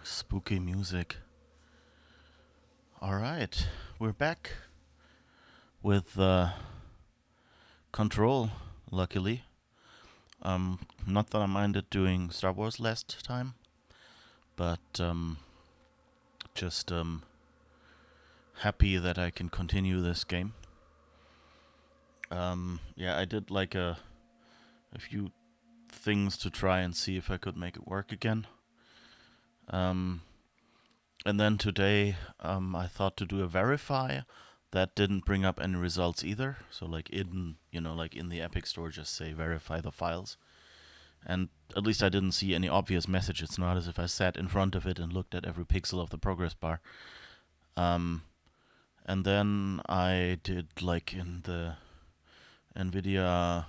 Spooky music. Alright, we're back with Control, luckily. Not that I minded doing Star Wars last time, but just happy that I can continue this game. Yeah, I did like a few things to try and see if I could make it work again. And then today, I thought to do a verify. That didn't bring up any results either. So like in the Epic Store, just say verify the files. And at least I didn't see any obvious message. It's not as if I sat in front of it and looked at every pixel of the progress bar. And then I did like in the NVIDIA,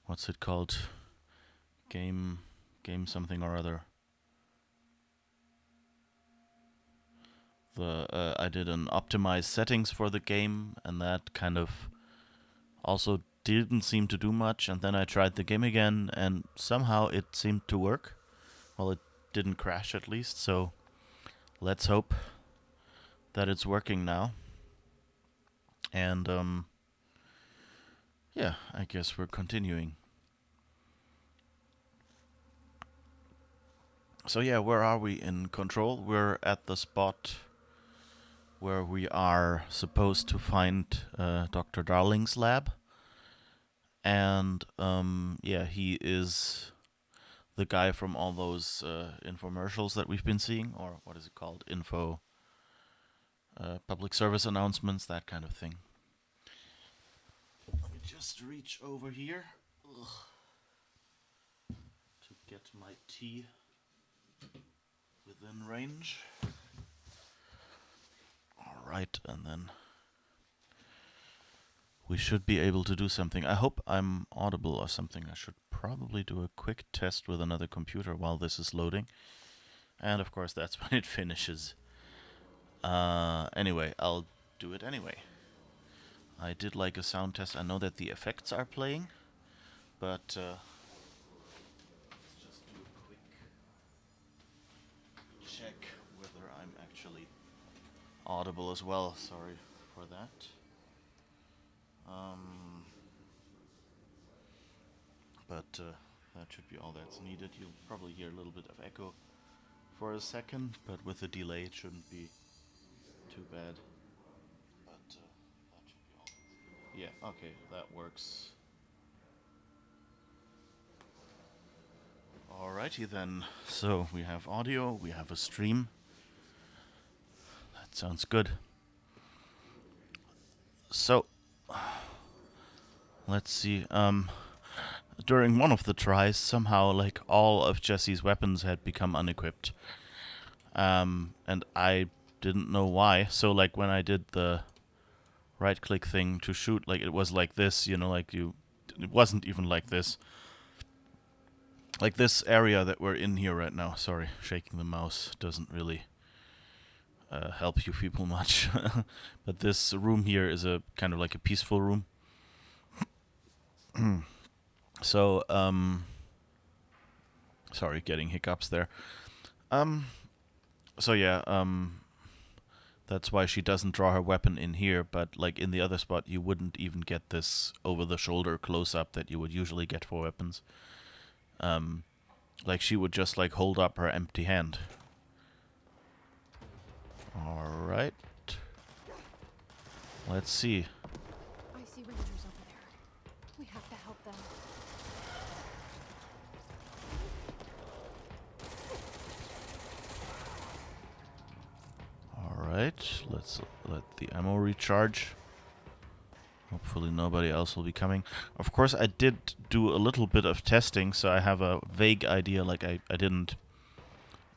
what's it called? Game something or other. I did an optimized settings for the game, and that kind of also didn't seem to do much. And then I tried the game again, and somehow it seemed to work. Well, it didn't crash at least, so let's hope that it's working now. And yeah, I guess we're continuing. So yeah, where are we in Control? We're at the spot where we are supposed to find Dr. Darling's lab. And yeah, he is the guy from all those infomercials that we've been seeing, or what is it called? Public service announcements, that kind of thing. Let me just reach over here to get my tea within range. Alright, and then we should be able to do something. I hope I'm audible or something. I should probably do a quick test with another computer while this is loading. And of course that's when it finishes. Anyway, I'll do it anyway. I did like a sound test. I know that the effects are playing, but let's just do a quick check whether I'm actually audible as well. Sorry for that. But that should be all that's needed. You'll probably hear a little bit of echo for a second, but with the delay it shouldn't be too bad. But that should be all. Yeah, okay, that works. Alrighty then. So we have audio, we have a stream. That sounds good. So let's see. During one of the tries, somehow like all of Jesse's weapons had become unequipped. And I didn't know why. So like when I did the right click thing to shoot, like it was like this, it wasn't even like this. Like this area that we're in here right now. Sorry, shaking the mouse doesn't really help you people much. But this room here is a kind of like a peaceful room. So, sorry, getting hiccups there. So yeah, that's why she doesn't draw her weapon in here, but like in the other spot, you wouldn't even get this over-the-shoulder close-up that you would usually get for weapons. Like she would just like hold up her empty hand. Alright. Let's see. I see Rangers over there. We have to help them. Alright, let's let the ammo recharge. Hopefully nobody else will be coming. Of course, I did do a little bit of testing, so I have a vague idea, like I didn't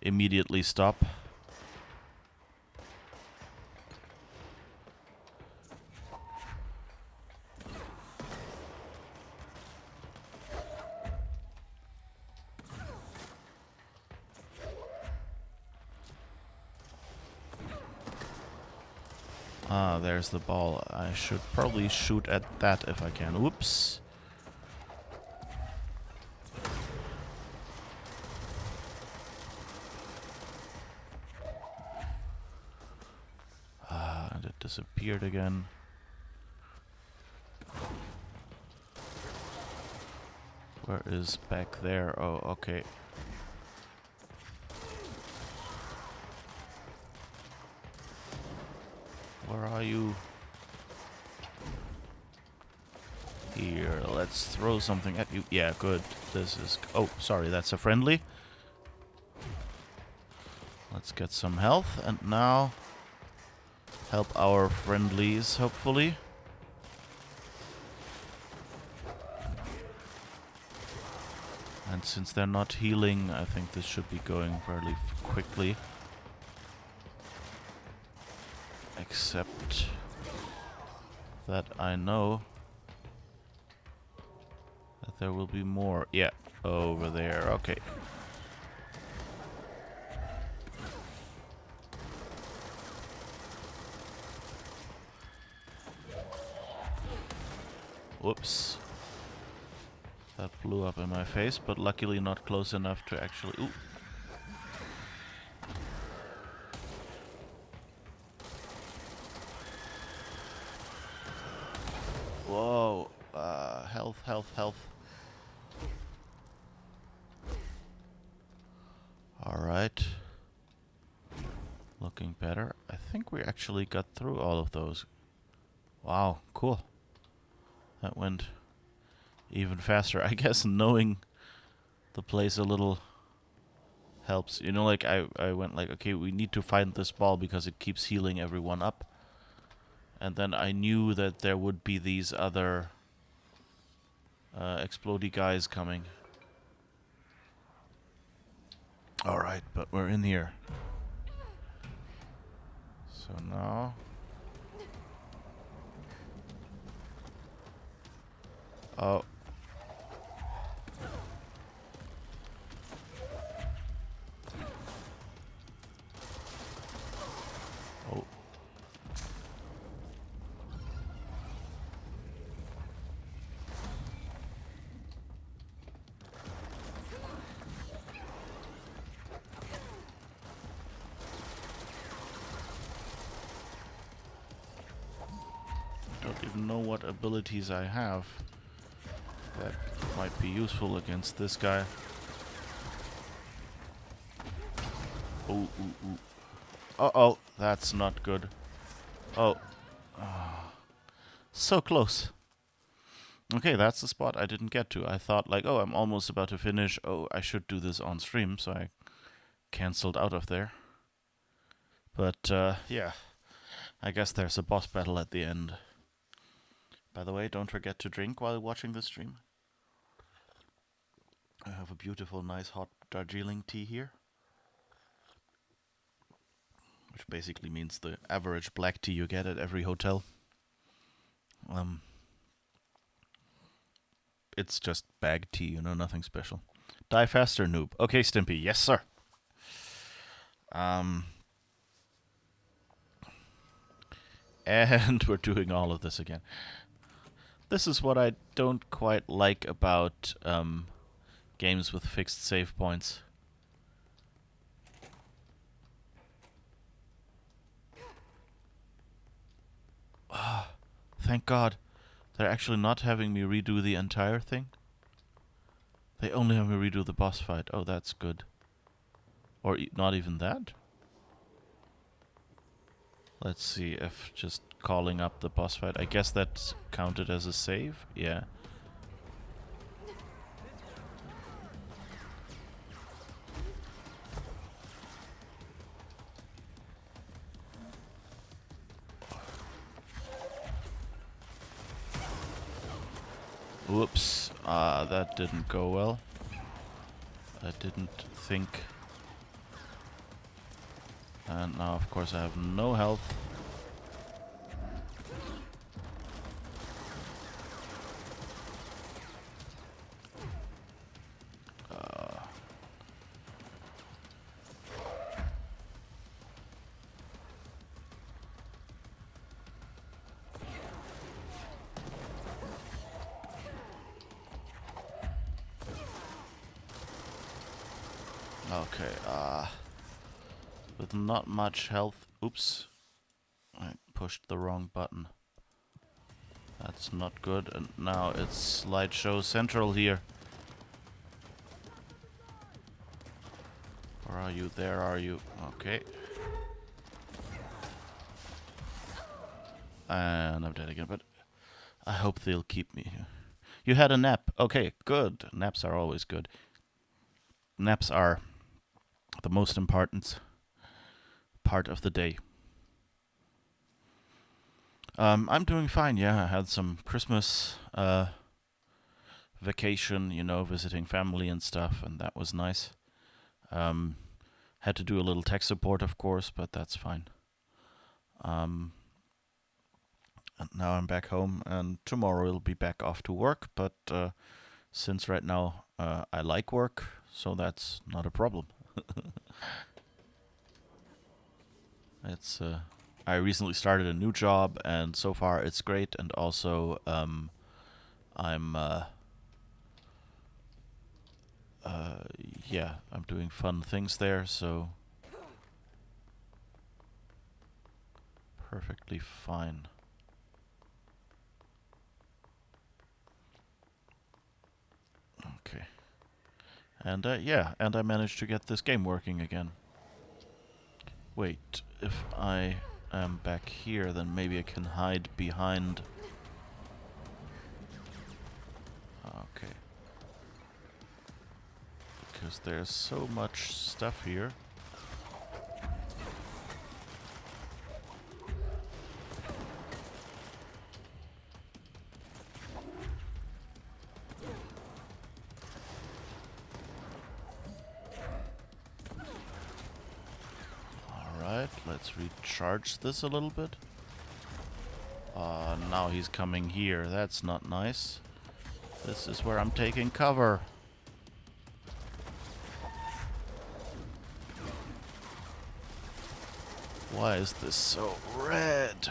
immediately stop. Ah, there's the ball. I should probably shoot at that if I can. Whoops. disappeared again. Where is back there? Oh, okay. Where are you? Here, let's throw something at you. Yeah, good. This is... Oh, sorry, that's a friendly. Let's get some health, and now help our friendlies, hopefully. And since they're not healing, I think this should be going fairly quickly. Except that I know that there will be more. Yeah, over there. Okay. Whoops. That blew up in my face, but luckily not close enough to actually... Ooh. Whoa. Health, health, health. Alright. Looking better. I think we actually got through all of those. Wow, cool. That went even faster. I guess knowing the place a little helps. You know, like I went like, okay, we need to find this ball because it keeps healing everyone up. And then I knew that there would be these other explodey guys coming. Alright, but we're in here. So now... Oh. Oh. Don't even know what abilities I have that might be useful against this guy. Oh, ooh, ooh. Uh-oh, that's not good. Oh. So close. Okay, that's the spot I didn't get to. I thought like, oh, I'm almost about to finish. Oh, I should do this on stream, so I cancelled out of there. But, yeah. I guess there's a boss battle at the end. By the way, don't forget to drink while watching the stream. I have a beautiful, nice, hot Darjeeling tea here. Which basically means the average black tea you get at every hotel. It's just bag tea, you know, nothing special. Die faster, noob. Okay, Stimpy. Yes, sir. And we're doing all of this again. This is what I don't quite like about games with fixed save points. Ah, thank God. They're actually not having me redo the entire thing. They only have me redo the boss fight. Oh, that's good. Or not even that? Let's see if just calling up the boss fight... I guess that's counted as a save? Yeah. Whoops. That didn't go well. I didn't think. And now, of course, I have no health. Okay, with not much health. Oops. I pushed the wrong button. That's not good. And now it's slideshow central here. Where are you? There are you. Okay. And I'm dead again, but I hope they'll keep me here. You had a nap. Okay, good. Naps are always good. Naps are the most important part of the day. I'm doing fine, yeah. I had some Christmas vacation, you know, visiting family and stuff, and that was nice. Um, had to do a little tech support, of course, but that's fine. And now I'm back home, and tomorrow I'll be back off to work, but since right now I like work, so that's not a problem. It's I recently started a new job, and so far it's great. And also, I'm uh, yeah, I'm doing fun things there, so perfectly fine. Okay, and yeah, and I managed to get this game working again. Wait, if I am back here, then maybe I can hide behind. Okay. Because there's so much stuff here. Alright, let's recharge this a little bit. Now he's coming here. That's not nice. This is where I'm taking cover. Why is this so red?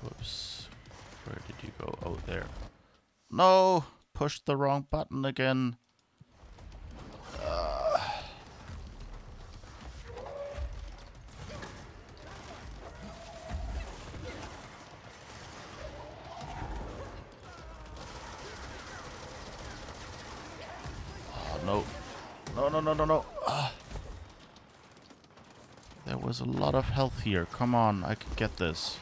Whoops. Where did you go? Oh, there. No! Pushed the wrong button again. Oh, no. No, no, no, no, no. There was a lot of health here. Come on, I can get this.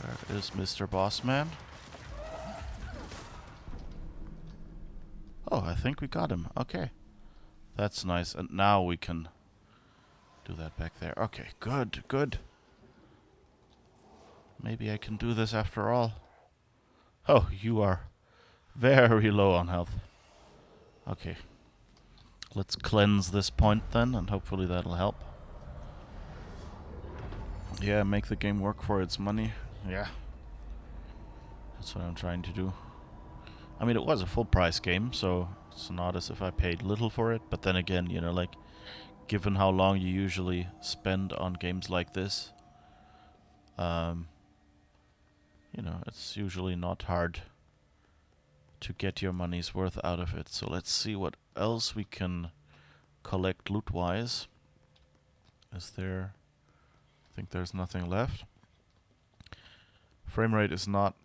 Where is Mr. Bossman? Oh, I think we got him. Okay. That's nice. And now we can do that back there. Okay, good, good. Maybe I can do this after all. Oh, you are very low on health. Okay. Let's cleanse this point then, and hopefully that'll help. Yeah, make the game work for its money. Yeah. That's what I'm trying to do. I mean, it was a full price game, so it's not as if I paid little for it. But then again, you know, like, given how long you usually spend on games like this, you know, it's usually not hard to get your money's worth out of it. So let's see what else we can collect loot-wise. Is there... I think there's nothing left. Frame rate is not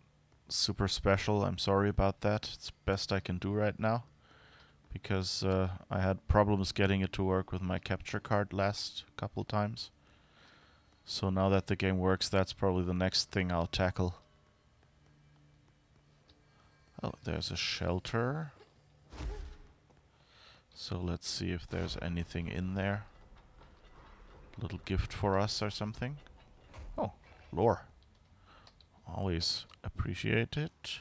super special. I'm sorry about that. It's best I can do right now. Because I had problems getting it to work with my capture card last couple times. So now that the game works, that's probably the next thing I'll tackle. Oh, there's a shelter. So let's see if there's anything in there. Little gift for us or something. Oh, lore. Always appreciate it.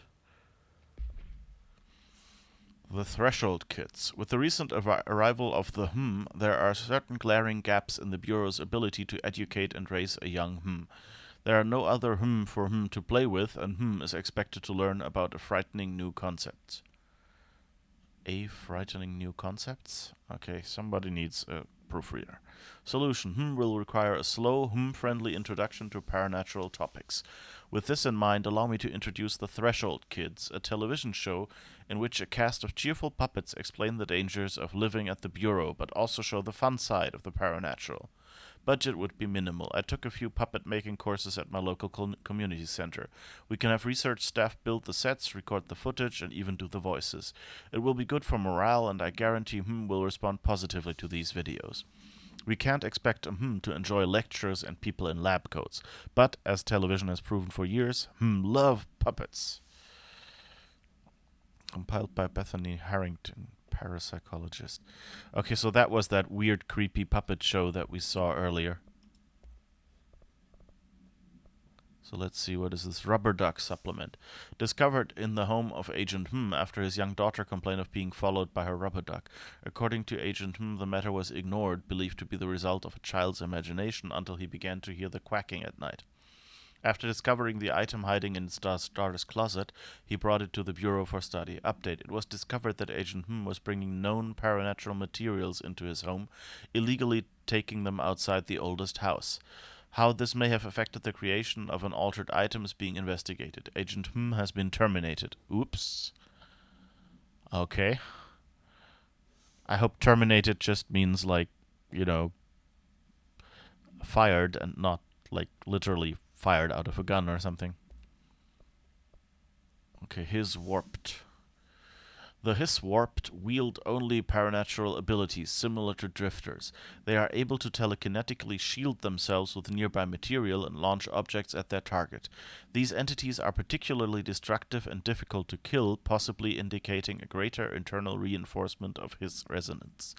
The Threshold Kits. With the recent arrival of the there are certain glaring gaps in the Bureau's ability to educate and raise a young There are no other for to play with, and is expected to learn about a frightening new concept. frightening new concepts. Okay, somebody needs a proofreader. Solution will require a slow, friendly introduction to paranatural topics. With this in mind, allow me to introduce The Threshold Kids, a television show in which a cast of cheerful puppets explain the dangers of living at the Bureau, but also show the fun side of the paranatural. Budget would be minimal. I took a few puppet making courses at my local community center. We can have research staff build the sets, record the footage, and even do the voices. It will be good for morale, and I guarantee will respond positively to these videos. We can't expect to enjoy lectures and people in lab coats, but as television has proven for years, love puppets. Compiled by Bethany Harrington, parapsychologist. Okay, so that was that weird, creepy puppet show that we saw earlier. So let's see, what is this? Rubber duck supplement. Discovered in the home of Agent after his young daughter complained of being followed by her rubber duck. According to Agent the matter was ignored, believed to be the result of a child's imagination, until he began to hear the quacking at night. After discovering the item hiding in his daughter's closet, he brought it to the Bureau for study. Update. It was discovered that Agent was bringing known paranatural materials into his home, illegally taking them outside the oldest house. How this may have affected the creation of an altered item is being investigated. Agent has been terminated. Oops. Okay. I hope terminated just means, like, you know, fired and not, like, literally fired out of a gun or something. Okay, his warped. The Hiss Warped wield only paranatural abilities similar to drifters. They are able to telekinetically shield themselves with nearby material and launch objects at their target. These entities are particularly destructive and difficult to kill, possibly indicating a greater internal reinforcement of Hiss resonance.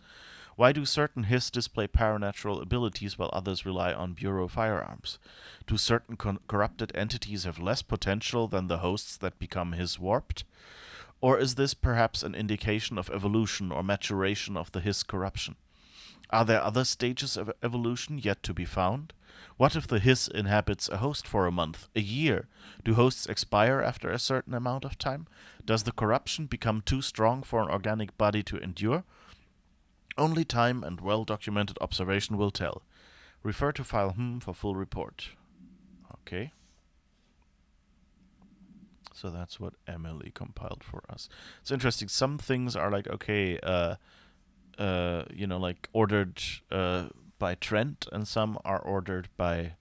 Why do certain Hiss display paranatural abilities while others rely on Bureau firearms? Do certain corrupted entities have less potential than the hosts that become Hiss Warped? Or is this perhaps an indication of evolution or maturation of the Hiss corruption? Are there other stages of evolution yet to be found? What if the Hiss inhabits a host for a month, a year? Do hosts expire after a certain amount of time? Does the corruption become too strong for an organic body to endure? Only time and well-documented observation will tell. Refer to file for full report. Okay. So that's what Emily compiled for us. It's interesting. Some things are like, okay, like ordered by Trent, and some are ordered by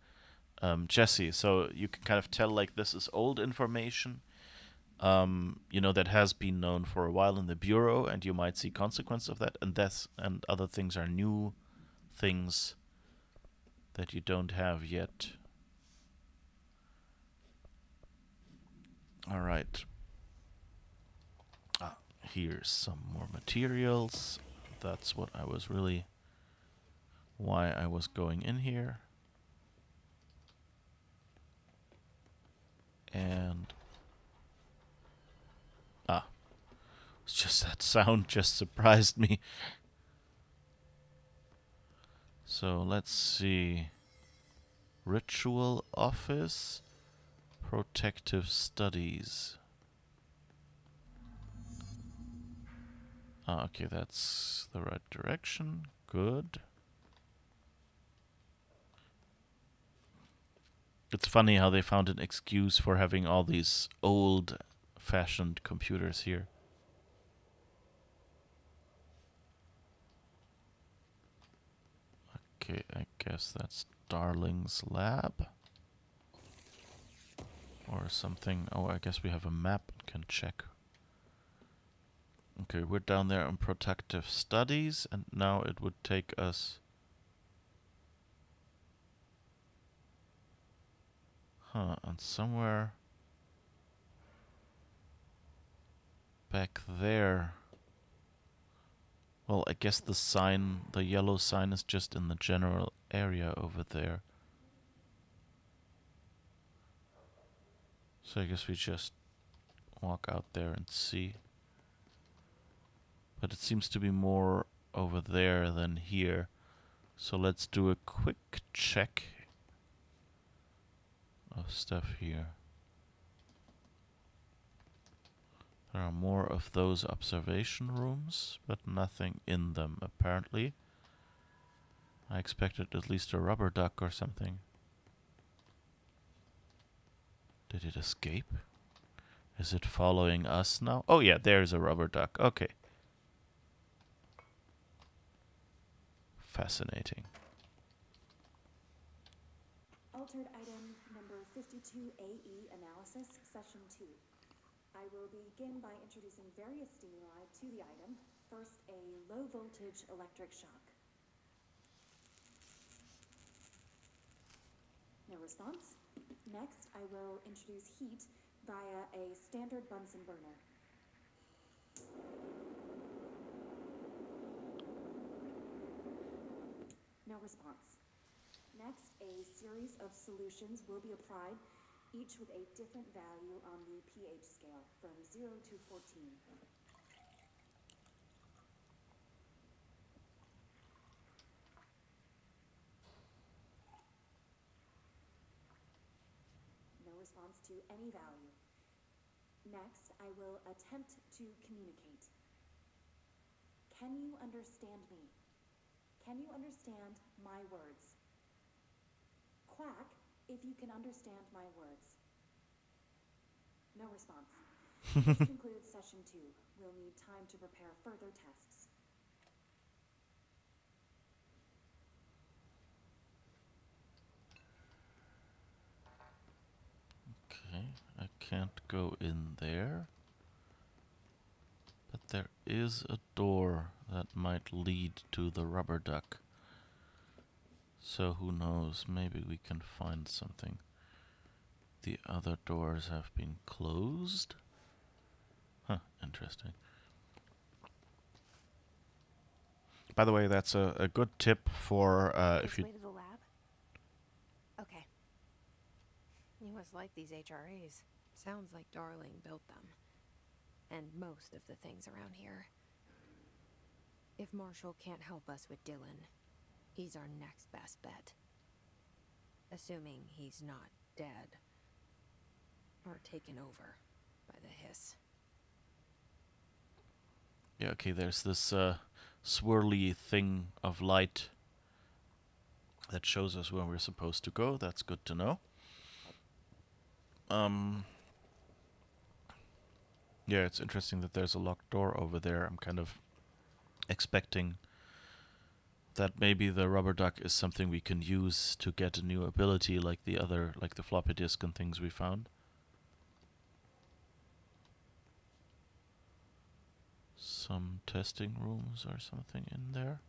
Jesse. So you can kind of tell, like, this is old information, that has been known for a while in the Bureau, and you might see consequence of that, and other things are new things that you don't have yet. All right. Here's some more materials. That's what I was really... why I was going in here. And... it's just that sound just surprised me. So let's see. Ritual Office. Protective Studies. Okay, that's the right direction. Good. It's funny how they found an excuse for having all these old-fashioned computers here. Okay, I guess that's Darling's lab. Or something. Oh, I guess we have a map and can check. Okay, we're down there on Protective Studies, and now it would take us... and somewhere... back there... Well, I guess the sign, the yellow sign, is just in the general area over there. So I guess we just walk out there and see. But it seems to be more over there than here. So let's do a quick check of stuff here. There are more of those observation rooms, but nothing in them, apparently. I expected at least a rubber duck or something. Did it escape? Is it following us now? Oh yeah, there's a rubber duck. Okay. Fascinating. Altered item number 52AE analysis, session 2. I will begin by introducing various stimuli to the item. First, a low voltage electric shock. No response. Next, I will introduce heat via a standard Bunsen burner. No response. Next, a series of solutions will be applied, each with a different value on the pH scale, from 0 to 14. No response to any value. Next, I will attempt to communicate. Can you understand me? Can you understand my words? Quack if you can understand my words. No response. This concludes session 2. We'll need time to prepare further tests. Okay, I can't go in there. But there is a door that might lead to the rubber duck. So who knows, maybe we can find something. The other doors have been closed. Huh, interesting. By the way, that's a good tip for if This you... way to the lab? Okay. You must like these HRAs. Sounds like Darling built them. And most of the things around here. If Marshall can't help us with Dylan, he's our next best bet. Assuming he's not dead. Or taken over by the hiss. Yeah, okay, there's this swirly thing of light that shows us where we're supposed to go. That's good to know. Yeah, it's interesting that there's a locked door over there. I'm kind of expecting that maybe the rubber duck is something we can use to get a new ability like the other, like the floppy disk and things we found. Some testing rooms or something in there.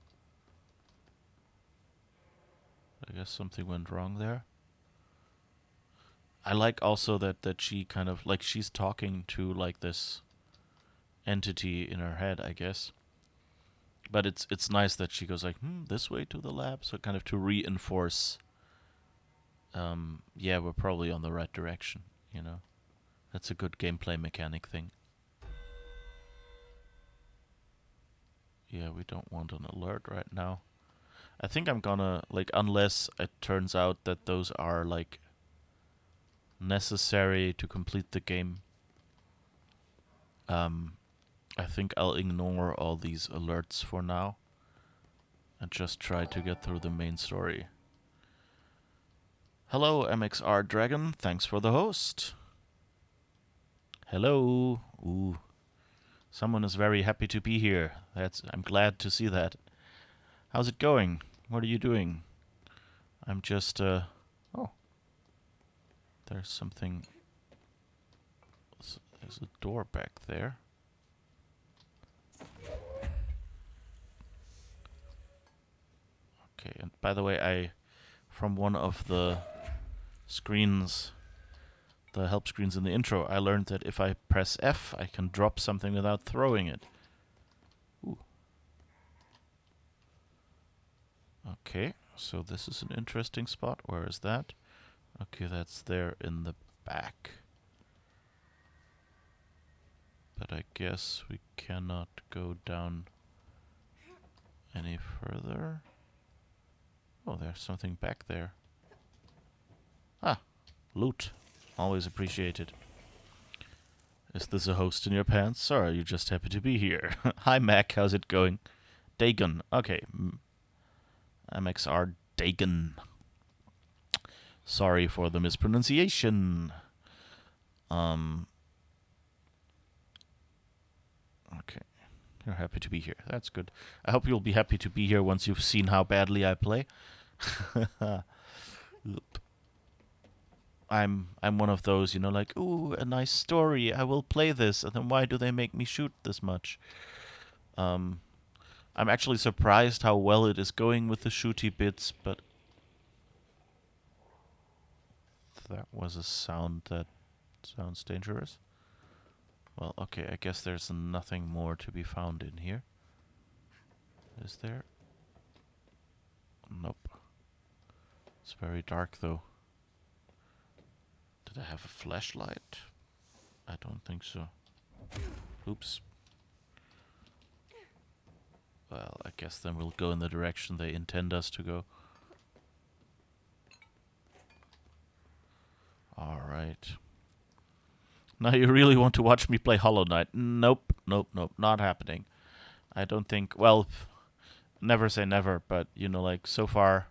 I guess something went wrong there. I like also that she kind of, like, she's talking to, like, this entity in her head, I guess. But it's nice that she goes like, this way to the lab, so kind of to reinforce, yeah, we're probably on the right direction, you know. That's a good gameplay mechanic thing. Yeah, we don't want an alert right now. I think I'm gonna, like, unless it turns out that those are, like, necessary to complete the game, I think I'll ignore all these alerts for now and just try to get through the main story. Hello, MXR Dragon. Thanks for the host. Hello. Ooh. Someone is very happy to be here. I'm glad to see that. How's it going? What are you doing? I'm just, oh. There's something. There's a door back there. Okay, and by the way, from one of the screens, the help screens in the intro, I learned that if I press F, I can drop something without throwing it. Ooh. Okay, so this is an interesting spot. Where is that? Okay, that's there in the back. But I guess we cannot go down any further. Oh, there's something back there. Ah, loot. Always appreciated. Is this a host in your pants, or are you just happy to be here? Hi, Mac. How's it going? Dagon. Okay. MXR Dagon. Sorry for the mispronunciation. Um. Okay. You're happy to be here. That's good. I hope you'll be happy to be here once you've seen how badly I play. Oop. I'm one of those, like, ooh, a nice story. I will play this. And then why do they make me shoot this much? Um, I'm actually surprised how well it is going with the shooty bits, but that was a sound that sounds dangerous. Well, okay, I guess there's nothing more to be found in here. Is there? Nope. It's very dark, though. Did I have a flashlight? I don't think so. Oops. Well, I guess then we'll go in the direction they intend us to go. Alright. Now you really want to watch me play Hollow Knight? Nope, nope, nope, not happening. I don't think, well, never say never, but, like, so far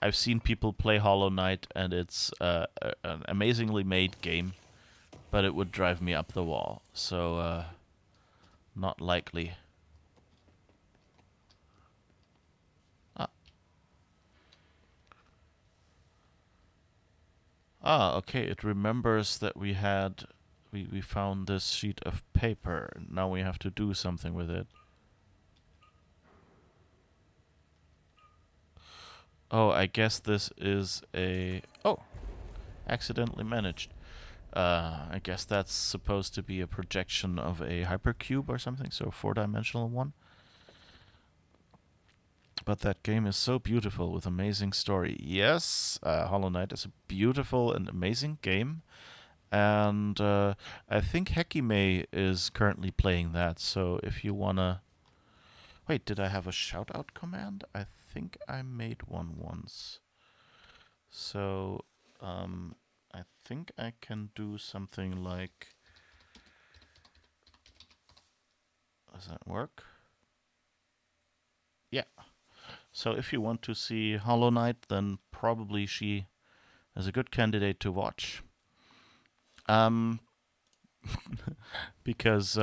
I've seen people play Hollow Knight, and it's an amazingly made game, but it would drive me up the wall, so, not likely. Okay, it remembers that we found this sheet of paper. Now we have to do something with it. Oh, I guess this is a... Oh, accidentally managed. I guess that's supposed to be a projection of a hypercube or something, so a four-dimensional one. But that game is so beautiful with amazing story. Yes, Hollow Knight is a beautiful and amazing game. And I think Hekime is currently playing that, so if you wanna... Wait, did I have a shout-out command? I think I made one once. So, I think I can do something like... Does that work? Yeah. So if you want to see Hollow Knight, then probably she is a good candidate to watch. Because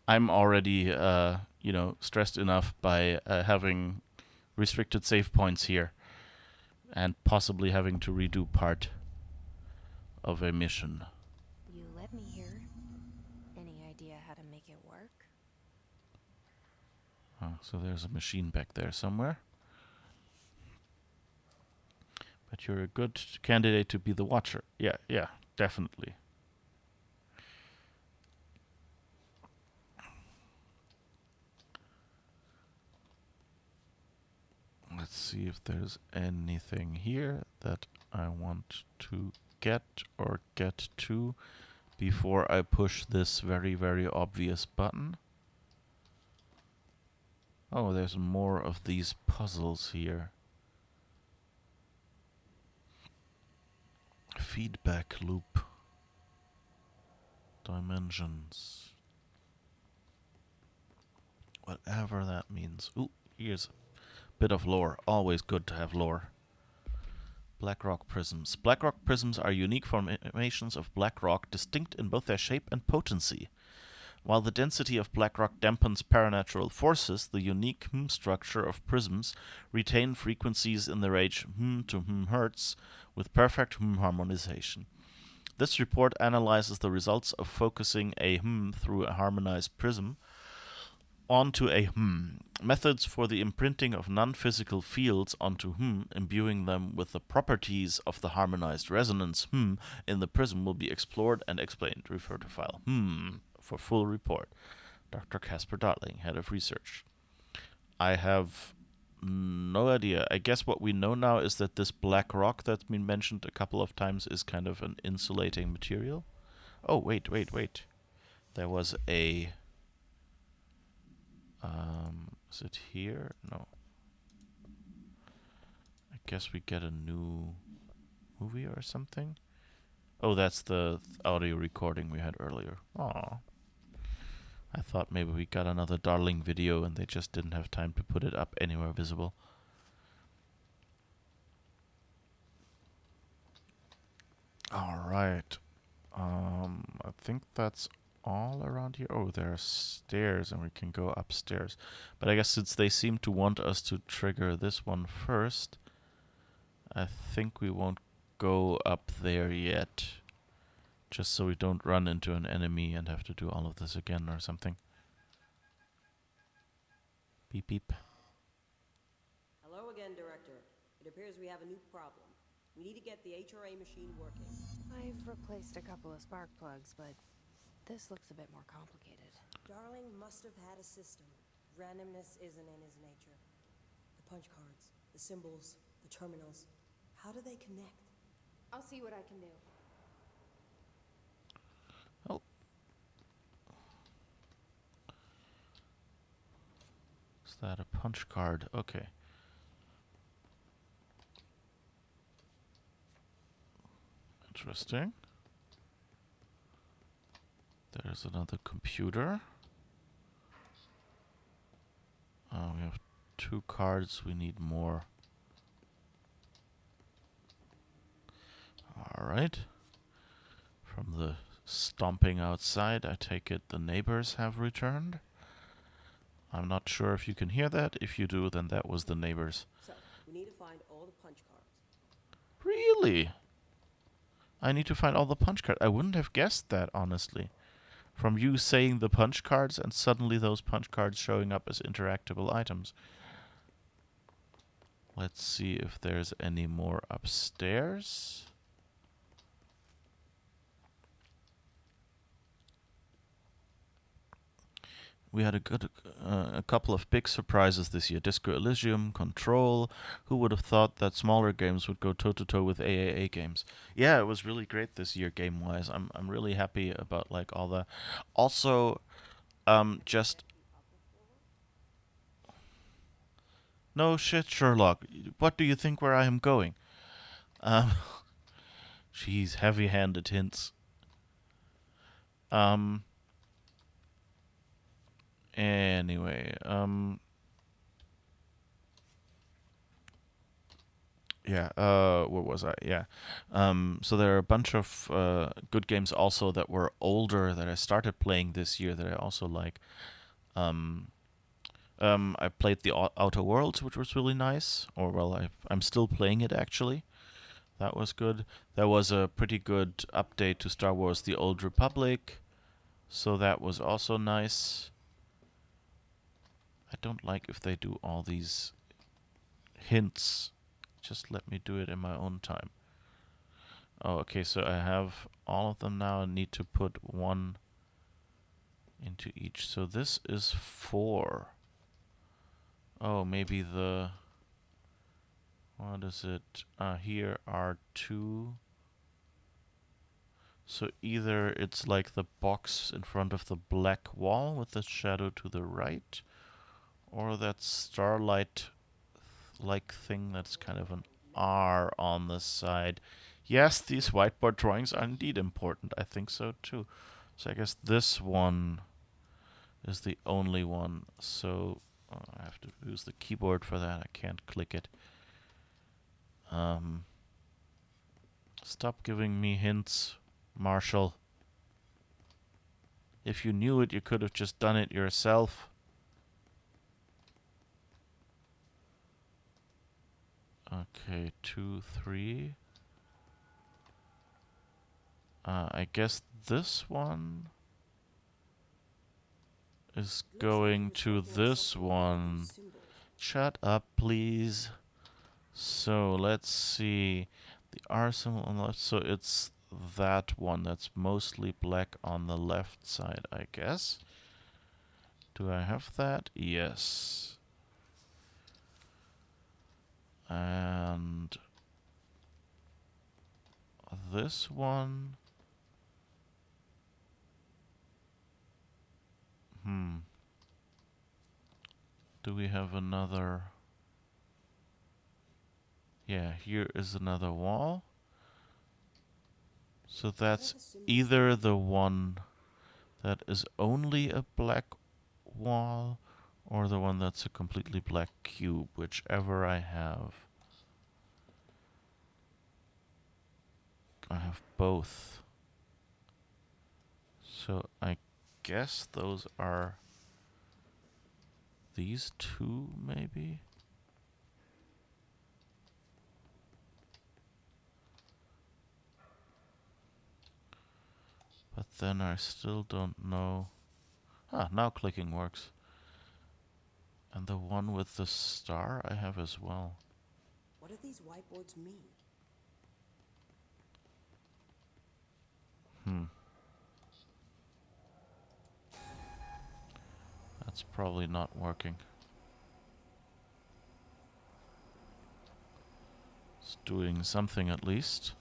I'm already, stressed enough by having restricted save points here and possibly having to redo part of a mission. You let me here. Any idea how to make it work? Oh, so there's a machine back there somewhere. But you're a good candidate to be the watcher. Yeah, definitely. Let's see if there's anything here that I want to get or get to before I push this very, very obvious button. Oh, there's more of these puzzles here. Feedback loop. Dimensions. Whatever that means. Ooh, here's a bit of lore. Always good to have lore. Black rock prisms. Black rock prisms are unique formations of black rock, distinct in both their shape and potency. While the density of black rock dampens paranatural forces, the unique structure of prisms retain frequencies in the range to Hz with perfect harmonization. This report analyzes the results of focusing a through a harmonized prism onto a methods for the imprinting of non-physical fields onto imbuing them with the properties of the harmonized resonance in the prism will be explored and explained. Refer to file for full report. Dr. Casper Dartling, Head of Research. I have no idea. I guess what we know now is that this black rock that's been mentioned a couple of times is kind of an insulating material. Oh, wait. There was a... is it here? No. I guess we get a new movie or something. Oh, that's the audio recording we had earlier. Aw. I thought maybe we got another Darling video and they just didn't have time to put it up anywhere visible. Alright. I think that's all around here. Oh, there are stairs and we can go upstairs. But I guess since they seem to want us to trigger this one first, I think we won't go up there yet. Just so we don't run into an enemy and have to do all of this again or something. Beep beep. Hello again, Director. It appears we have a new problem. We need to get the HRA machine working. I've replaced a couple of spark plugs, but this looks a bit more complicated. Darling must have had a system. Randomness isn't in his nature. The punch cards, the symbols, the terminals. How do they connect? I'll see what I can do. Oh. Is that a punch card? Okay. Interesting. There's another computer. We have 2 cards. We need more. Alright. From the stomping outside, I take it the neighbors have returned. I'm not sure if you can hear that. If you do, then that was the neighbors. So, we need to find all the punch cards. Really? I need to find all the punch cards. I wouldn't have guessed that, honestly. From you saying the punch cards and suddenly those punch cards showing up as interactable items. Let's see if there's any more upstairs. We had a couple of big surprises this year. Disco Elysium, Control. Who would have thought that smaller games would go toe-to-toe with AAA games? Yeah, it was really great this year game-wise. I'm really happy about like all the... Also, just... No shit, Sherlock. What do you think where I am going? Um, Jeez, heavy-handed hints. Anyway, yeah, where was I? Yeah. So there are a bunch of good games also that were older that I started playing this year that I also like. I played the Outer Worlds, which was really nice. Or, well, I'm still playing it, actually. That was good. There was a pretty good update to Star Wars The Old Republic. So that was also nice. I don't like if they do all these hints. Just let me do it in my own time. Oh, okay, so I have all of them now. I need to put one into each. So this is 4. Oh, maybe the... What is it? Here are 2. So either it's like the box in front of the black wall with the shadow to the right, or that starlight-like thing that's kind of an R on the side. Yes, these whiteboard drawings are indeed important. I think so too. So I guess this one is the only one. So I have to use the keyboard for that. I can't click it. Stop giving me hints, Marshall. If you knew it, you could have just done it yourself. Okay, 2, 3. I guess this one is going to this one. Shut up, please. So let's see. The R symbol on the left. So it's that one that's mostly black on the left side, I guess. Do I have that? Yes. And this one. Do we have another? Yeah, here is another wall. So What are that's the symbols either mean? the one that is only a black wall or the one that's a completely black cube, whichever I have. I have both. So I guess those are these two, maybe? But then I still don't know. Ah, now clicking works. And the one with the star I have as well. What do these whiteboards mean? Hmm. That's probably not working. It's doing something at least.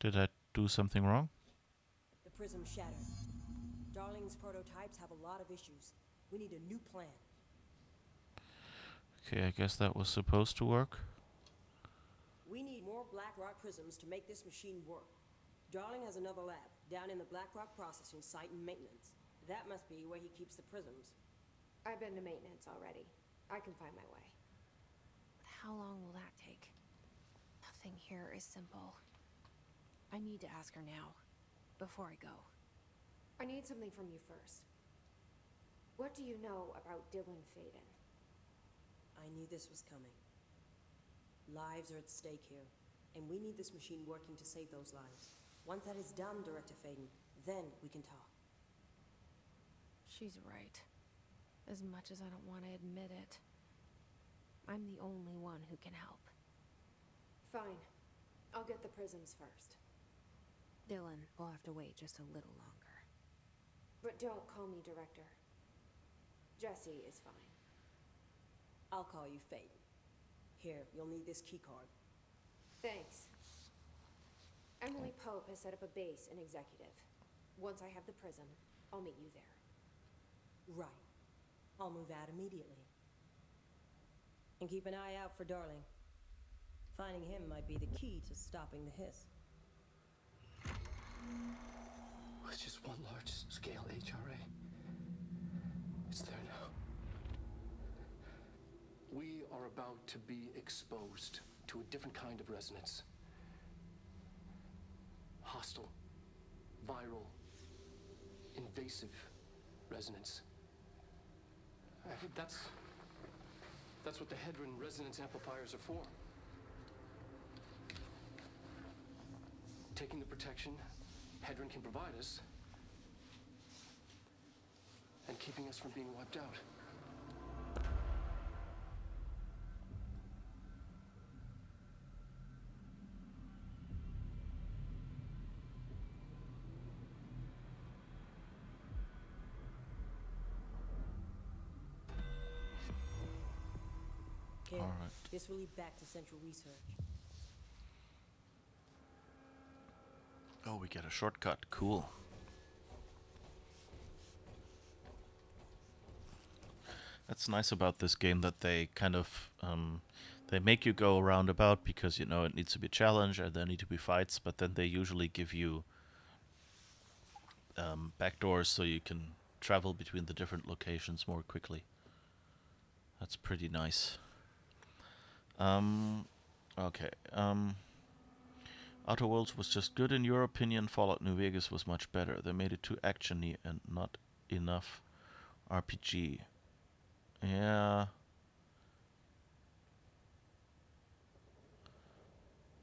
Did I do something wrong? The prism shattered. Darling's prototypes have a lot of issues. We need a new plan. Okay, I guess that was supposed to work. We need more black rock prisms to make this machine work. Darling has another lab down in the black rock processing site in maintenance. That must be where he keeps the prisms. I've been to maintenance already. I can find my way. But how long will that take? Nothing here is simple. I need to ask her now, before I go. I need something from you first. What do you know about Dylan Faden? I knew this was coming. Lives are at stake here, and we need this machine working to save those lives. Once that is done, Director Faden, then we can talk. She's right. As much as I don't want to admit it. I'm the only one who can help. Fine. I'll get the prisms first. Dylan will have to wait just a little longer. But don't call me Director. Jesse is fine. I'll call you Faden. Here, you'll need this keycard. Thanks. Emily Pope has set up a base in Executive. Once I have the prism, I'll meet you there. Right. I'll move out immediately. And keep an eye out for Darling. Finding him might be the key to stopping the hiss. It's just one large-scale HRA. It's there now. We are about to be exposed to a different kind of resonance. Hostile, viral, invasive resonance. I think that's what the Hedron resonance amplifiers are for. Taking the protection Hedron can provide us and keeping us from being wiped out. Here, All right. this will lead back to Central Research. Oh, we get a shortcut. Cool. That's nice about this game, that they kind of they make you go roundabout because you know it needs to be a challenge and there need to be fights, but then they usually give you back doors so you can travel between the different locations more quickly. That's pretty nice. Okay. Outer Worlds was just good in your opinion. Fallout New Vegas was much better. They made it too actiony and not enough RPG. Yeah.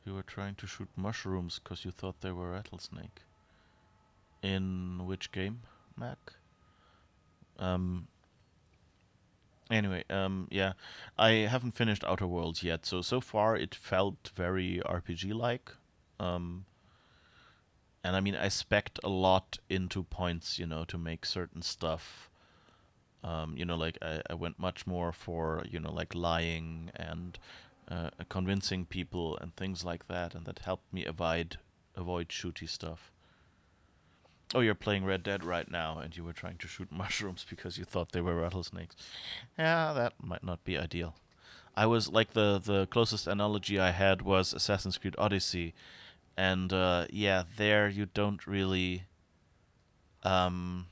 You were trying to shoot mushrooms because you thought they were rattlesnake. In which game, Mac? Um. Anyway, yeah, I haven't finished Outer Worlds yet, so far it felt very RPG-like. Um, and I mean, I spec'd a lot into points, you know, to make certain stuff Like I went much more for, like lying and convincing people and things like that, and that helped me avoid shooty stuff. Oh, you're playing Red Dead right now, and you were trying to shoot mushrooms because you thought they were rattlesnakes. Yeah, that might not be ideal. I was like the closest analogy I had was Assassin's Creed Odyssey, and yeah, there you don't really, um,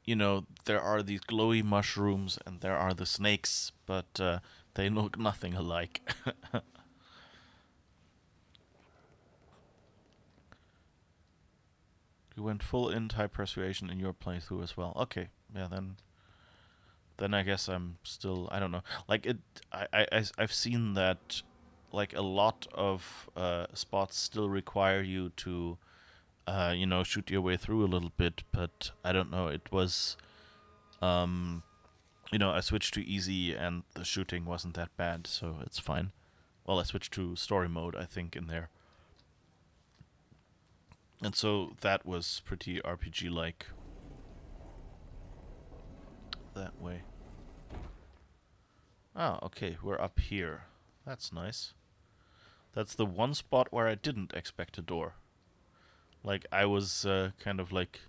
there are these glowy mushrooms and there are the snakes, but they look nothing alike. You went full anti-persuasion in your playthrough as well. Okay, yeah, then I guess I'm still, I don't know. Like it, I've seen that like a lot of spots still require you to shoot your way through a little bit, but I don't know. It was, um, I switched to easy and the shooting wasn't that bad, so it's fine. Well, I switched to story mode, I think, in there. And so that was pretty RPG like that way. Oh, okay, we're up here. That's nice. That's the one spot where I didn't expect a door. Like, I was kind of like,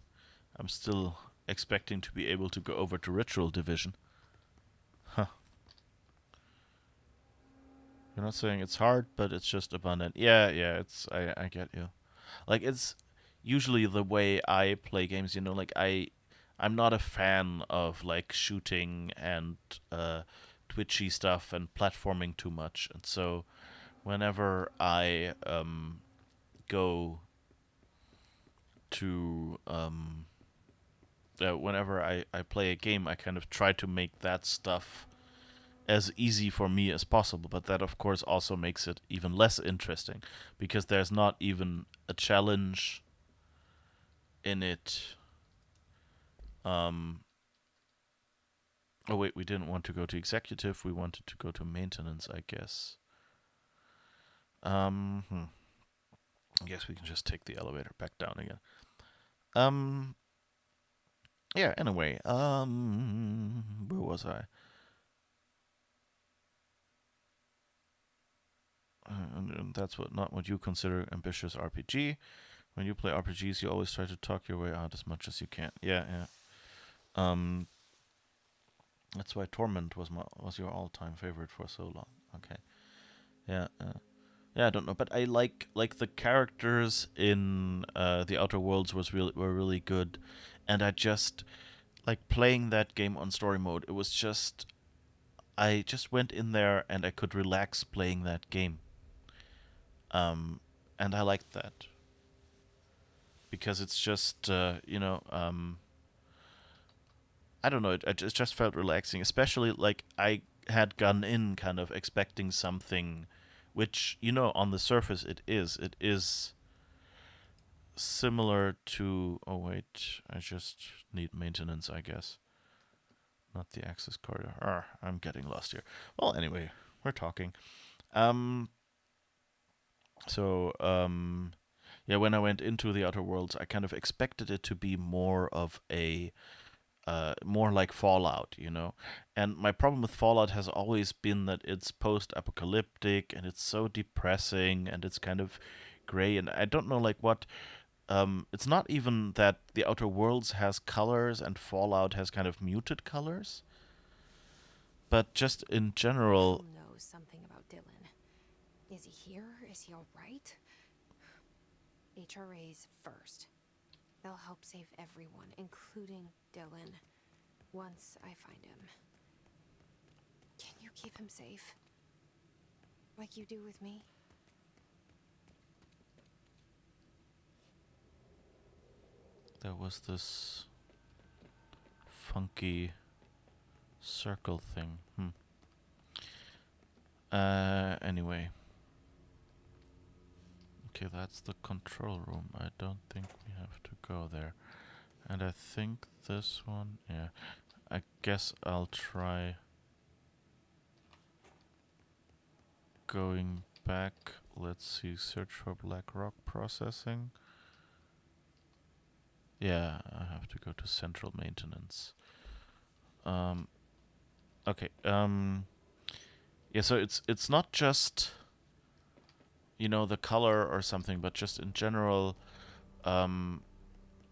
I'm still expecting to be able to go over to Ritual Division. Huh. You're not saying it's hard, but it's just abundant. Yeah, yeah, I get you. Like, it's usually the way I play games, like I'm not a fan of like shooting and twitchy stuff and platforming too much. And so whenever I go to whenever I play a game, I kind of try to make that stuff as easy for me as possible. But that, of course, also makes it even less interesting because there's not even a challenge in it. Um, oh, wait, we didn't want to go to executive. We wanted to go to maintenance, I guess. Hmm. I guess we can just take the elevator back down again. Um, yeah, anyway, where was I? And that's not what you consider ambitious RPG. When you play RPGs, you always try to talk your way out as much as you can. Yeah, yeah. Um, that's why Torment was your all-time favorite for so long. Okay. Yeah. Yeah, I don't know, but I like the characters in the Outer Worlds were really good, and I just like playing that game on story mode. It was just I just went in there and I could relax playing that game. Um, and I liked that because it's just I don't know, it just felt relaxing, especially like I had gone in kind of expecting something, which on the surface it is similar to. Oh wait, I just need maintenance, I guess, not the access corridor. I'm getting lost here. Well, anyway, we're talking. Um, so yeah, when I went into the Outer Worlds, I kind of expected it to be more of a more like Fallout. And my problem with Fallout has always been that it's post-apocalyptic and it's so depressing and it's kind of gray, and I don't know like what. It's not even that the Outer Worlds has colors and Fallout has kind of muted colors, but just in general. Bill knows something about Dylan. Is he here? Is he alright? HRAs first. They'll help save everyone, including Dylan. Once I find him. Can you keep him safe? Like you do with me? There was this funky circle thing. Anyway. Okay, that's the control room. I don't think we have to go there. And I think this one, yeah. I guess I'll try going back. Let's see, search for black rock processing. Yeah, I have to go to central maintenance. Um, okay. Yeah, so it's not just the color or something, but just in general, um,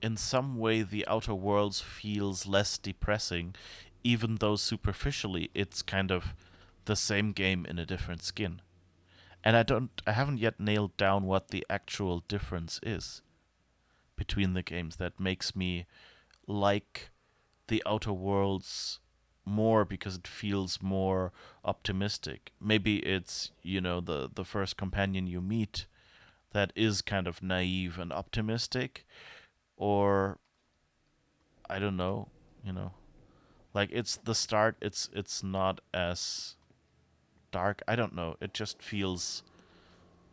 in some way the Outer Worlds feels less depressing, even though superficially it's kind of the same game in a different skin. And I haven't yet nailed down what the actual difference is between the games that makes me like the Outer Worlds more because it feels more optimistic. Maybe it's, the first companion you meet that is kind of naive and optimistic, or I don't know, you know. Like it's the start, it's not as dark. I don't know. It just feels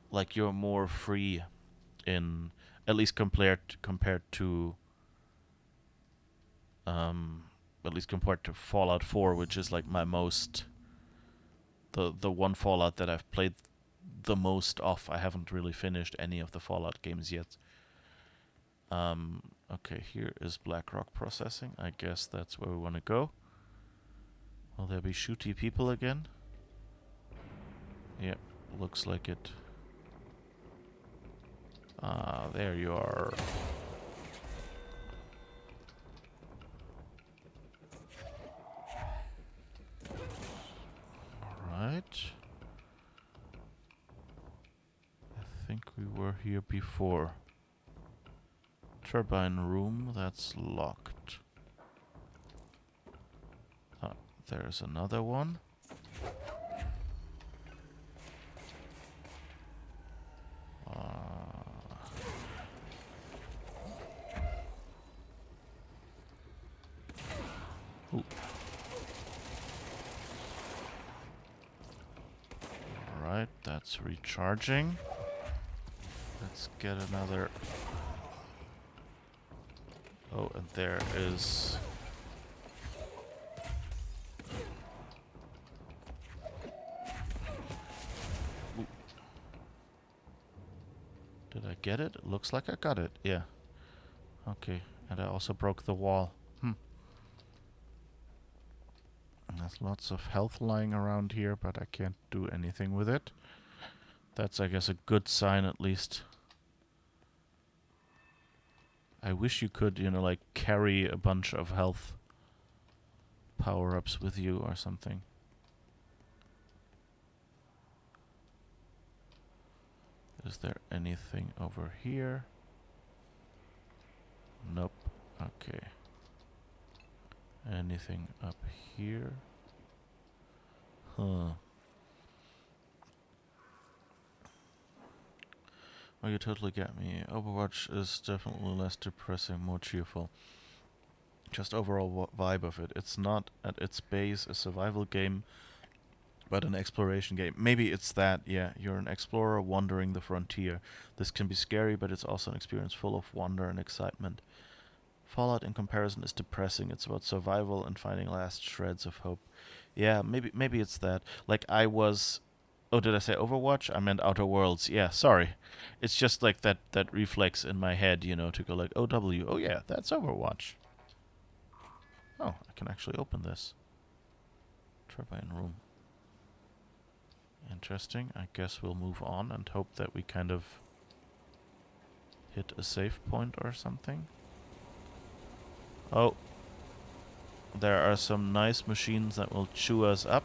like you're more free in, at least um compared to Fallout 4, which is like my most the one Fallout that I've played the most of. I haven't really finished any of the Fallout games yet. Okay, here is Blackrock processing. I guess that's where we want to go. Will there be shooty people again? Yep, looks like it. Ah, there you are. Alright. I think we were here before. Turbine room, that's locked. Ah, there's another one. Ooh. Alright, that's recharging. Let's get another. Oh, and there is. Ooh. Did I get it? It looks like I got it. Yeah. Okay, and I also broke the wall. There's lots of health lying around here, but I can't do anything with it. That's, I guess, a good sign at least. I wish you could, like carry a bunch of health power-ups with you or something. Is there anything over here? Nope. Okay. Anything up here? Huh. Oh, you totally get me. Overwatch is definitely less depressing, more cheerful. Just overall vibe of it. It's not at its base a survival game, but an exploration game. Maybe it's that, yeah. You're an explorer wandering the frontier. This can be scary, but it's also an experience full of wonder and excitement. Fallout, in comparison, is depressing. It's about survival and finding last shreds of hope. Yeah, maybe it's that. Like I was. Oh, did I say Overwatch? I meant Outer Worlds. Yeah, sorry. It's just like that reflex in my head, to go like OW. Oh yeah, that's Overwatch. Oh, I can actually open this. Turbine room. Interesting. I guess we'll move on and hope that we kind of hit a save point or something. Oh. There are some nice machines that will chew us up.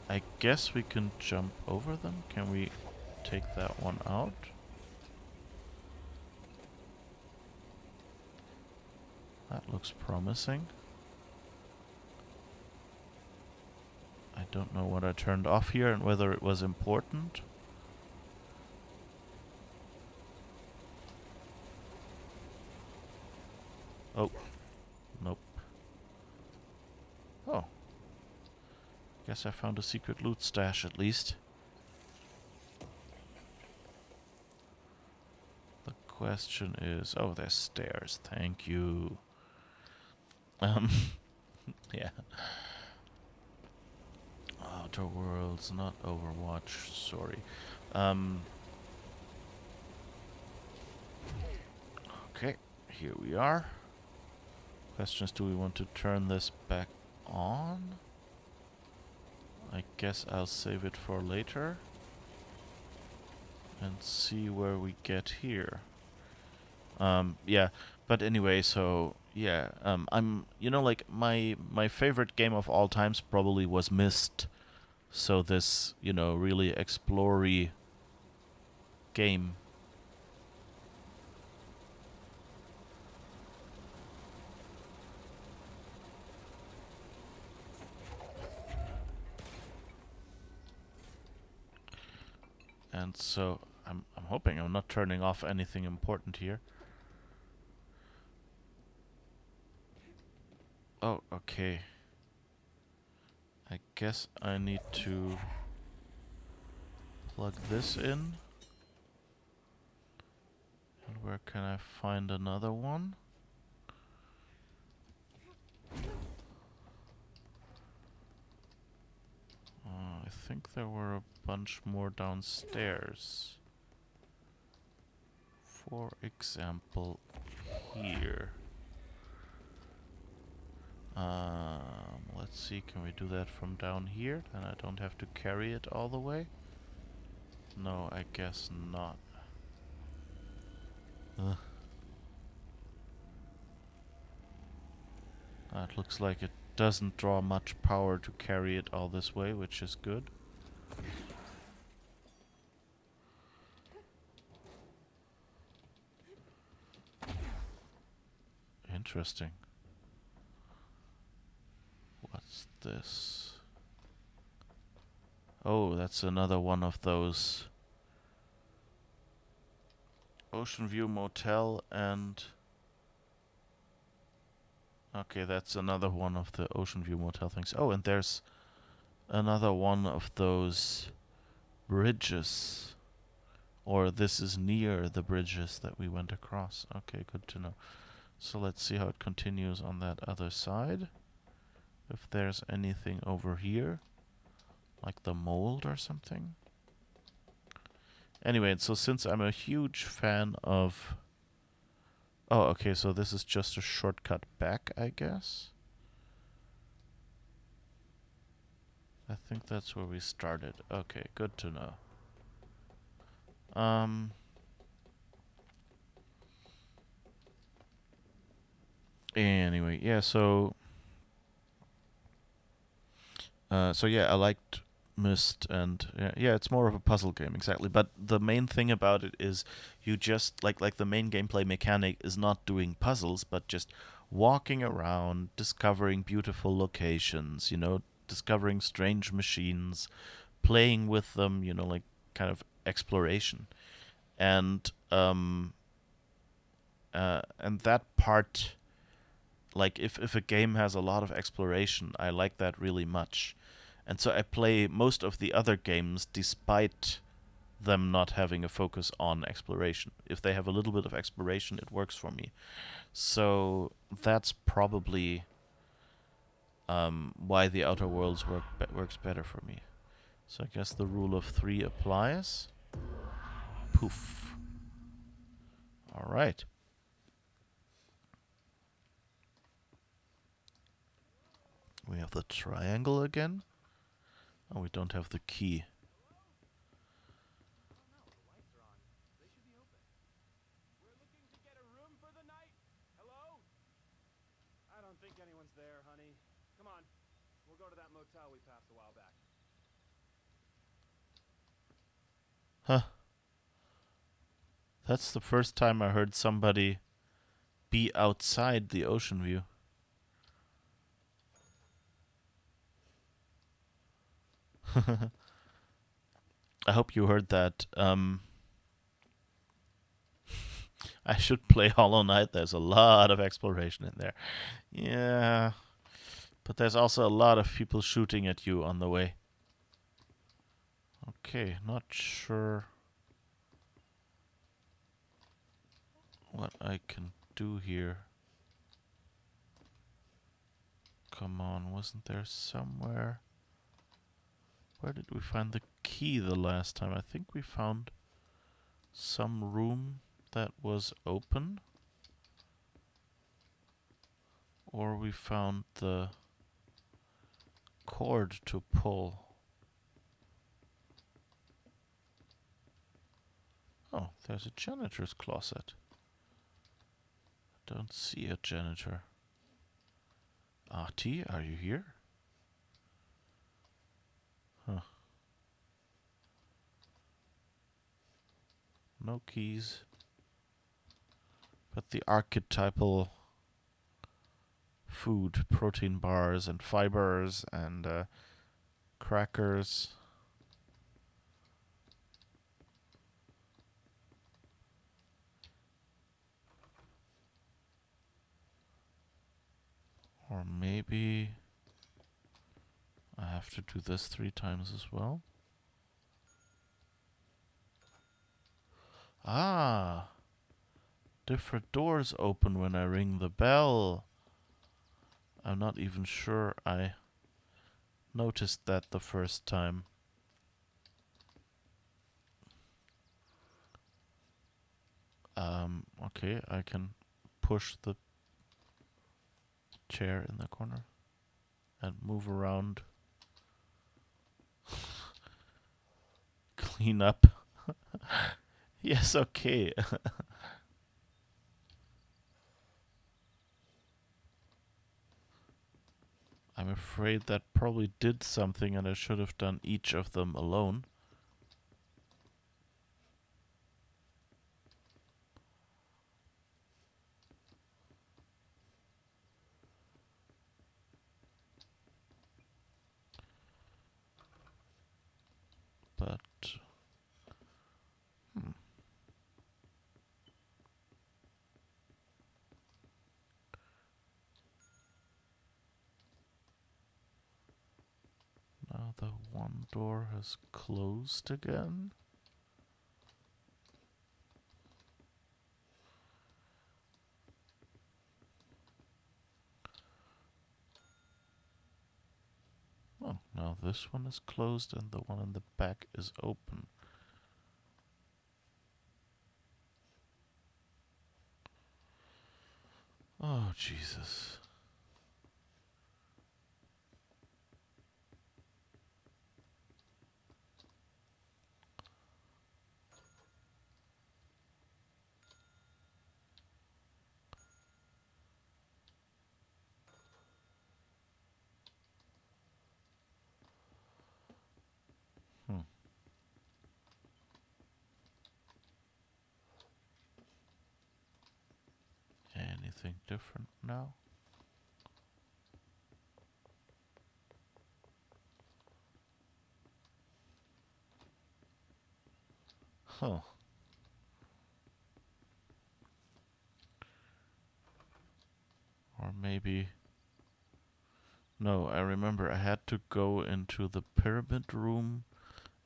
I guess we can jump over them. Can we take that one out? That looks promising. I don't know what I turned off here and whether it was important. Oh. Nope. Oh. Guess I found a secret loot stash at least. The question is... Oh, there's stairs. Thank you. Yeah. Outer Worlds, not Overwatch. Sorry. Okay, here we are. Question is, do we want to turn this back on? I guess I'll save it for later. And see where we get here. Yeah, but anyway, so yeah, I'm, like my favorite game of all times probably was Myst. So this, really explory game. And so I'm hoping I'm not turning off anything important here. Oh, okay. I guess I need to plug this in. And where can I find another one? I think there were a bunch more downstairs. For example, here. Let's see, can we do that from down here? Then I don't have to carry it all the way? No, I guess not. Ugh. It looks like it doesn't draw much power to carry it all this way, which is good. Interesting. What's this? Oh, that's another one of those Ocean View Motel and... Okay, that's another one of the Ocean View Motel things. Oh, and there's another one of those bridges. Or this is near the bridges that we went across. Okay, good to know. So let's see how it continues on that other side. If there's anything over here. Like the mold or something. Anyway, so since I'm a huge fan of... Oh, okay, so this is just a shortcut back, I guess. I think that's where we started. Okay, good to know. Anyway, yeah, so yeah, I liked Myst, and yeah, it's more of a puzzle game, exactly. But the main thing about it is you just like the main gameplay mechanic is not doing puzzles, but just walking around, discovering beautiful locations, discovering strange machines, playing with them, like kind of exploration. And and that part, like if a game has a lot of exploration, I like that really much. And so I play most of the other games despite them not having a focus on exploration. If they have a little bit of exploration, it works for me. So that's probably why the Outer Worlds works better for me. So I guess the rule of 3 applies. Poof. All right. We have the triangle again. Oh, we don't have the key. I don't think anyone's there, honey. Come on. We'll go to that motel we passed a while back. Huh. That's the first time I heard somebody be outside the ocean view. I hope you heard that. I should play Hollow Knight. There's a lot of exploration in there. Yeah. But there's also a lot of people shooting at you on the way. Okay, not sure what I can do here. Come on, wasn't there somewhere? Where did we find the key the last time? I think we found some room that was open. Or we found the cord to pull. Oh, there's a janitor's closet. Don't see a janitor. Artie, are you here? Huh. No keys. But the archetypal food, protein bars and fibers and crackers. Or maybe I have to do this 3 times as well. Ah! Different doors open when I ring the bell. I'm not even sure I noticed that the first time. Okay, I can push the chair in the corner and move around. Clean up. Yes, okay. I'm afraid that probably did something and I should have done each of them alone. But now the one door has closed again. Oh, now this one is closed and the one in the back is open. Oh, Jesus. Hmm. Anything different now? Huh. Or maybe... No, I remember I had to go into the pyramid room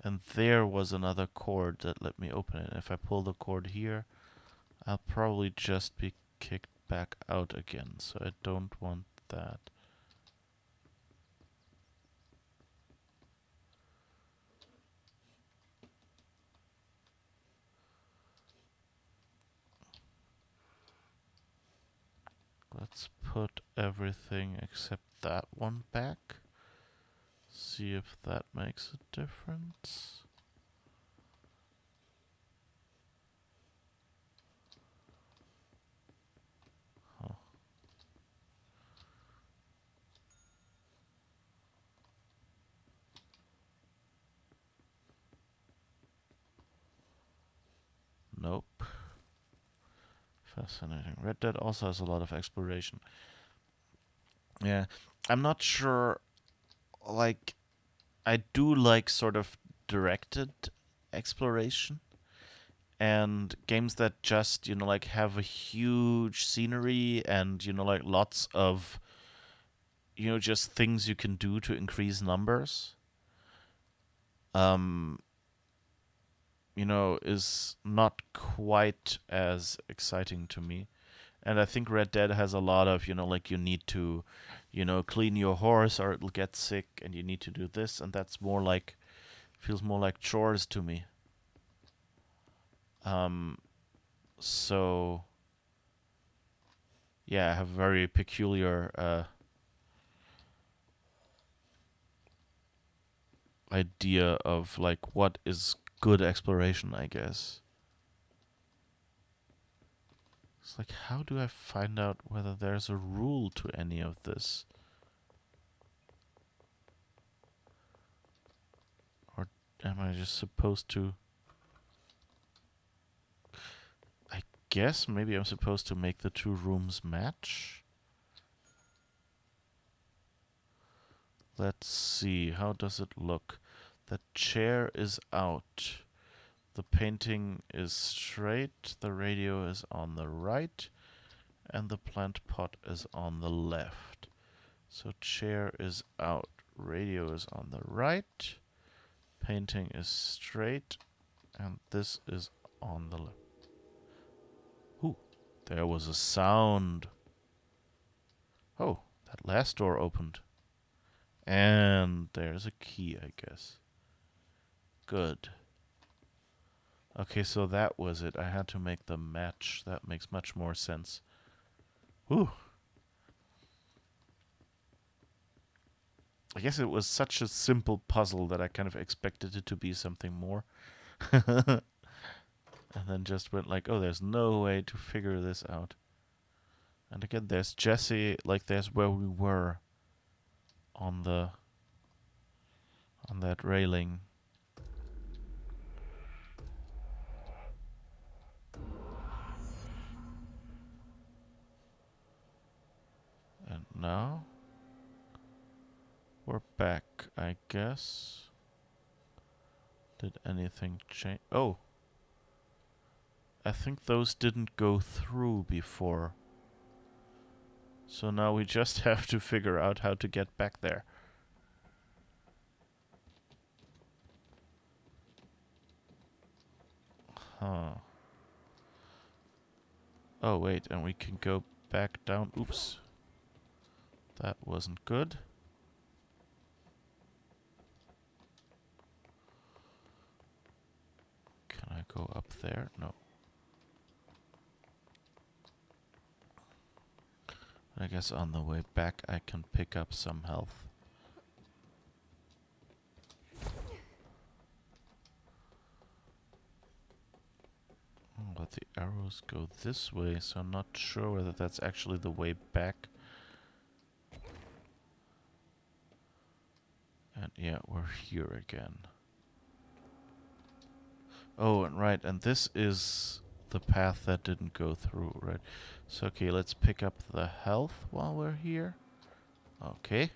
and there was another cord that let me open it. If I pull the cord here, I'll probably just be kicked back out again, so I don't want that. Let's put everything except that one back. See if that makes a difference. Oh. Nope. Fascinating. Red Dead also has a lot of exploration. Yeah. I'm not sure, like, I do like sort of directed exploration and games that just, like have a huge scenery and, like lots of, just things you can do to increase numbers. Um, is not quite as exciting to me. And I think Red Dead has a lot of, like you need to, clean your horse or it'll get sick and you need to do this. And that's more like, feels more like chores to me. So yeah, I have a very peculiar idea of like what is good exploration, I guess. It's like, how do I find out whether there's a rule to any of this? Or am I just supposed to... I guess maybe I'm supposed to make the two rooms match? Let's see, how does it look? The chair is out. The painting is straight, the radio is on the right, and the plant pot is on the left. So chair is out, radio is on the right, painting is straight, and this is on the left. Ooh, there was a sound. Oh, that last door opened. And there's a key, I guess. Good. Okay, so that was it. I had to make the match. That makes much more sense. Whew. I guess it was such a simple puzzle that I kind of expected it to be something more. And then just went like, oh, there's no way to figure this out. And again, there's Jesse, like there's where we were on that railing. And now we're back, I guess. Did anything change? Oh, I think those didn't go through before. So now we just have to figure out how to get back there. Huh. Oh, wait, and we can go back down. Oops. That wasn't good. Can I go up there? No. I guess on the way back I can pick up some health. But the arrows go this way, so I'm not sure whether that's actually the way back. And yeah, we're here again. Oh, and right, and this is the path that didn't go through, right? So, okay, let's pick up the health while we're here. Okay.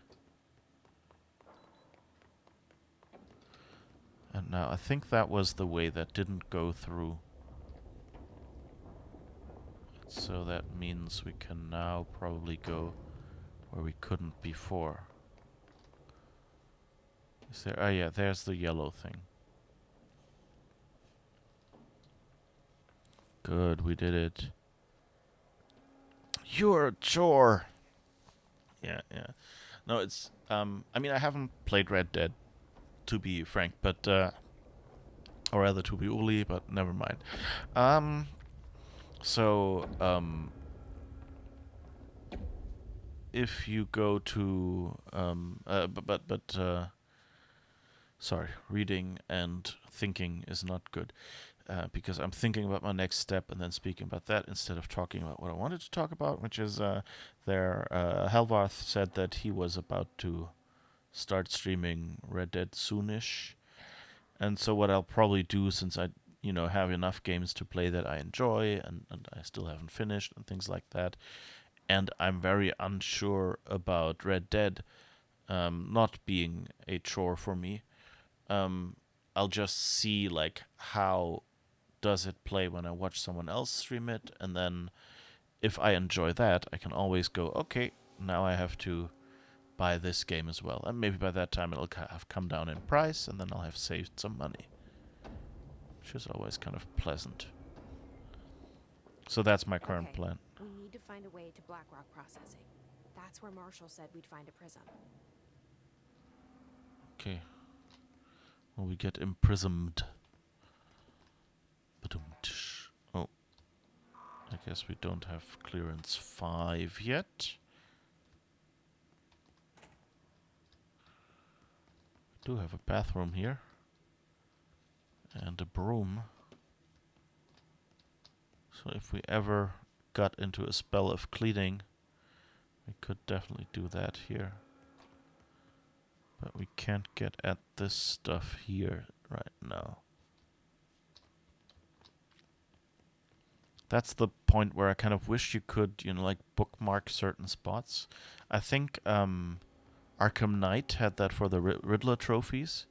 And now, I think that was the way that didn't go through. So that means we can now probably go where we couldn't before. Is there? Oh yeah, there's the yellow thing. Good, we did it. You're a chore. Yeah, yeah. No, it's I mean, I haven't played Red Dead, to be frank, but or rather to be Uli, but never mind. So if you go to sorry, reading and thinking is not good. Because I'm thinking about my next step and then speaking about that instead of talking about what I wanted to talk about, which is Helvarth said that he was about to start streaming Red Dead soonish. And so what I'll probably do, since I have enough games to play that I enjoy and I still haven't finished and things like that, and I'm very unsure about Red Dead not being a chore for me, I'll just see like how does it play when I watch someone else stream it, and then if I enjoy that, I can always go, okay, now I have to buy this game as well, and maybe by that time it'll have come down in price, and then I'll have saved some money, which is always kind of pleasant. So that's my current plan. We need to find a way to Blackrock processing. That's where Marshall said we'd find a prism. Okay. Well, we get imprisoned. Oh. I guess we don't have clearance 5 yet. We do have a bathroom here. And a broom. So if we ever got into a spell of cleaning, we could definitely do that here. But we can't get at this stuff here right now. That's the point where I kind of wish you could, you know, like bookmark certain spots. I think Arkham Knight had that for the Riddler trophies,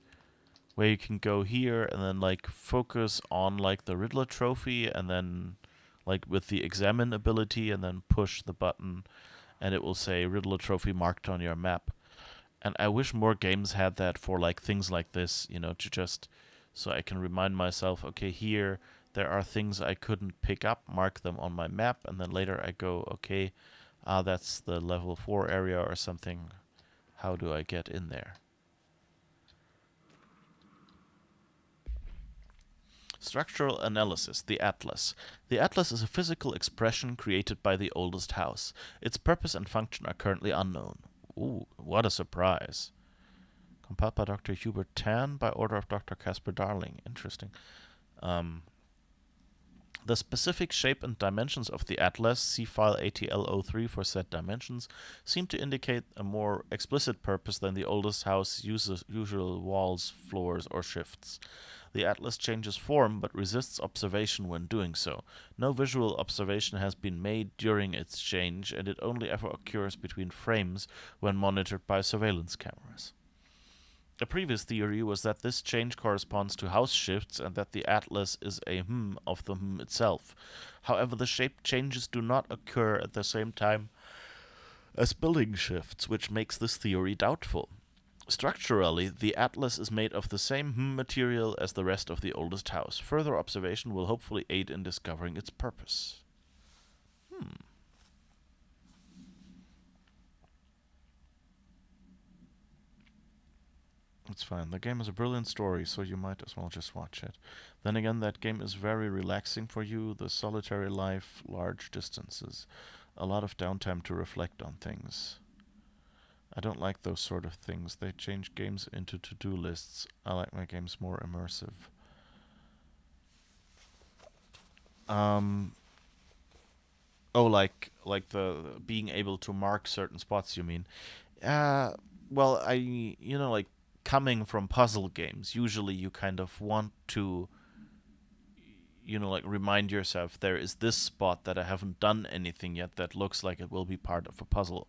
where you can go here and then like focus on like the Riddler trophy and then like with the examine ability and then push the button and it will say Riddler trophy marked on your map. And I wish more games had that for like things like this, you know, to just so I can remind myself, okay, here there are things I couldn't pick up, mark them on my map, and then later I go, okay, that's the level 4 area or something. How do I get in there? Structural analysis, the Atlas. The Atlas is a physical expression created by the oldest house. Its purpose and function are currently unknown. Ooh, what a surprise. Compiled by Dr. Hubert Tan by order of Dr. Caspar Darling. Interesting. The specific shape and dimensions of the atlas, see file ATL03 for set dimensions, seem to indicate a more explicit purpose than the oldest house usual walls, floors, or shifts. The atlas changes form but resists observation when doing so. No visual observation has been made during its change, and it only ever occurs between frames when monitored by surveillance cameras. A previous theory was that this change corresponds to house shifts and that the atlas is a of the itself. However, the shape changes do not occur at the same time as building shifts, which makes this theory doubtful. Structurally, the atlas is made of the same material as the rest of the oldest house. Further observation will hopefully aid in discovering its purpose. It's fine. The game is a brilliant story, so you might as well just watch it. Then again, that game is very relaxing for you. The solitary life, large distances, a lot of downtime to reflect on things. I don't like those sort of things. They change games into to-do lists. I like my games more immersive. Oh, like the being able to mark certain spots, you mean? Well, like coming from puzzle games, usually you kind of want to, like remind yourself there is this spot that I haven't done anything yet that looks like it will be part of a puzzle.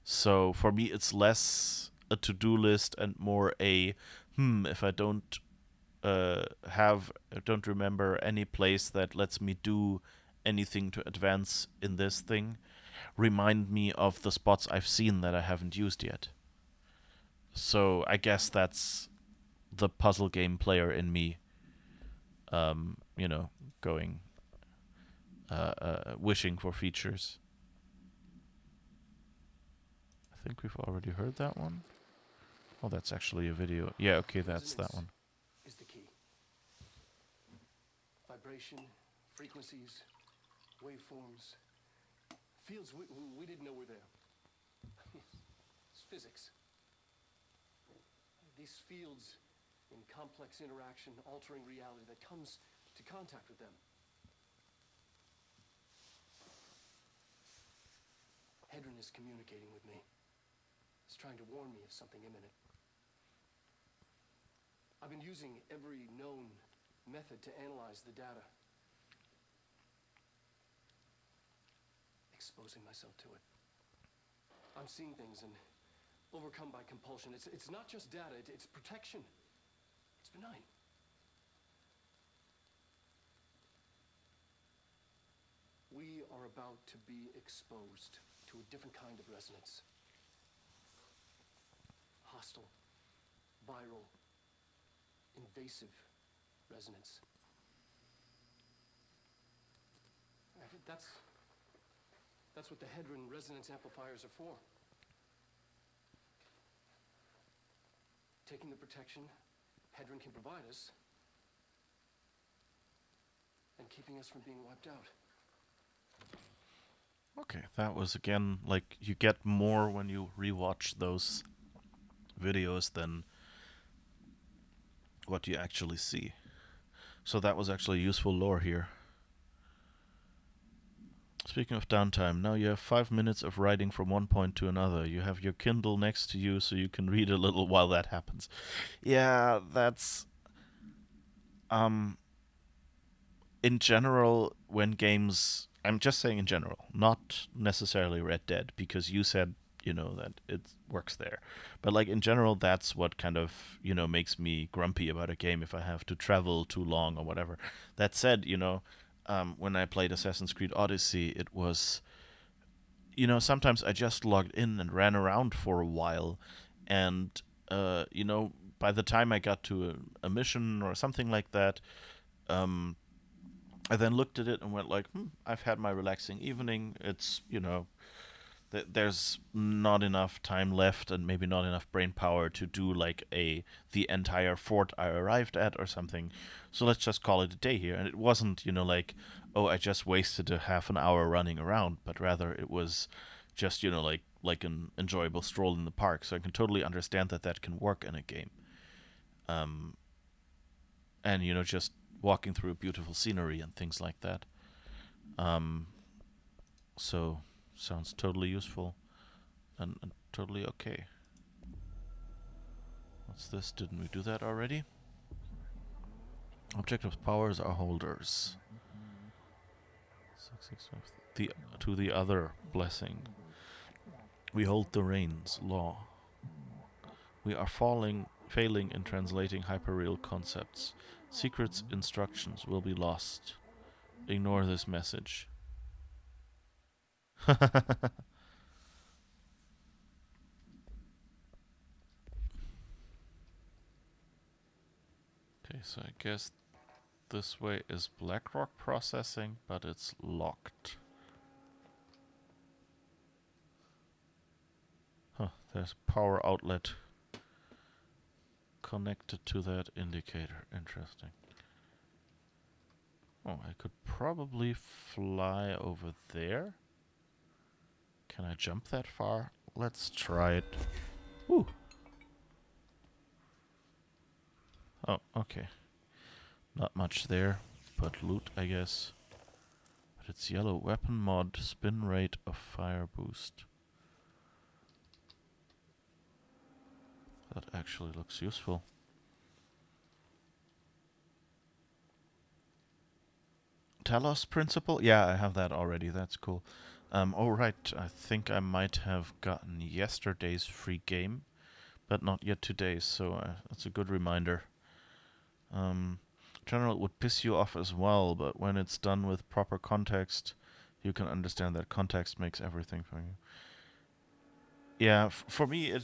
So for me, it's less a to-do list and more a, if I don't remember any place that lets me do anything to advance in this thing, remind me of the spots I've seen that I haven't used yet. So I guess that's the puzzle game player in me, going, wishing for features. I think we've already heard that one. Oh, that's actually a video. Yeah, okay, that's that one. Is the key. Vibration, frequencies, waveforms, fields we didn't know were there. It's physics. These fields in complex interaction, altering reality that comes to contact with them. Hedron is communicating with me. He's trying to warn me of something imminent. I've been using every known method to analyze the data. Exposing myself to it. I'm seeing things and overcome by compulsion. It's not just data, it's protection. It's benign. We are about to be exposed to a different kind of resonance. Hostile, viral, invasive resonance. That's what the Hedron resonance amplifiers are for. Taking the protection Hedron can provide us and keeping us from being wiped out. Okay, that was again like you get more when you rewatch those videos than what you actually see. So that was actually useful lore here. Speaking of downtime, now you have 5 minutes of riding from one point to another. You have your Kindle next to you so you can read a little while that happens. Yeah, that's um in general when games, I'm just saying in general, not necessarily Red Dead because you said, that it works there. But like in general that's what kind of, makes me grumpy about a game if I have to travel too long or whatever. That said, when I played Assassin's Creed Odyssey, it was, sometimes I just logged in and ran around for a while, and by the time I got to a mission or something like that, um, I then looked at it and went like, I've had my relaxing evening. It's, there's not enough time left and maybe not enough brain power to do like the entire fort I arrived at or something. So let's just call it a day here. And it wasn't, like, oh, I just wasted a half an hour running around, but rather it was just, like an enjoyable stroll in the park. So I can totally understand that that can work in a game. Um, and just walking through beautiful scenery and things like that. Um, so sounds totally useful and totally okay. What's this? Didn't we do that already? Objective powers are holders. 665. To the other blessing. We hold the reins, law. We are failing in translating hyperreal concepts. Secrets instructions will be lost. Ignore this message. Okay, so I guess this way is BlackRock processing, but it's locked. Huh, there's a power outlet connected to that indicator. Interesting. Oh, I could probably fly over there. Can I jump that far? Let's try it. Woo! Oh, okay. Not much there, but loot, I guess. But it's yellow. Weapon mod, spin rate of fire boost. That actually looks useful. Talos principle? Yeah, I have that already. That's cool. Oh, right. I think I might have gotten yesterday's free game, but not yet today's, so that's a good reminder. General, it would piss you off as well, but when it's done with proper context, you can understand that context makes everything for you. Yeah, for me,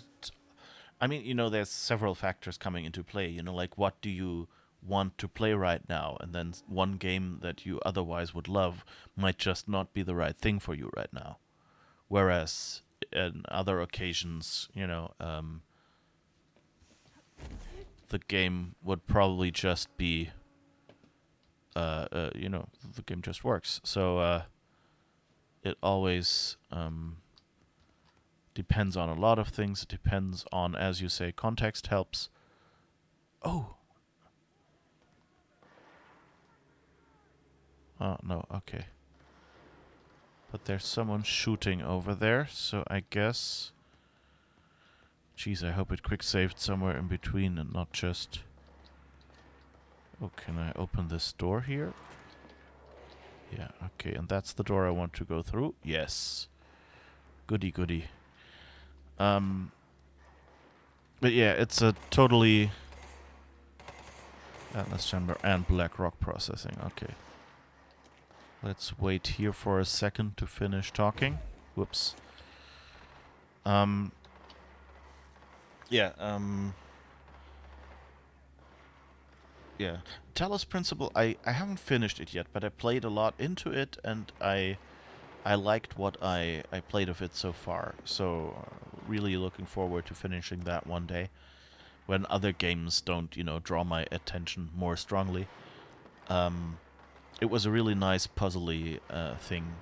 I mean, there's several factors coming into play. Like what do you want to play right now? And then one game that you otherwise would love might just not be the right thing for you right now. Whereas in other occasions, the game would probably just be, the game just works. So it always depends on a lot of things. It depends on, as you say, context helps. Oh. Oh, no, okay. But there's someone shooting over there, so I guess... Jeez, I hope it quick saved somewhere in between and not just... Oh, can I open this door here? Yeah, okay, and that's the door I want to go through? Yes. Goody goody. But yeah, it's a totally... Atlas chamber and BlackRock processing, okay. Let's wait here for a second to finish talking. Whoops. Yeah, yeah. Talos Principle, I haven't finished it yet, but I played a lot into it, and I liked what I played of it so far. So, really looking forward to finishing that one day. When other games don't, draw my attention more strongly. It was a really nice puzzly thing.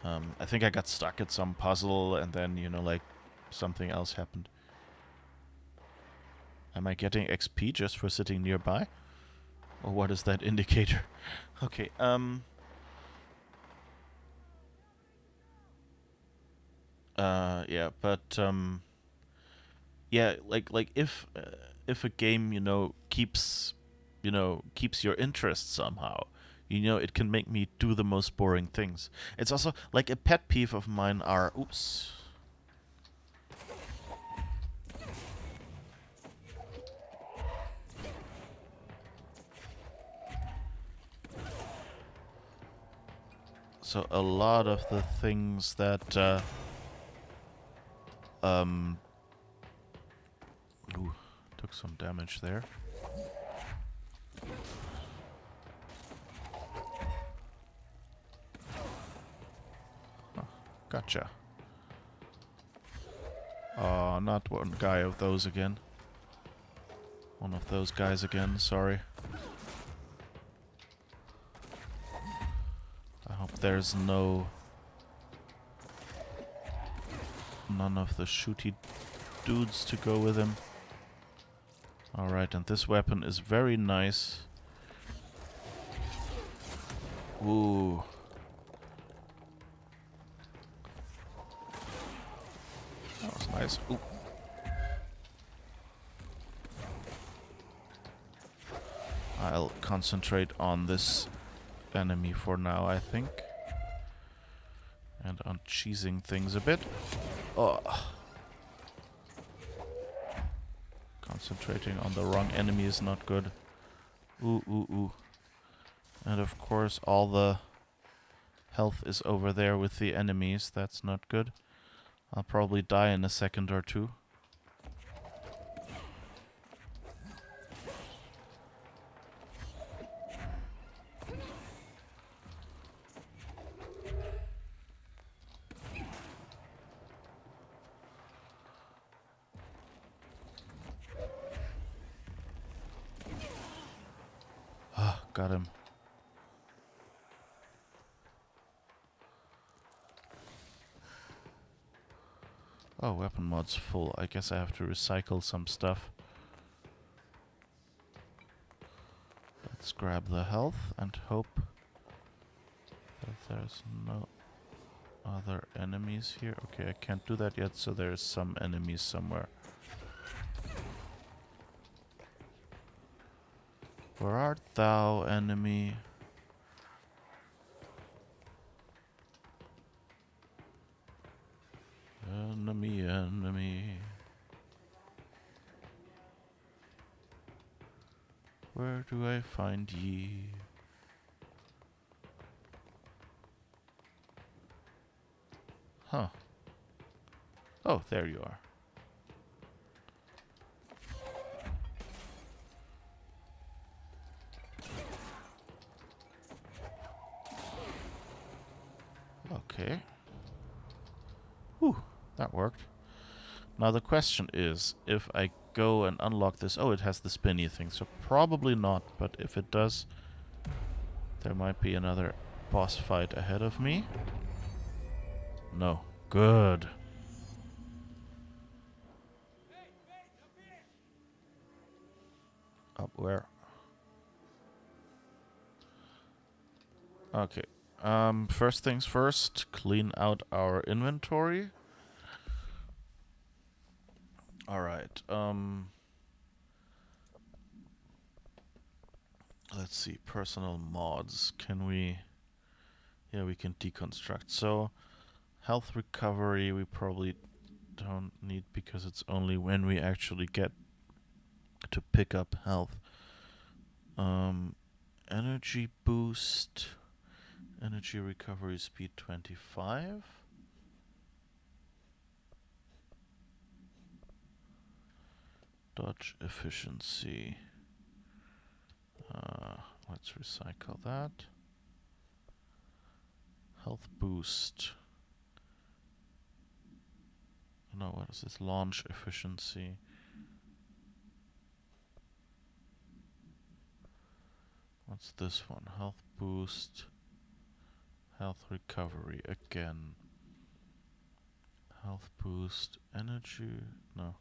I think I got stuck at some puzzle and then, you know, like, something else happened. Am I getting XP just for sitting nearby? Or what is that indicator? Okay, yeah, but, yeah, like if a game, you know, keeps your interest somehow, you know, it can make me do the most boring things. It's also like a pet peeve of mine are oops. So a lot of the things that ooh, took some damage there. Oh, gotcha. Oh, not one guy of those again. One of those guys again, sorry. I hope there's none of the shooty dudes to go with him. Alright, and this weapon is very nice. Ooh. That was nice. Ooh. I'll concentrate on this enemy for now, I think. And on cheesing things a bit. Oh. Concentrating on the wrong enemy is not good. Ooh, ooh, ooh. And of course all the health is over there with the enemies. That's not good. I'll probably die in a second or two. Ah, got him. Oh, weapon mod's full. I guess I have to recycle some stuff. Let's grab the health and hope that there's no other enemies here. Okay, I can't do that yet, so there's some enemies somewhere. Where art thou, enemy? Enemy, enemy. Where do I find ye? Huh. Oh, there you are. Okay. Whew, that worked. Now the question is, if I go and unlock this... Oh, it has the spinny thing, so probably not. But if it does, there might be another boss fight ahead of me. No. Good. Up where? Okay. First things first, clean out our inventory. Alright, let's see, personal mods. Can we... Yeah, we can deconstruct. So, health recovery we probably don't need because it's only when we actually get to pick up health. Energy boost. Energy recovery speed 25. Dodge efficiency. Let's recycle that. Health boost. No, what is this? Launch efficiency. What's this one? Health boost. Health recovery again. Health boost, energy. No.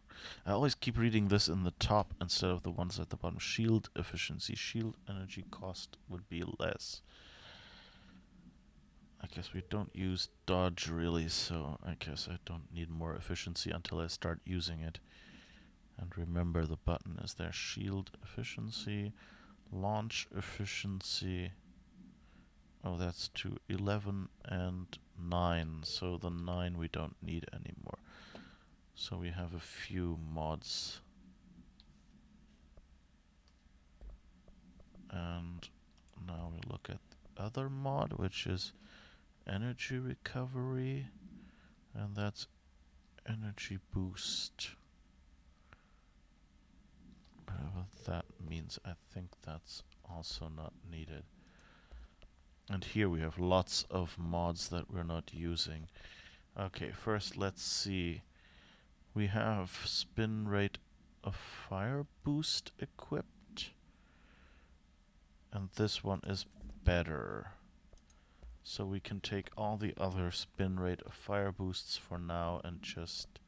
I always keep reading this in the top instead of the ones at the bottom. Shield efficiency. Shield energy cost would be less. I guess we don't use dodge really, so I guess I don't need more efficiency until I start using it. And remember, the button is there. Shield efficiency, launch efficiency. Oh, that's to 11 and 9, so the 9 we don't need anymore. So we have a few mods. And now we look at the other mod, which is energy recovery, and that's energy boost. Whatever that means, I think that's also not needed. And here we have lots of mods that we're not using. Okay, first let's see. We have spin rate of fire boost equipped. And this one is better. So we can take all the other spin rate of fire boosts for now and just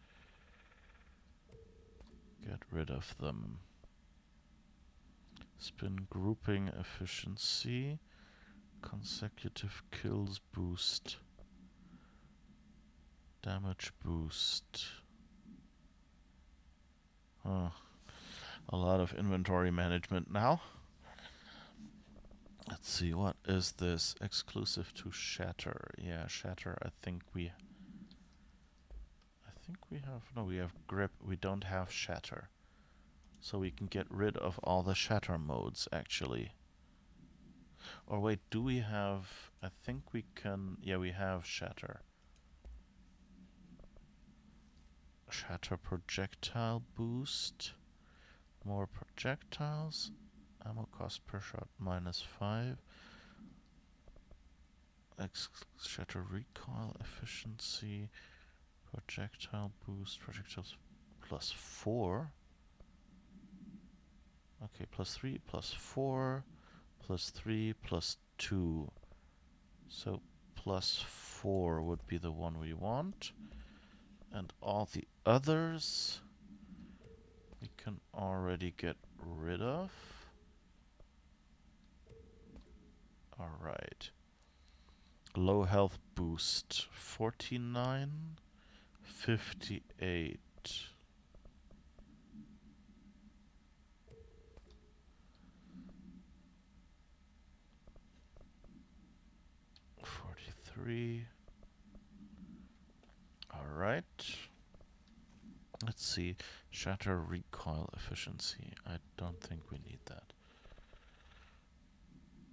get rid of them. Spin grouping efficiency, consecutive kills boost, damage boost. A lot of inventory management now. Let's see, what is this? Exclusive to Shatter. Yeah, Shatter, I think we have... No, we have Grip. We don't have Shatter. So we can get rid of all the Shatter modes, actually. Or wait, do we have... I think we can... Yeah, we have Shatter. Shatter projectile boost. More projectiles. Ammo cost per shot -5. Shatter recoil efficiency. Projectile boost. Projectiles +4. Okay, +3, +4, +3, +2. So +4 would be the one we want. And all the others we can already get rid of. Alright. Low health boost 49, 58. 43. Alright. Let's see. Shatter recoil efficiency. I don't think we need that.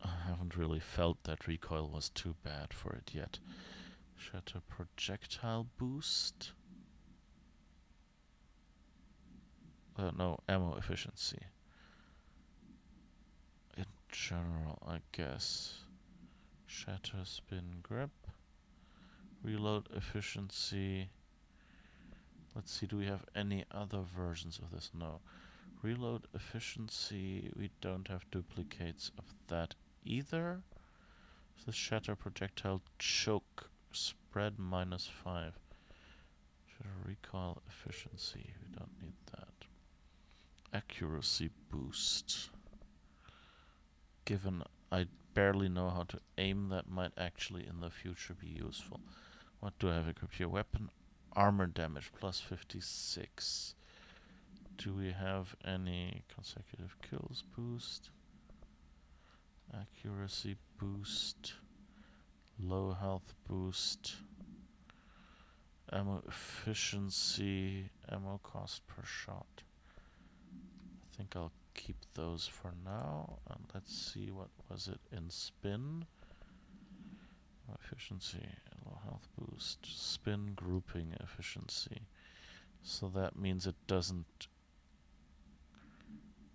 I haven't really felt that recoil was too bad for it yet. Shatter projectile boost. No, ammo efficiency. In general, I guess. Shatter spin grip. Reload efficiency. Let's see, do we have any other versions of this? No. Reload efficiency, we don't have duplicates of that either. The shatter projectile choke spread -5. Shatter recoil efficiency, we don't need that. Accuracy boost. Given I barely know how to aim, that might actually in the future be useful. What do I have equipped here? Weapon armor damage +56. Do we have any consecutive kills boost? Accuracy boost. Low health boost. Ammo efficiency. Ammo cost per shot. I think I'll keep those for now. And let's see, what was it in spin? Efficiency. Low health boost. Spin grouping efficiency. So that means it doesn't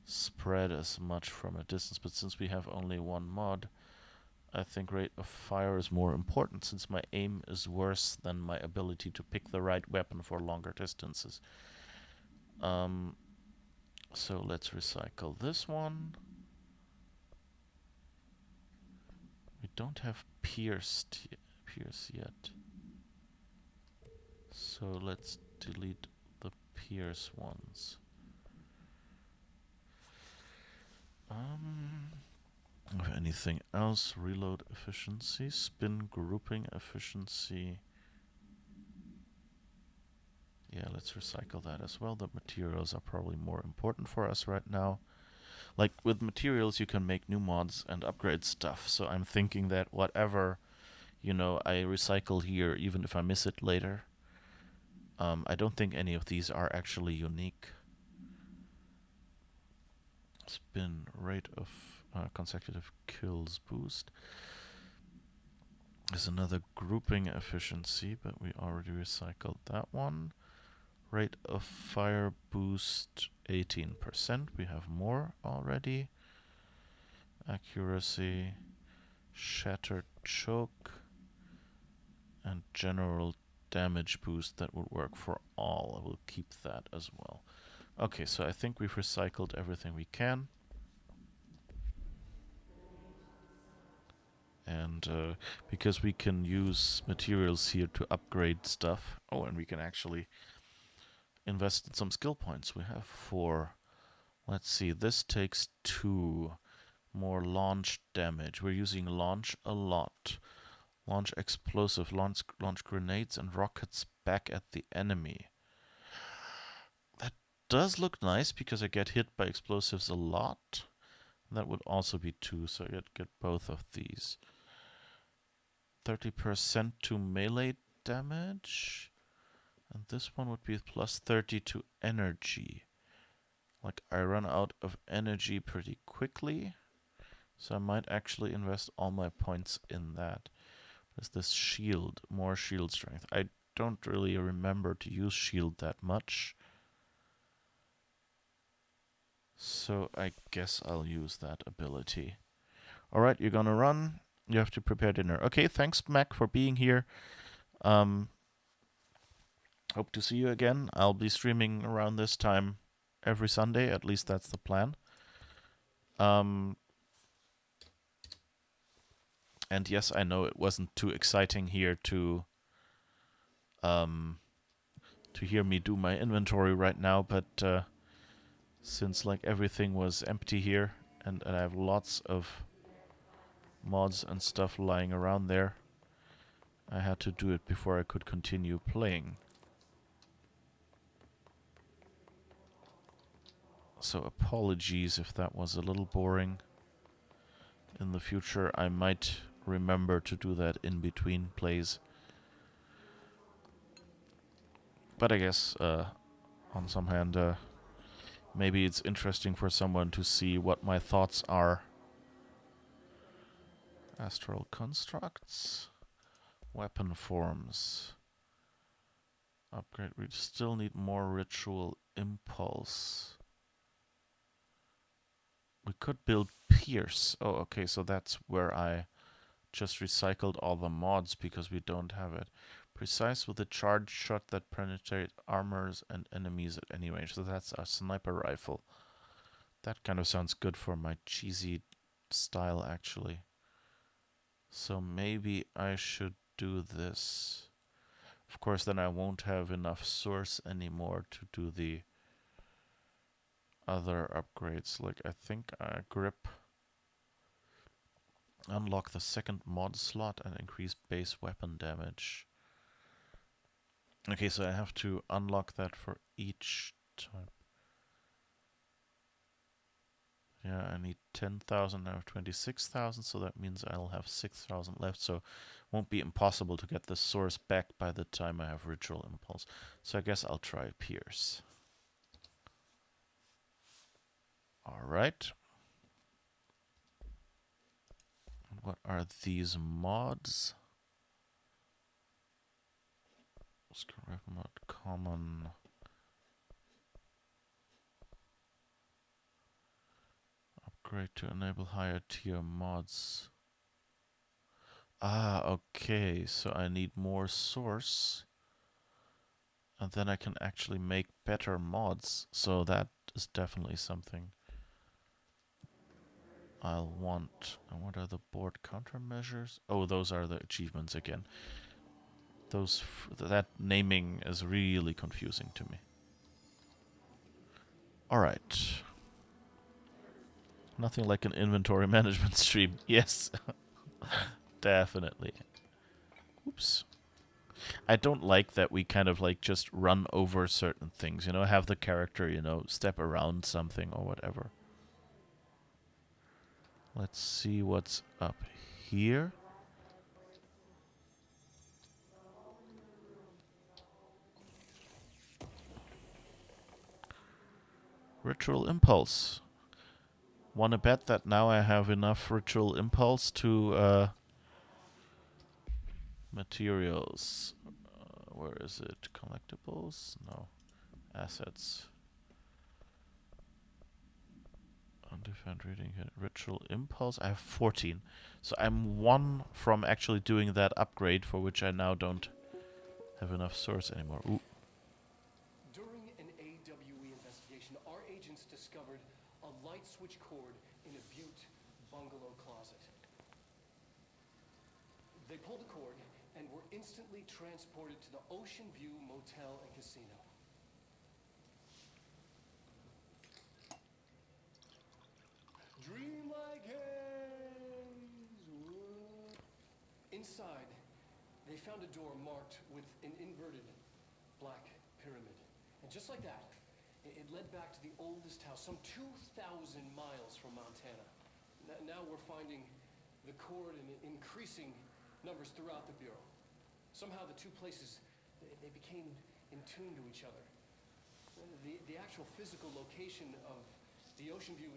spread as much from a distance, but since we have only one mod, I think rate of fire is more important, since my aim is worse than my ability to pick the right weapon for longer distances. So let's recycle this one. We don't have pierce yet. So let's delete the pierce ones. If anything else, reload efficiency, spin grouping efficiency. Yeah, let's recycle that as well. The materials are probably more important for us right now. Like with materials, you can make new mods and upgrade stuff. So I'm thinking that whatever, I recycle here, even if I miss it later. I don't think any of these are actually unique. Spin rate of consecutive kills boost. There's another grouping efficiency, but we already recycled that one. Rate of fire boost 18%. We have more already. Accuracy, shattered choke, and general damage boost. That would work for all. I will keep that as well. Okay, so I think we've recycled everything we can. And because we can use materials here to upgrade stuff. Oh, and we can actually invest in some skill points. We have 4. Let's see, this takes 2. More launch damage. We're using launch a lot. Launch explosive, launch grenades and rockets back at the enemy. That does look nice because I get hit by explosives a lot. That would also be 2, so I'd get both of these. 30% to melee damage. And this one would be plus 30 to energy. Like, I run out of energy pretty quickly. So I might actually invest all my points in that. There's this shield, more shield strength. I don't really remember to use shield that much. So I guess I'll use that ability. Alright, you're gonna run. You have to prepare dinner. Okay, thanks, Mac, for being here. Hope to see you again. I'll be streaming around this time every Sunday. At least that's the plan. And yes, I know it wasn't too exciting here to hear me do my inventory right now, but since like everything was empty here and I have lots of mods and stuff lying around there, I had to do it before I could continue playing. So apologies if that was a little boring. In the future, I might remember to do that in between plays. But I guess, on some hand, maybe it's interesting for someone to see what my thoughts are. Astral constructs. Weapon forms. Upgrade. We still need more ritual impulse. We could build Pierce. Oh, okay, so that's where I just recycled all the mods because we don't have it. Precise with a charge shot that penetrates armors and enemies at any range. So that's a sniper rifle. That kind of sounds good for my cheesy style, actually. So maybe I should do this. Of course, then I won't have enough source anymore to do the other upgrades. Like, I think grip. Unlock the second mod slot and increase base weapon damage. Okay, so I have to unlock that for each type. Yeah, I need 10,000, I have 26,000, so that means I'll have 6,000 left, so it won't be impossible to get the source back by the time I have Ritual Impulse. So I guess I'll try Pierce. Alright. What are these mods? Scribe mod common. Upgrade to enable higher tier mods. Ah, okay, so I need more source. And then I can actually make better mods. So that is definitely something I'll want. And what are the board countermeasures? Oh, those are the achievements again. That naming is really confusing to me. All right. Nothing like an inventory management stream. Yes, definitely. Oops. I don't like that we kind of like just run over certain things, have the character, step around something or whatever. Let's see what's up here. Ritual Impulse. Wanna bet that now I have enough Ritual Impulse to, materials. Where is it? Collectibles? No. Assets. Undefend reading hit. Ritual Impulse. I have 14. So I'm 1 from actually doing that upgrade, for which I now don't have enough source anymore. Ooh. During an AWE investigation, our agents discovered a light switch cord in a Butte bungalow closet. They pulled the cord and were instantly transported to the Ocean View Motel and Casino. Dream like haze. Inside, they found a door marked with an inverted black pyramid. And just like that, it led back to the oldest house, some 2,000 miles from Montana. Now we're finding the cord in increasing numbers throughout the Bureau. Somehow the two places, they became in tune to each other. The actual physical location of the Ocean View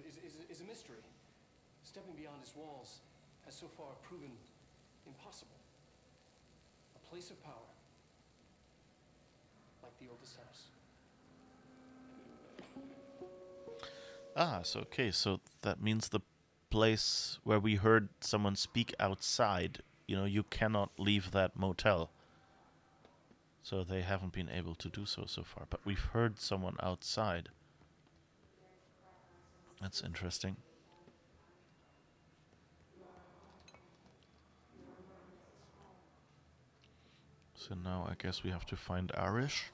is a mystery. Stepping beyond its walls has so far proven impossible. A place of power, like the oldest house. So okay, so that means the place where we heard someone speak outside, you cannot leave that motel. So they haven't been able to do so far. But we've heard someone outside. That's interesting. So now I guess we have to find Arish.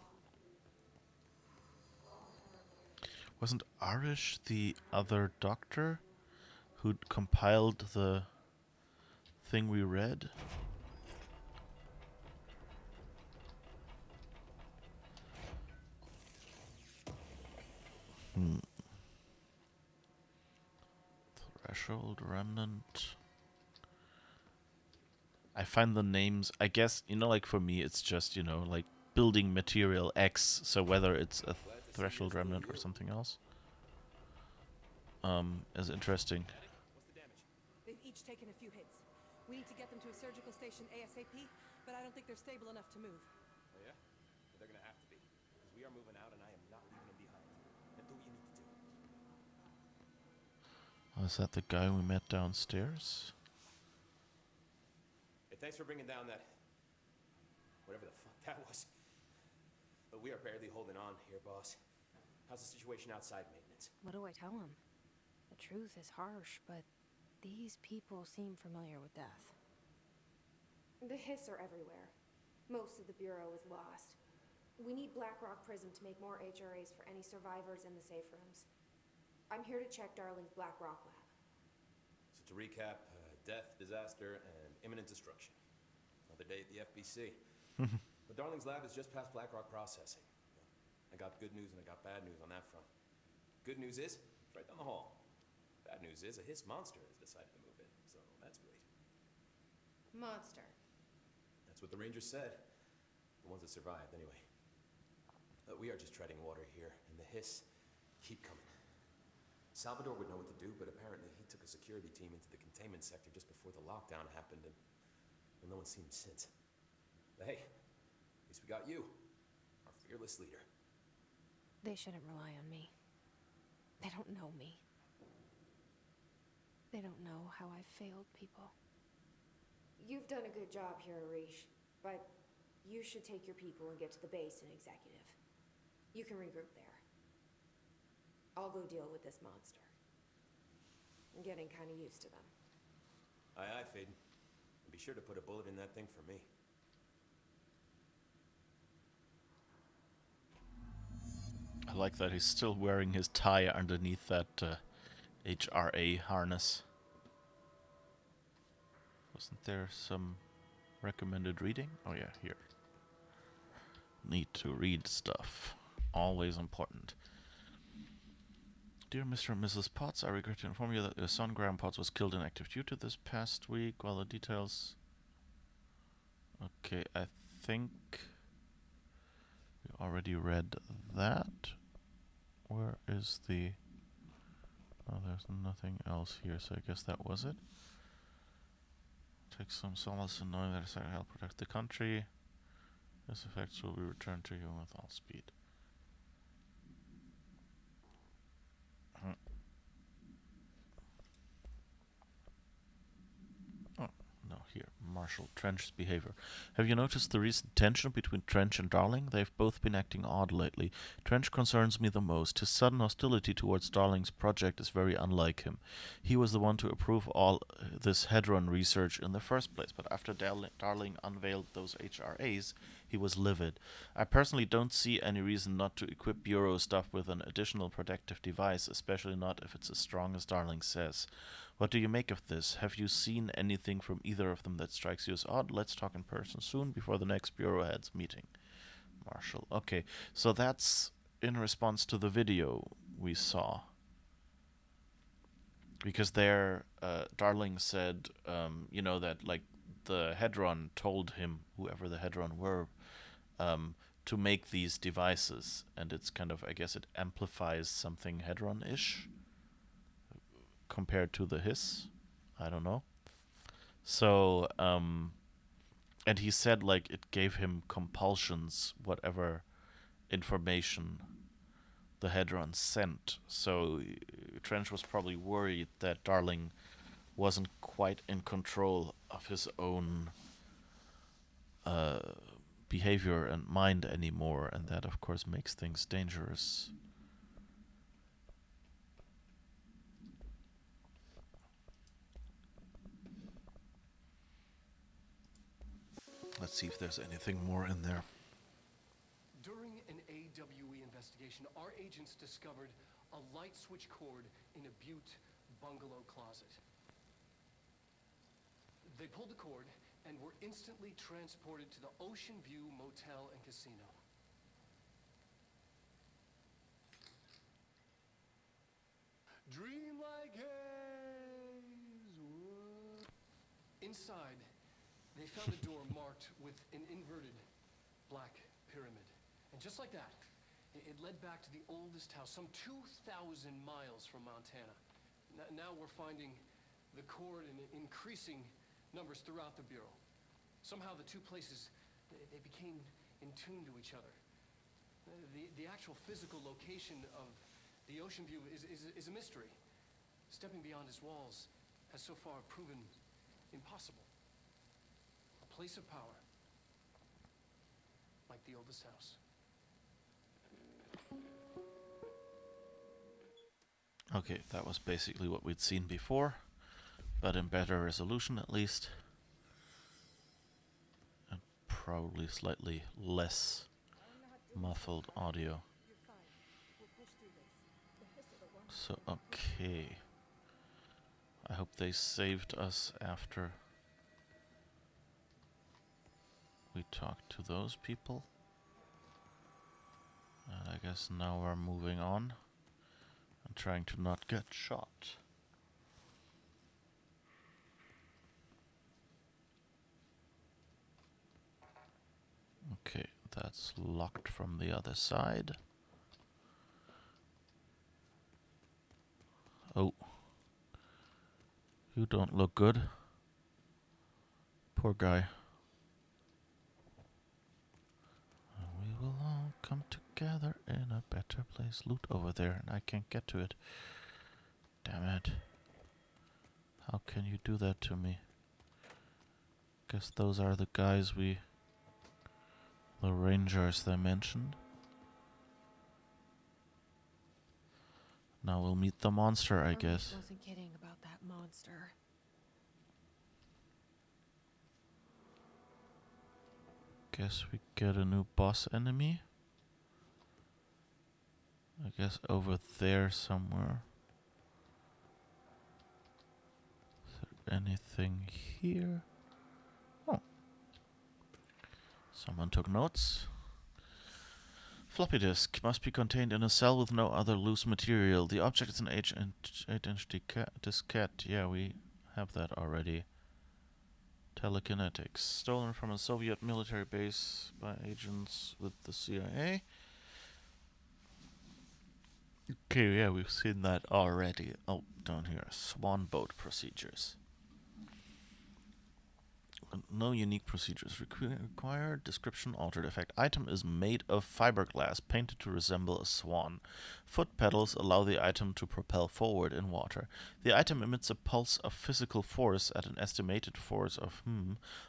Wasn't Arish the other doctor who'd compiled the thing we read? Threshold, Remnant. I find the names, I guess, like for me, it's just, like building material X. So whether it's a Threshold, Remnant, or something else, is interesting. What's the damage? They've each taken a few hits. We need to get them to a surgical station ASAP, but I don't think they're stable enough to move. Oh yeah? But they're gonna have to be. Because we are moving out and I am not leaving them behind. Now do what you need to do. Oh, is that the guy we met downstairs? Hey, thanks for bringing down that... whatever the fuck that was. But we are barely holding on here, boss. How's the situation outside maintenance? What do I tell him? The truth is harsh, but these people seem familiar with death. The hiss are everywhere. Most of the Bureau is lost. We need Blackrock Prison to make more HRAs for any survivors in the safe rooms. I'm here to check Darling's Blackrock lab. So to recap, death, disaster, and imminent destruction. Another day at the FBC. But Darling's lab is just past Blackrock processing. I got good news and I got bad news on that front. Good news is, it's right down the hall. Bad news is, a hiss monster has decided to move in, so that's great. Monster. That's what the Rangers said. The ones that survived, anyway. We are just treading water here, and the hiss keep coming. Salvador would know what to do, but apparently he took a security team into the containment sector just before the lockdown happened, and well, no one's seen him since. But hey, at least we got you, our fearless leader. They shouldn't rely on me. They don't know me. They don't know how I've failed people. You've done a good job here, Arish, but you should take your people and get to the base in Executive. You can regroup there. I'll go deal with this monster. I'm getting kind of used to them. Aye, aye, Faden. And be sure to put a bullet in that thing for me. I like that he's still wearing his tie underneath that HRA harness. Wasn't there some recommended reading? Oh yeah, here. Need to read stuff. Always important. Dear Mr. and Mrs. Potts, I regret to inform you that your son Graham Potts was killed in active duty this past week. While the details... Okay, I think we already read that. Where is the... Oh, there's nothing else here, so I guess that was it. Take some solace in knowing that I help protect the country. This effects will be returned to you with all speed. Oh, no, here. Marshal Trench's behavior. Have you noticed the recent tension between Trench and Darling? They've both been acting odd lately. Trench concerns me the most. His sudden hostility towards Darling's project is very unlike him. He was the one to approve all this Hedron research in the first place, but after Darling unveiled those HRAs, he was livid. I personally don't see any reason not to equip Bureau staff with an additional protective device, especially not if it's as strong as Darling says. What do you make of this? Have you seen anything from either of them that strikes you as odd? Let's talk in person soon before the next Bureau heads meeting. Marshall. Okay, so that's in response to the video we saw. Because there, Darling said, you know, that like the Hedron told him, whoever the Hedron were, to make these devices. And it's kind of, I guess it amplifies something Hedron-ish compared to the Hiss. I don't know. So, and he said like it gave him compulsions, whatever information the Hedron sent. So Trench was probably worried that Darling wasn't quite in control of his own behavior and mind anymore, and that of course makes things dangerous. Let's see if there's anything more in there. During an AWE investigation, our agents discovered a light switch cord in a Butte bungalow closet. They pulled the cord and were instantly transported to the Ocean View Motel and Casino. Dream like haze. Inside, they found a door marked with an inverted black pyramid. And just like that, it led back to the oldest house, some 2,000 miles from Montana. Now we're finding the cord in increasing numbers throughout the Bureau. Somehow the two places, they became in tune to each other. The actual physical location of the Ocean View is a mystery. Stepping beyond its walls has so far proven impossible. A place of power, like the oldest house. Okay, that was basically what we'd seen before, but in better resolution at least. And probably slightly less muffled audio. So, okay. I hope they saved us after we talked to those people. And I guess now we're moving on and trying to not get shot. Okay, that's locked from the other side. Oh. You don't look good. Poor guy. We will all come together in a better place. Loot over there, and I can't get to it. Damn it. How can you do that to me? Guess those are the guys the Rangers they mentioned. Now we'll meet the monster, I Hermes guess. wasn't kidding about that monster. Guess we get a new boss enemy. I guess over there somewhere. Is there anything here? Oh. Someone took notes. Floppy disk must be contained in a cell with no other loose material. The object is an 8-inch diskette. Yeah, we have that already. Telekinetics. Stolen from a Soviet military base by agents with the CIA. Okay, yeah, we've seen that already. Oh, down here. Swan boat procedures. No unique procedures required. Description altered effect. Item is made of fiberglass painted to resemble a swan. Foot pedals allow the item to propel forward in water. The item emits a pulse of physical force at an estimated force of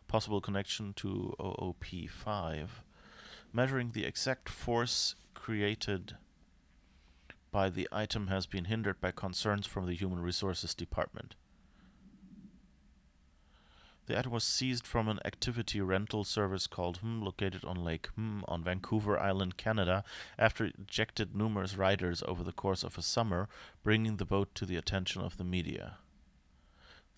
possible connection to OOP5. Measuring the exact force created by the item has been hindered by concerns from the Human Resources Department. The item was seized from an activity rental service called located on Lake on Vancouver Island, Canada, after it ejected numerous riders over the course of a summer, bringing the boat to the attention of the media.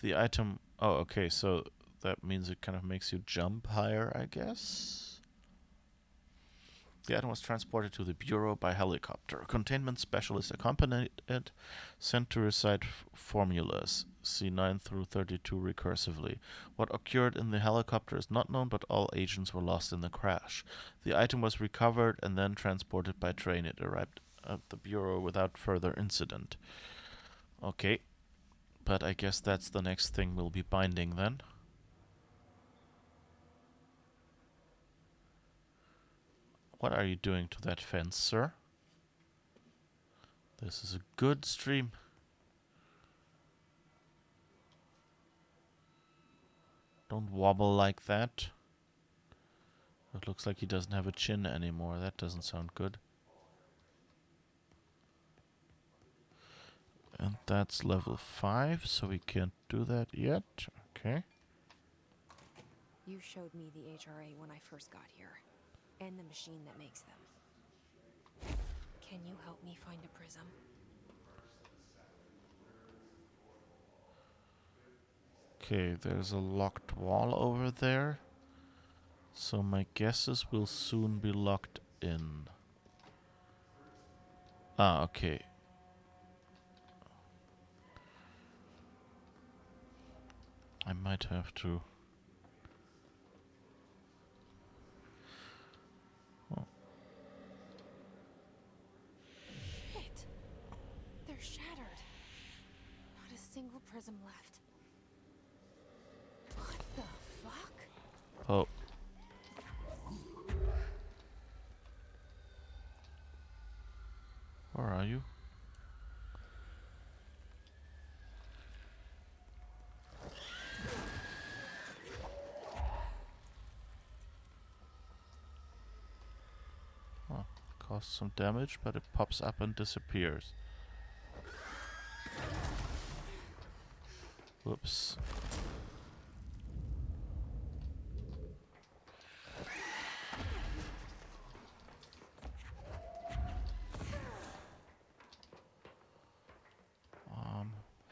The item... Oh, okay, so that means it kind of makes you jump higher, I guess? The item was transported to the Bureau by helicopter. A containment specialist accompanied it, sent to recite formulas. See 9 through 32 recursively. What occurred in the helicopter is not known, but all agents were lost in the crash. The item was recovered and then transported by train. It arrived at the Bureau without further incident. Okay, but I guess that's the next thing we'll be binding then. What are you doing to that fence, sir? This is a good stream. Don't wobble like that. It looks like he doesn't have a chin anymore. That doesn't sound good. And that's level 5, so we can't do that yet. Okay. You showed me the HRA when I first got here, and the machine that makes them. Can you help me find a prism? Okay, there's a locked wall over there. So my guess is we'll soon be locked in. Ah, okay. I might have to... Oh. Shit! They're shattered. Not a single prism left. What the fuck? Oh. Where are you? Oh, caused some damage, but it pops up and disappears. Whoops.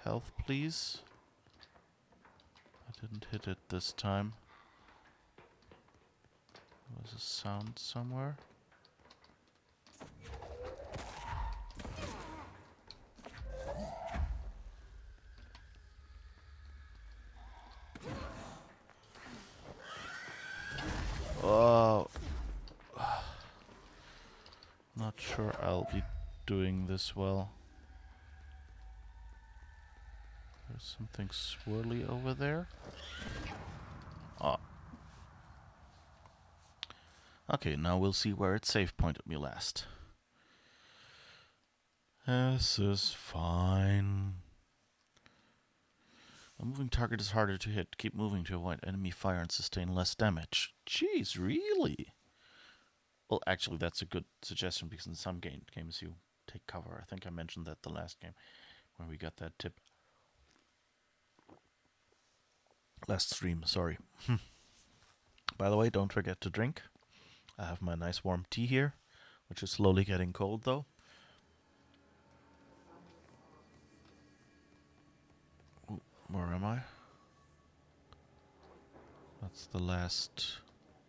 Health, please. I didn't hit it this time. There was a sound somewhere. Oh. Not sure I'll be doing this well. There's something swirly over there. Oh. Okay, now we'll see where it save pointed me last. This is fine. A moving target is harder to hit. Keep moving to avoid enemy fire and sustain less damage. Jeez, really? Well, actually, that's a good suggestion because in some games you take cover. I think I mentioned that the last game when we got that tip. Last stream, sorry. By the way, don't forget to drink. I have my nice warm tea here, which is slowly getting cold though. Ooh, where am I? That's the last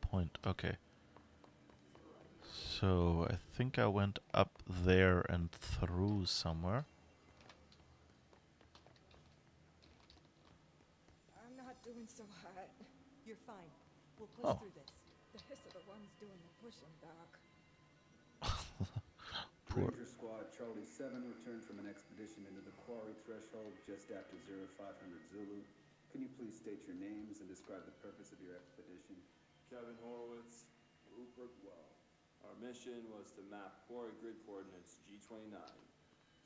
point. Okay. So I think I went up there and through somewhere. I'm not doing so hot. You're fine. We'll push Oh. through this. The hiss are the ones doing the pushing, Doc. Poor. Ranger Squad Charlie 7 returned from an expedition into the quarry threshold just after 0500 Zulu. Can you please state your names and describe the purpose of your expedition? Kevin Horowitz, Rupert Well. Our mission was to map quarry grid coordinates G29.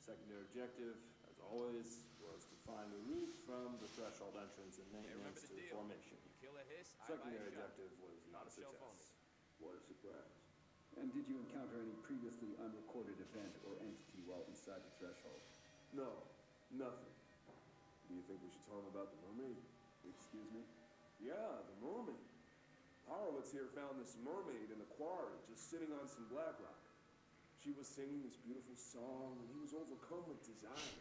Secondary objective, as always, was to find the route from the threshold entrance and maintenance to the formation. Secondary objective was not a success. What a surprise. And did you encounter any previously unrecorded event or entity while inside the threshold? No, nothing. Do you think we should tell him about the mermaid? Excuse me? Yeah, the mermaid. Horowitz here found this mermaid in the quarry, just sitting on some black rock. She was singing this beautiful song, and he was overcome with desire.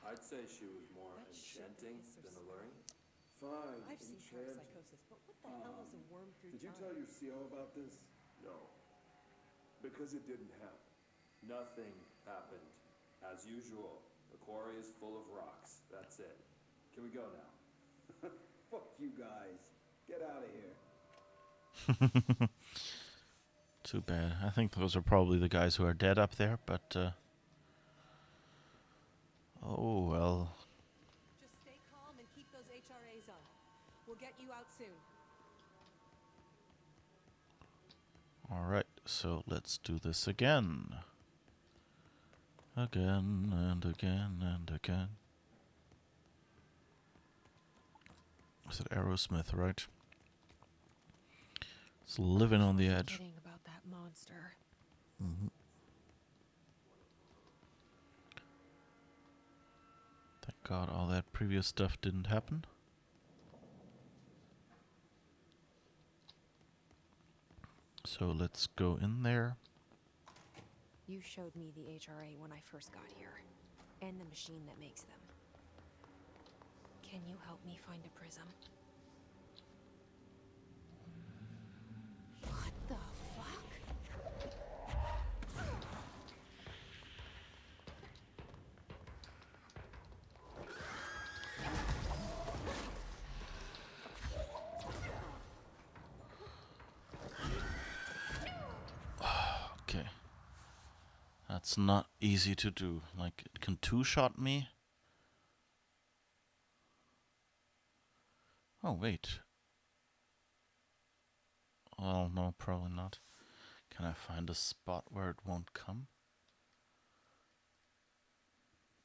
I'd say she was more enchanting than alluring. Fine, I've seen parapsychosis, but what the hell is a worm through Did you time? tell your CO about this? No, because it didn't happen. Nothing happened. As usual, the quarry is full of rocks. That's it. Can we go now? Fuck you guys. Get out of here. Too bad. I think those are probably the guys who are dead up there, but oh well. Just stay calm and keep those HRAs on. We'll get you out soon. Alright, so let's do this again. Again and again and again. Is it Aerosmith, right? It's living on the edge. Kidding about that monster. Thank God all that previous stuff didn't happen. So let's go in there. You showed me the HRA when I first got here, and the machine that makes them. Can you help me find a prism? What the fuck? Okay. That's not easy to do. Like, it can two-shot me. Oh, wait. Oh, no, probably not. Can I find a spot where it won't come?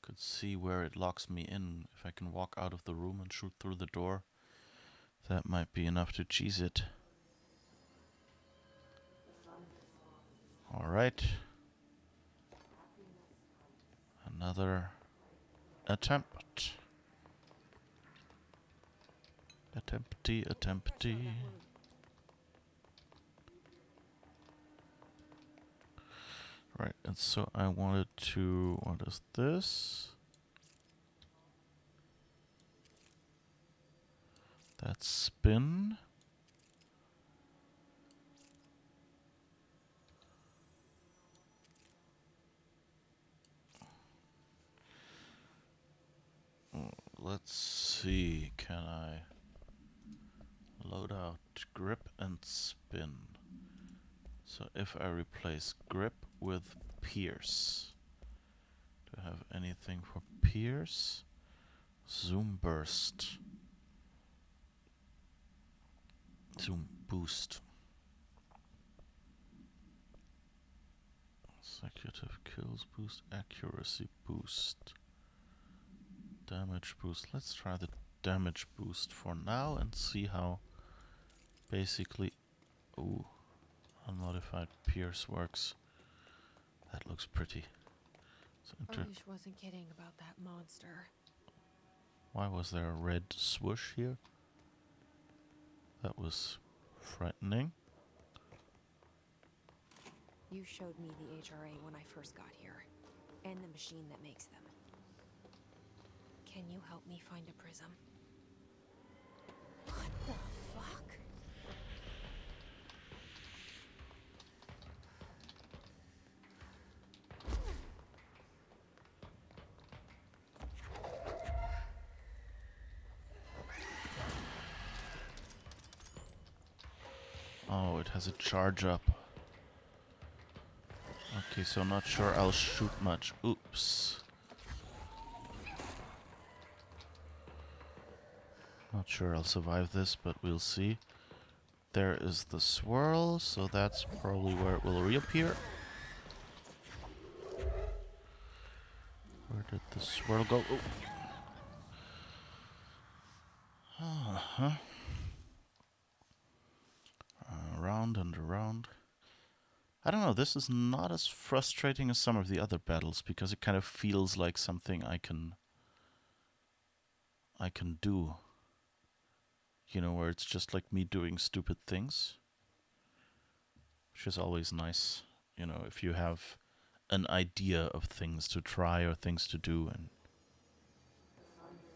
Could see where it locks me in. If I can walk out of the room and shoot through the door, that might be enough to cheese it. Alright. Another attempt. Attempty. Right, and so I wanted to, what is this? That's spin. Let's see, can I load out grip and spin? So if I replace grip with pierce, do I have anything for pierce? Zoom burst. Zoom boost. Executive kills boost, accuracy boost, damage boost. Let's try the damage boost for now and see how basically unmodified pierce works. looks pretty. Arlish wasn't kidding about that monster. Why was there a red swoosh here? That was frightening. You showed me the HRA when I first got here, and the machine that makes them. Can you help me find a prism? What the fuck? Oh, it has a charge up. Okay, so not sure I'll shoot much. Oops. Not sure I'll survive this, but we'll see. There is the swirl, so that's probably where it will reappear. Where did the swirl go? Oh. Uh-huh. Around and around. I don't know, this is not as frustrating as some of the other battles, because it kind of feels like something I can do. You know, where it's just like me doing stupid things. Which is always nice, you know, if you have an idea of things to try or things to do,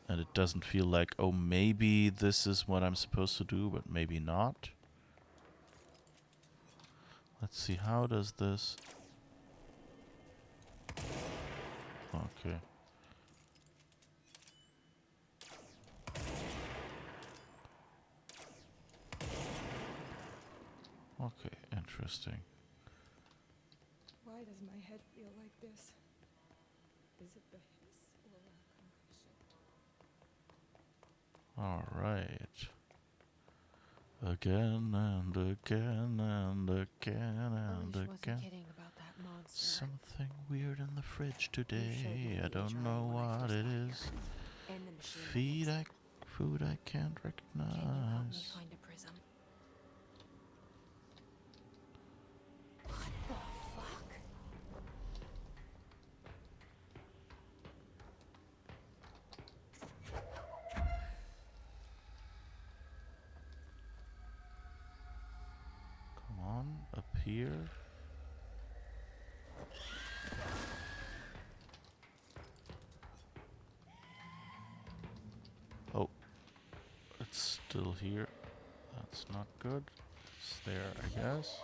and it doesn't feel like, oh, maybe this is what I'm supposed to do, but maybe not. Let's see, how does this... Okay. Okay, interesting. Why does my head feel like this? Is it the hiss or a concussion? Alright. Again and again and again and Arlish wasn't again. kidding about that monster. Something weird in the fridge You showed me today. I the don't HRA know when I what first it got is. here, and the machine that makes them. Food I can't Can you help me recognize. find a prism? What the fuck? Come on, up here. Oh, it's still here. That's not good. It's there, I guess.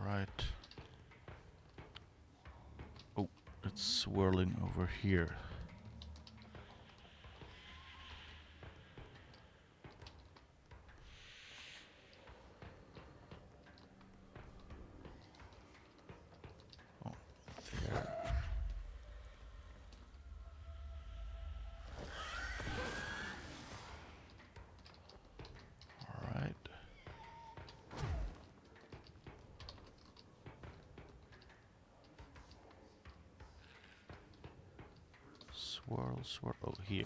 Alright. Oh, it's swirling over here. Oh, there. Alright. Swirl, swirl. Oh, here.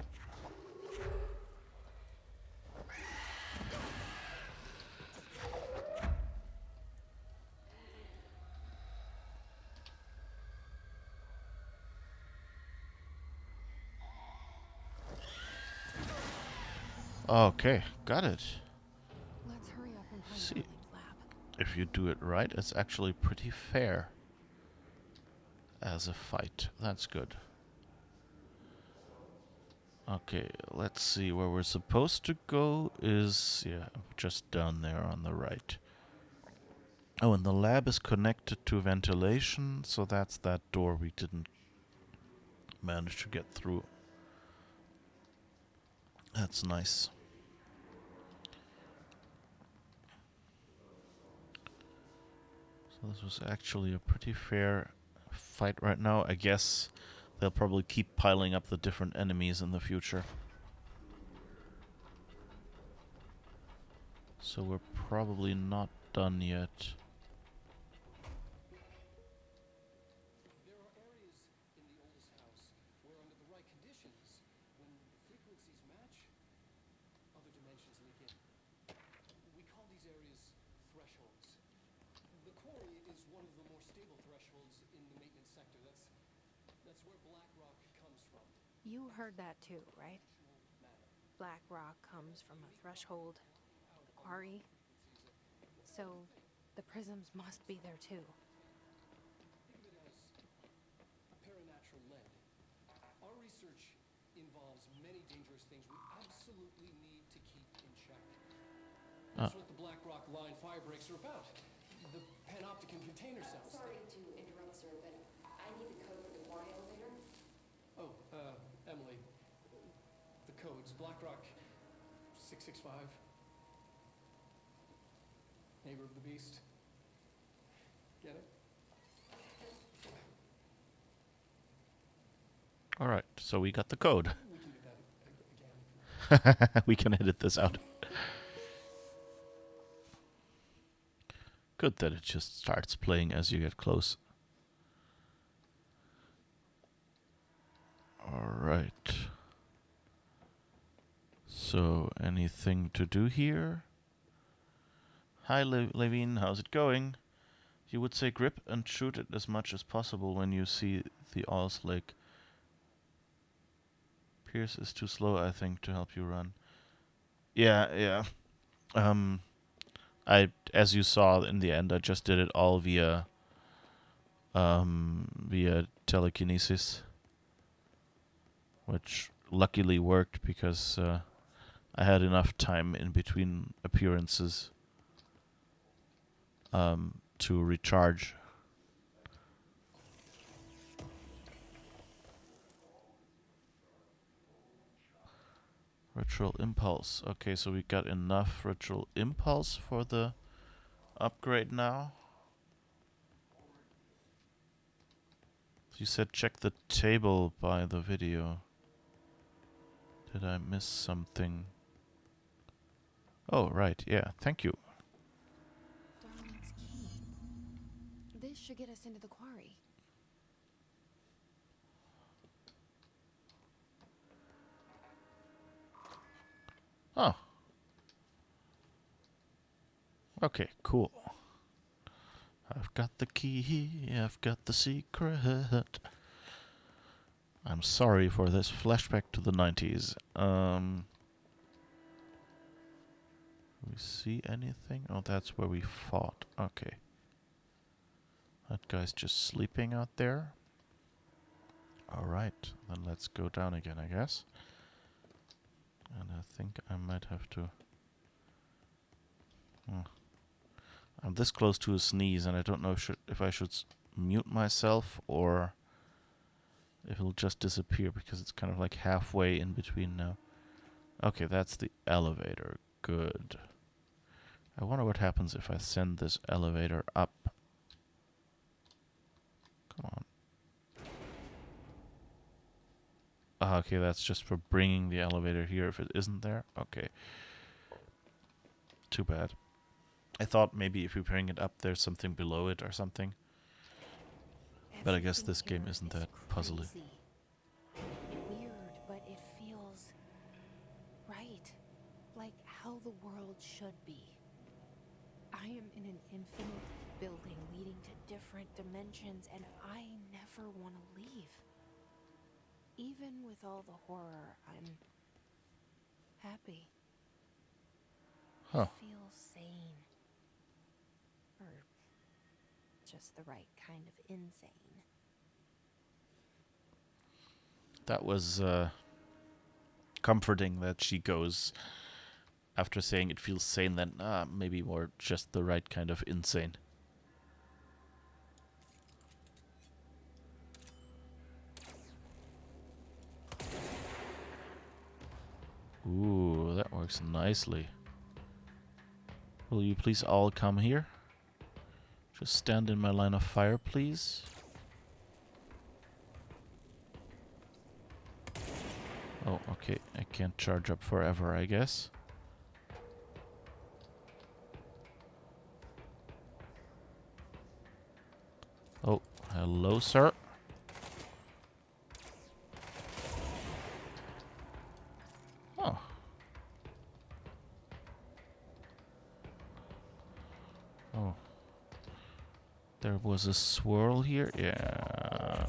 Okay, got it. Let's hurry up and find See, Darlene's lab. if you do it right, it's actually pretty fair as a fight. That's good. Okay, let's see. Where we're supposed to go is, yeah, just down there on the right. Oh, and the lab is connected to ventilation, so that's that door we didn't manage to get through. That's nice. This was actually a pretty fair fight right now. I guess they'll probably keep piling up the different enemies in the future. So we're probably not done yet. There are areas in the oldest house where, under the right conditions, when the frequencies match, other dimensions leak in. We call these areas thresholds. The quarry is one of the more stable thresholds in the maintenance sector. That's where black rock comes from. You heard that too, right? Black rock comes from a threshold, the quarry. So the prisms must be there too. Think of it as a paranatural lead. Our research involves many dangerous things we absolutely need to keep in check. That's what the Black Rock Line fire breaks are about. The panopticon container cells. Sorry to interrupt, sir, but I need the code for the quarry elevator. Oh, Emily. The codes. Black Rock 665. Neighbor of the Beast. Get it? Alright, so we got the code. We can do that again. We can edit this out. Good that it just starts playing as you get close. Alright. So, anything to do here? Hi, Levine, how's it going? You would say grip and shoot it as much as possible when you see the oil slick. Pierce is too slow, I think, to help you run. Yeah. As you saw in the end, I just did it all via telekinesis, which luckily worked because I had enough time in between appearances to recharge. Ritual Impulse. Okay, so we got enough Ritual Impulse for the upgrade now. You said check the table by the video. Did I miss something? Oh, right, yeah, thank you. Darling's key. This should get us into the quarry. Oh. Okay, cool. I've got the key, I've got the secret. I'm sorry for this flashback to the 90s. We see anything? Oh, that's where we fought. Okay. That guy's just sleeping out there. Alright, then let's go down again, I guess. And I think I might have to... I'm this close to a sneeze, and I don't know if I should mute myself or if it'll just disappear, because it's kind of like halfway in between now. Okay, that's the elevator. Good. I wonder what happens if I send this elevator up. Come on. Okay, that's just for bringing the elevator here if it isn't there. Okay. Too bad. I thought maybe if you bring it up, there's something below it or something. But I guess this game isn't that puzzly. Weird, but it feels right. Like how the world should be. I am in an infinite building leading to different dimensions, and I never want to leave. Even with all the horror, I'm happy. Huh. It feels sane. Or just the right kind of insane. That was comforting that she goes, after saying it feels sane, then maybe more just the right kind of insane. Ooh, that works nicely. Will you please all come here? Just stand in my line of fire, please. Oh, okay. I can't charge up forever, I guess. Oh, hello, sir. Oh. Oh. There was a swirl here? Yeah.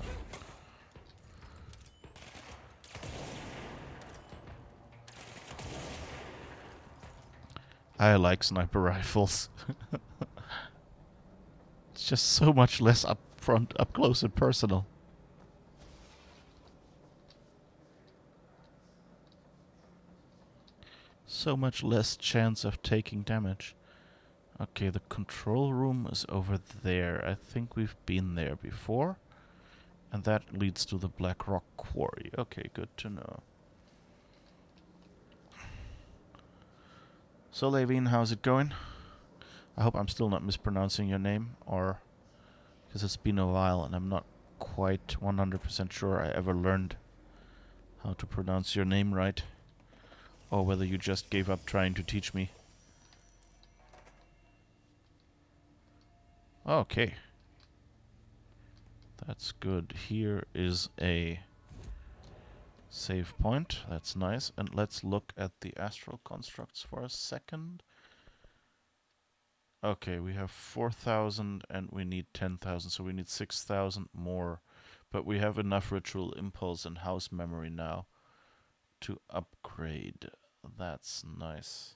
I like sniper rifles. It's just so much less upfront, up close and personal. So much less chance of taking damage. Okay, the control room is over there. I think we've been there before. And that leads to the Black Rock Quarry. Okay, good to know. So, Levine, how's it going? I hope I'm still not mispronouncing your name, or... because it's been a while and I'm not quite 100% sure I ever learned how to pronounce your name right. Or whether you just gave up trying to teach me. Okay. That's good. Here is a save point. That's nice. And let's look at the astral constructs for a second. Okay, we have 4,000 and we need 10,000, so we need 6,000 more. But we have enough ritual impulse and house memory now to upgrade. That's nice.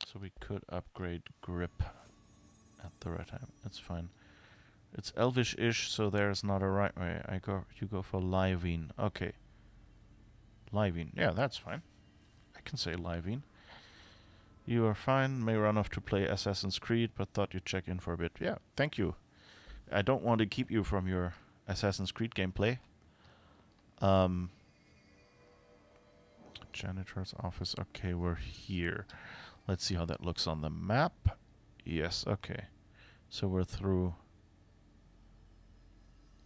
So we could upgrade grip at the right time. That's fine. It's elvish-ish, so there's not a right way. You go for Livine. Okay. Livine. Yeah, that's fine. I can say Livine. You are fine. May run off to play Assassin's Creed, but thought you'd check in for a bit. Yeah, thank you. I don't want to keep you from your Assassin's Creed gameplay. Janitor's office. Okay, we're here. Let's see how that looks on the map. Yes, okay. So we're through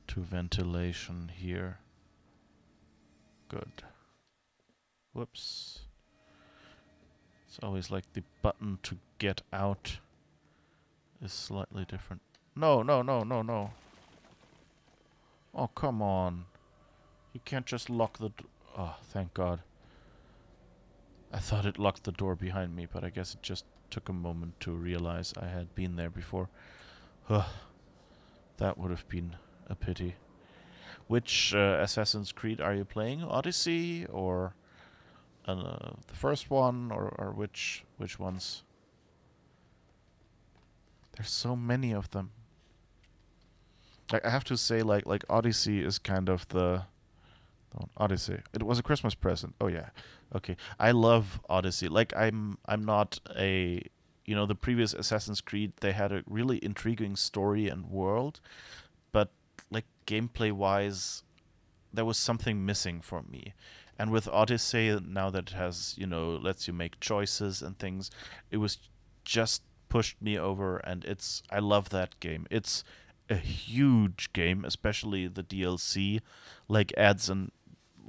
to ventilation here. Good. Whoops. It's always like the button to get out is slightly different. No, no, no, no, no. Oh, come on. You can't just lock the door. Oh, thank God. I thought it locked the door behind me, but I guess it just took a moment to realize I had been there before. That would have been a pity. Which Assassin's Creed are you playing? Odyssey or the first one, or which ones? There's so many of them. I have to say, like Odyssey is kind of the Odyssey. It was a Christmas present. Oh yeah, okay. I love Odyssey. Like I'm not a the previous Assassin's Creed. They had a really intriguing story and world, but like gameplay wise, there was something missing for me. And with Odyssey, now that it has, lets you make choices and things, it was just pushed me over, and I love that game. It's a huge game, especially the DLC, like adds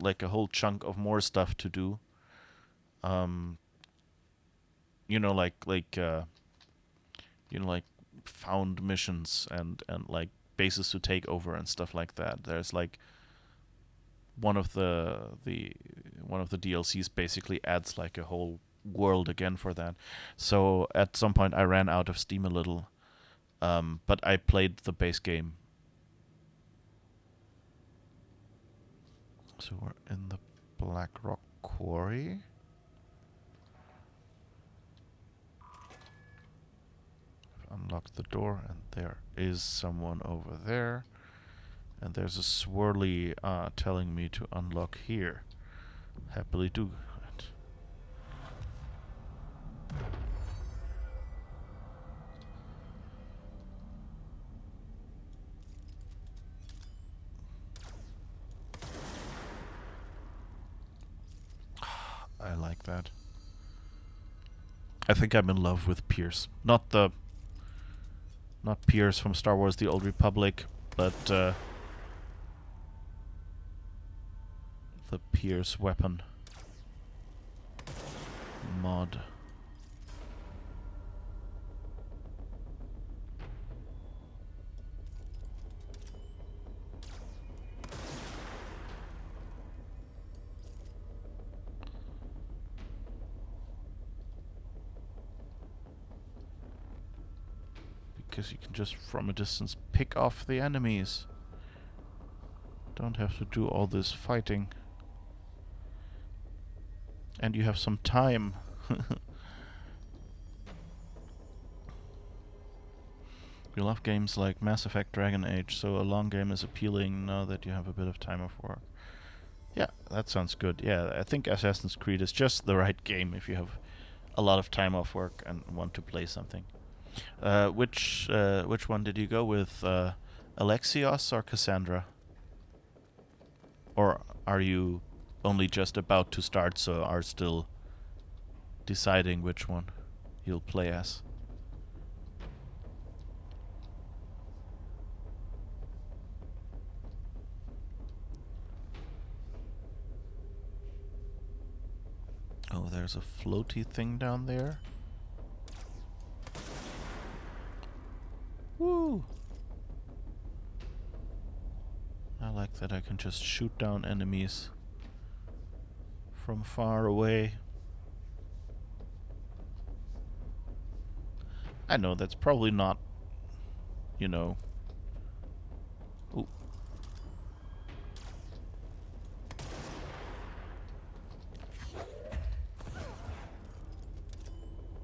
like a whole chunk of more stuff to do. Um, like found missions and like bases to take over and stuff like that. There's like one of the DLCs basically adds like a whole world again for that. So at some point I ran out of steam a little, but I played the base game. So we're in the Black Rock Quarry. I've unlocked the door, and there is someone over there. And there's a swirly telling me to unlock here. Happily do it. I like that. I think I'm in love with Pierce. Not Pierce from Star Wars: The Old Republic, but the Pierce weapon mod. Because you can just from a distance pick off the enemies. Don't have to do all this fighting. And you have some time. We love games like Mass Effect Dragon Age, so a long game is appealing now that you have a bit of time off work. Yeah, that sounds good. Yeah, I think Assassin's Creed is just the right game if you have a lot of time off work and want to play something. Which one did you go with? Alexios or Cassandra? Or are you only just about to start, so are still deciding which one you'll play as? Oh, there's a floaty thing down there. Woo! I like that I can just shoot down enemies from far away. I know that's probably not, you know... Ooh.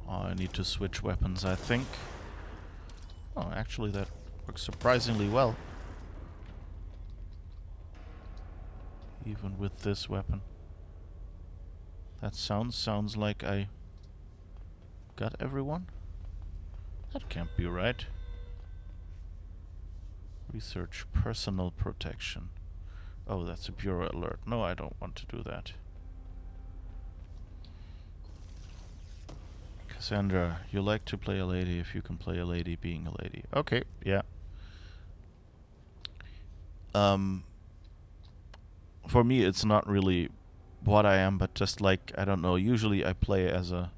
Oh, I need to switch weapons, I think. Oh, actually that works surprisingly well. Even with this weapon. That sounds like I got everyone? That can't be right. Research personal protection. Oh, that's a bureau alert. No, I don't want to do that. Cassandra, you like to play a lady if you can play a lady being a lady. Okay, yeah. For me, it's not really what I am, but just like, I don't know, usually I play as a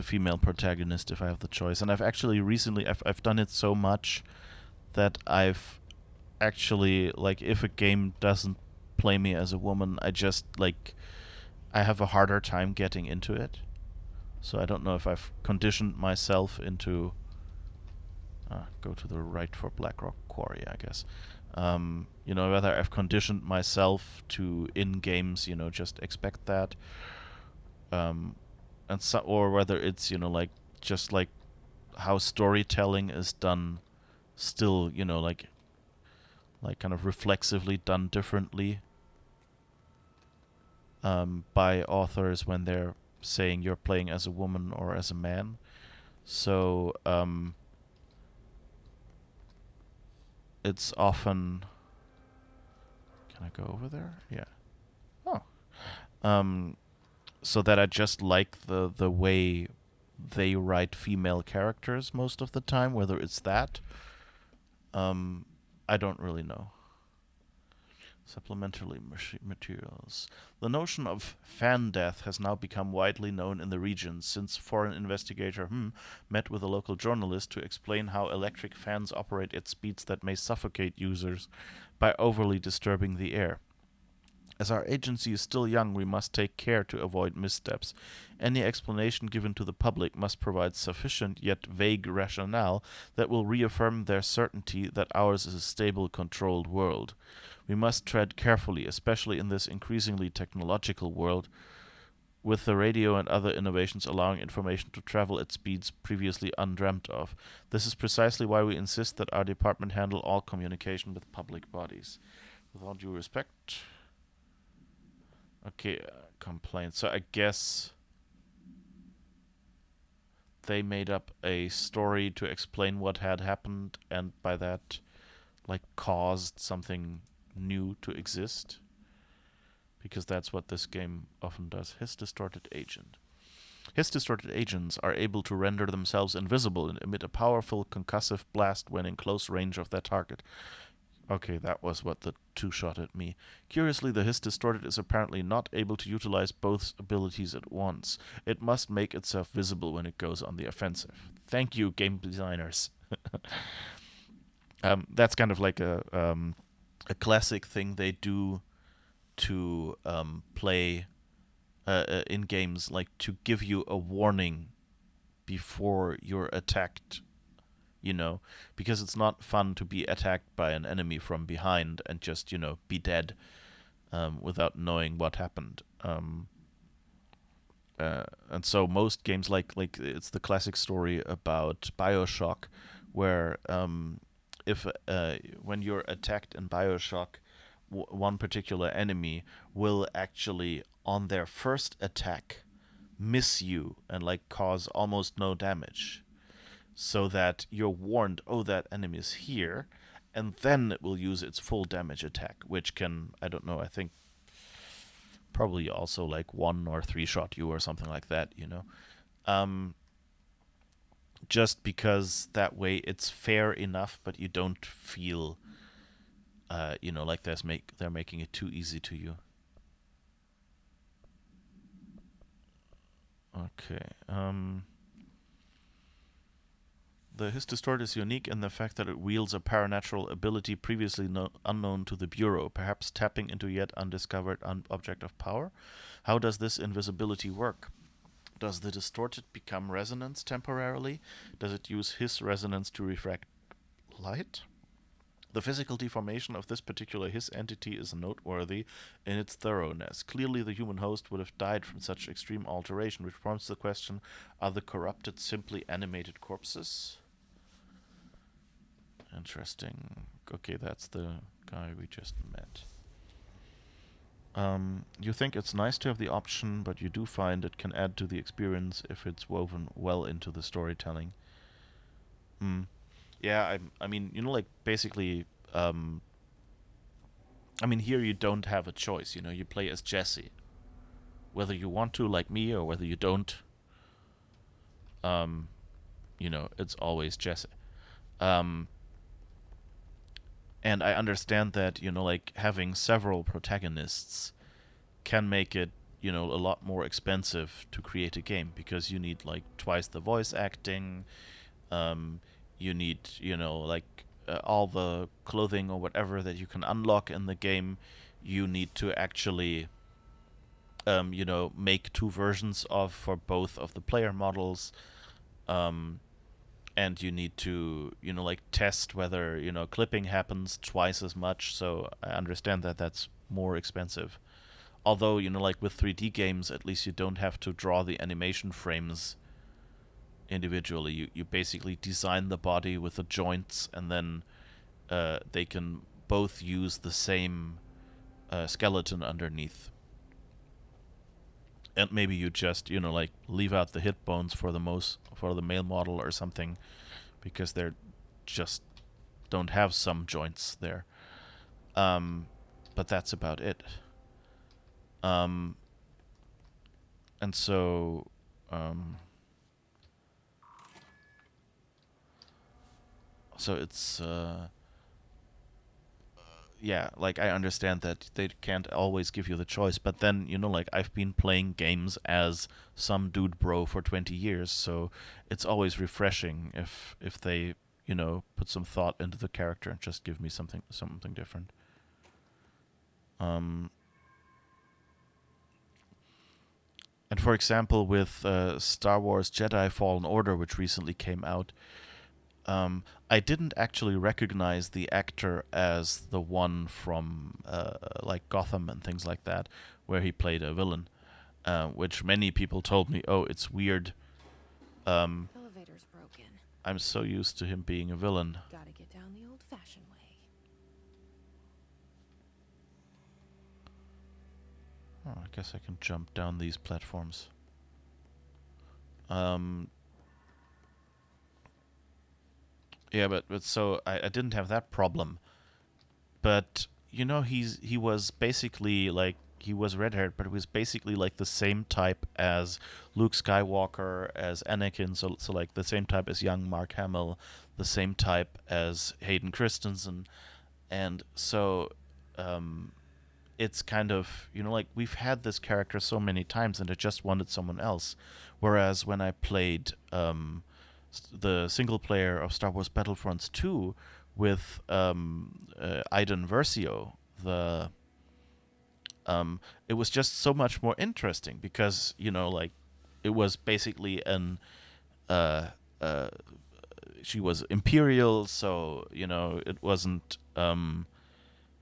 female protagonist if I have the choice. And I've actually recently, I've done it so much that I've actually, like, if a game doesn't play me as a woman, I just, like, I have a harder time getting into it. So I don't know if I've conditioned myself into... go to the right for Blackrock Quarry, I guess. You know, whether I've conditioned myself to, in games, you know, just expect that. And so, or whether it's, you know, like, just like how storytelling is done still, you know, like kind of reflexively done differently by authors when they're saying you're playing as a woman or as a man. So it's often... Can I go over there? Yeah. Oh. So that I just like the way they write female characters most of the time, whether it's that. I don't really know. Supplementary materials. The notion of fan death has now become widely known in the region since foreign investigator met with a local journalist to explain how electric fans operate at speeds that may suffocate users by overly disturbing the air. As our agency is still young, we must take care to avoid missteps. Any explanation given to the public must provide sufficient yet vague rationale that will reaffirm their certainty that ours is a stable, controlled world. We must tread carefully, especially in this increasingly technological world, with the radio and other innovations allowing information to travel at speeds previously undreamt of. This is precisely why we insist that our department handle all communication with public bodies. With all due respect... Okay, complaints. So I guess they made up a story to explain what had happened, and by that, like, caused something new to exist. Because that's what this game often does. His distorted agent. His distorted agents are able to render themselves invisible and emit a powerful concussive blast when in close range of their target. Okay, that was what the two shot at me. Curiously, the His Distorted is apparently not able to utilize both abilities at once. It must make itself visible when it goes on the offensive. Thank you, game designers. That's kind of like a classic thing they do to play in games, like to give you a warning before you're attacked, because it's not fun to be attacked by an enemy from behind and just, be dead without knowing what happened. And so most games, like it's the classic story about BioShock, where if when you're attacked in BioShock, one particular enemy will actually, on their first attack, miss you and like cause almost no damage, so that you're warned, oh, that enemy is here, and then it will use its full damage attack, which can, I don't know, I think probably also like 1 or 3 shot you or something like that. Just because that way it's fair enough, but you don't feel, like they're making it too easy to you. Okay. The His Distort is unique in the fact that it wields a paranatural ability previously unknown to the Bureau, perhaps tapping into yet undiscovered object of power. How does this invisibility work? Does the distorted become resonance temporarily? Does it use his resonance to refract light? The physical deformation of this particular his entity is noteworthy in its thoroughness. Clearly, the human host would have died from such extreme alteration, which prompts the question, are the corrupted simply animated corpses? Interesting. Okay, that's the guy we just met. You think it's nice to have the option, but you do find it can add to the experience if it's woven well into the storytelling. Yeah, I mean, like basically, I mean, here you don't have a choice. You play as Jesse, whether you want to, like me, or whether you don't. It's always Jesse. Um, and I understand that, like having several protagonists can make it, a lot more expensive to create a game, because you need like twice the voice acting. You need, like all the clothing or whatever that you can unlock in the game. You need to actually, make 2 versions of for both of the player models. And you need to, like test whether, clipping happens twice as much. So I understand that that's more expensive. Although, like with 3D games, at least you don't have to draw the animation frames individually. You basically design the body with the joints, and then they can both use the same skeleton underneath. And maybe you just, like leave out the hip bones for the male model or something, because they're just don't have some joints there. But that's about it. And so, it's yeah, like I understand that they can't always give you the choice, but then, like I've been playing games as some dude bro for 20 years, so it's always refreshing if they, put some thought into the character and just give me something different. And for example, with Star Wars Jedi Fallen Order, which recently came out, I didn't actually recognize the actor as the one from like Gotham and things like that, where he played a villain, which many people told me, oh, it's weird. Elevator's broken. I'm so used to him being a villain. Gotta get down the old-fashioned way. Oh, I guess I can jump down these platforms. Yeah, but so I didn't have that problem. But he was basically like he was red-haired, but he was basically like the same type as Luke Skywalker, as Anakin, so like the same type as young Mark Hamill, the same type as Hayden Christensen, and so it's kind of, like, we've had this character so many times and I just wanted someone else. Whereas when I played the single player of Star Wars Battlefronts 2 with Iden Versio, it was just so much more interesting because, like, it was basically uh, uh, she was Imperial, so, it wasn't.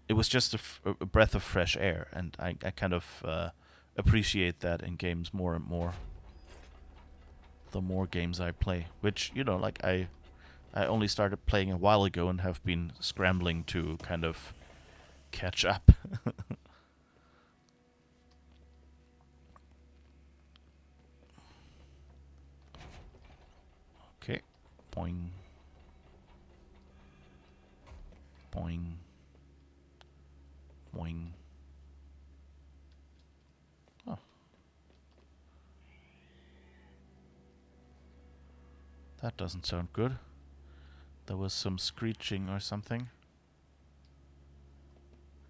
It was just a breath of fresh air, and I kind of appreciate that in games more and more. The more games I play, which, like, I only started playing a while ago and have been scrambling to kind of catch up. Okay, boing, boing, boing. Oh, that doesn't sound good. There was some screeching or something.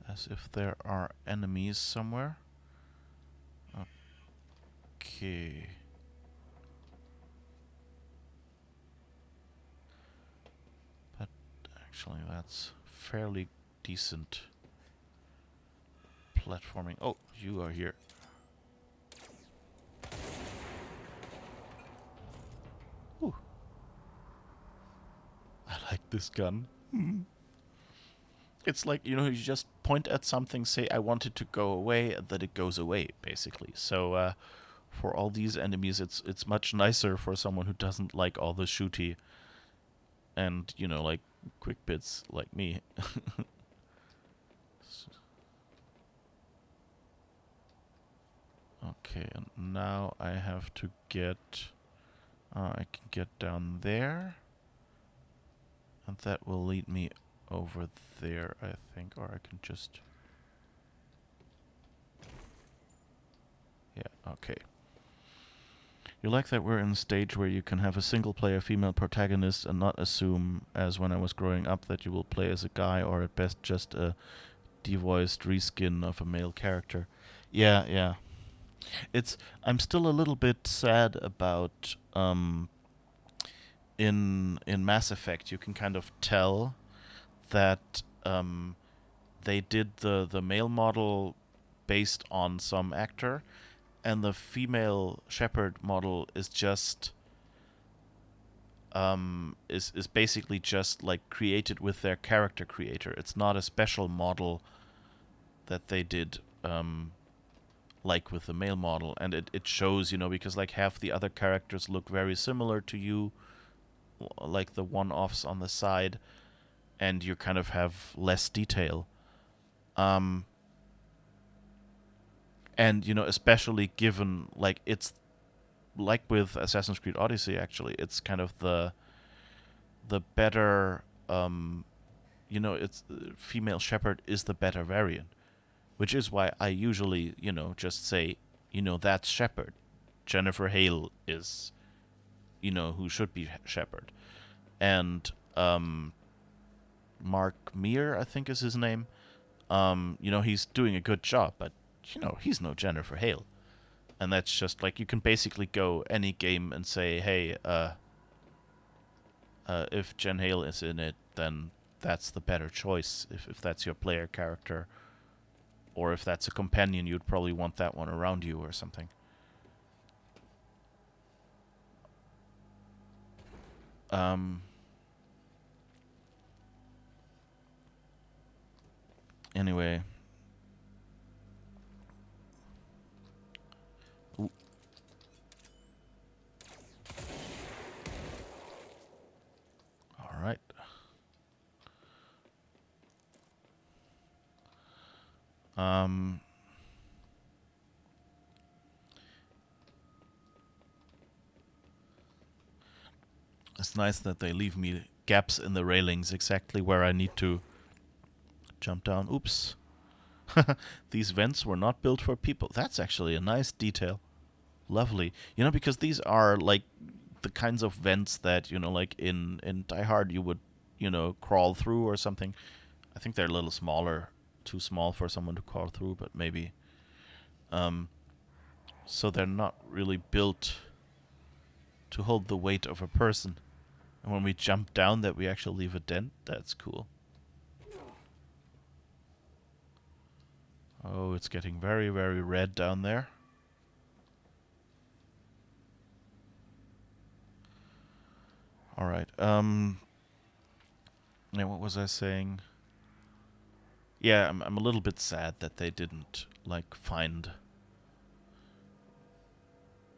As if there are enemies somewhere. Okay. But actually, that's fairly decent platforming. Oh, you are here. Ooh. I like this gun. It's like, you just point at something, say, I want it to go away, and then it goes away, basically. So, for all these enemies, it's much nicer for someone who doesn't like all the shooty and, like, quick bits like me. Okay, and now I have to get... I can get down there. And that will lead me over there, I think. Or I can just... Yeah, okay. You like that we're in a stage where you can have a single-player female protagonist and not assume, as when I was growing up, that you will play as a guy or at best just a devoiced reskin of a male character. Yeah, yeah. I'm still a little bit sad about in Mass Effect. You can kind of tell that they did the male model based on some actor, and the female Shepard model is just is basically just like created with their character creator. It's not a special model that they did like with the male model, and it shows, because like half the other characters look very similar to you, like the one-offs on the side, and you kind of have less detail. And especially given, like, it's like with Assassin's Creed Odyssey, actually, it's kind of the better, it's female Shepard is the better variant, which is why I usually, just say, that's Shepard. Jennifer Hale is, who should be Shepard. And Mark Meir, I think is his name. He's doing a good job, but he's no Jennifer Hale. And that's just like, you can basically go any game and say, hey, if Jen Hale is in it, then that's the better choice. If that's your player character, or if that's a companion, you'd probably want that one around you or something. Anyway. Ooh. All right. It's nice that they leave me gaps in the railings exactly where I need to jump down. Oops. These vents were not built for people. That's actually a nice detail. Lovely. You know, because these are like the kinds of vents that, you know, like in Die Hard you would, you know, crawl through or something. I think they're a little smaller, too small for someone to crawl through, but maybe. Um, so they're not really built to hold the weight of a person. And when we jump down that we actually leave a dent, that's cool. Oh, it's getting very, very red down there. Alright, yeah, what was I saying? Yeah, I'm a little bit sad that they didn't, like, find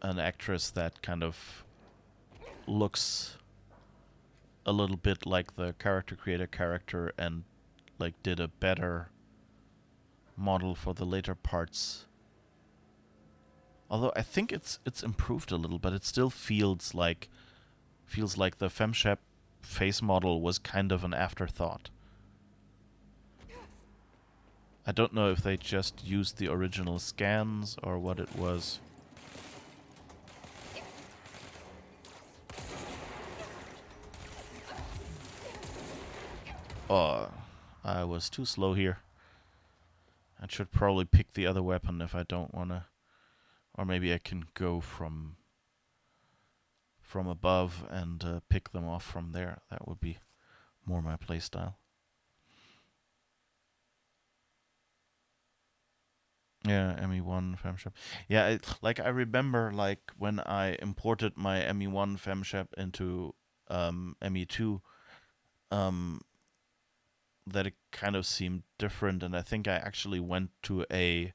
an actress that kind of looks a little bit like the character creator character and, like, did a better model for the later parts. Although I think it's improved a little, but it still feels like the FemShep face model was kind of an afterthought. I don't know if they just used the original scans or what it was. Oh, I was too slow here. I should probably pick the other weapon if I don't want to. Or maybe I can go from above and pick them off from there. That would be more my playstyle. Yeah, ME1 FemShep. Yeah, like I remember, like when I imported my ME1 FemShep into ME2, um, that it kind of seemed different, and I think I actually went to a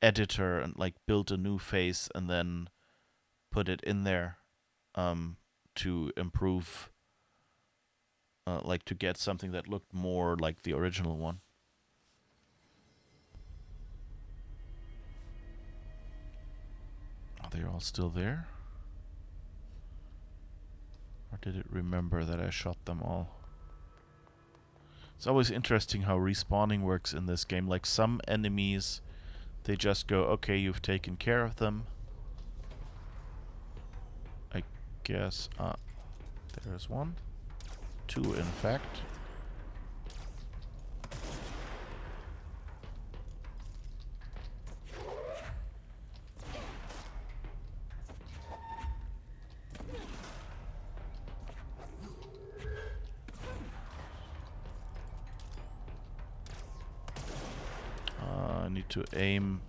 editor and like built a new face and then put it in there to improve, like to get something that looked more like the original one. Are they all still there? Or did it remember that I shot them all? It's always interesting how respawning works in this game. Like some enemies, they just go, okay, you've taken care of them. I guess, there's one. Two, in fact. I need to aim.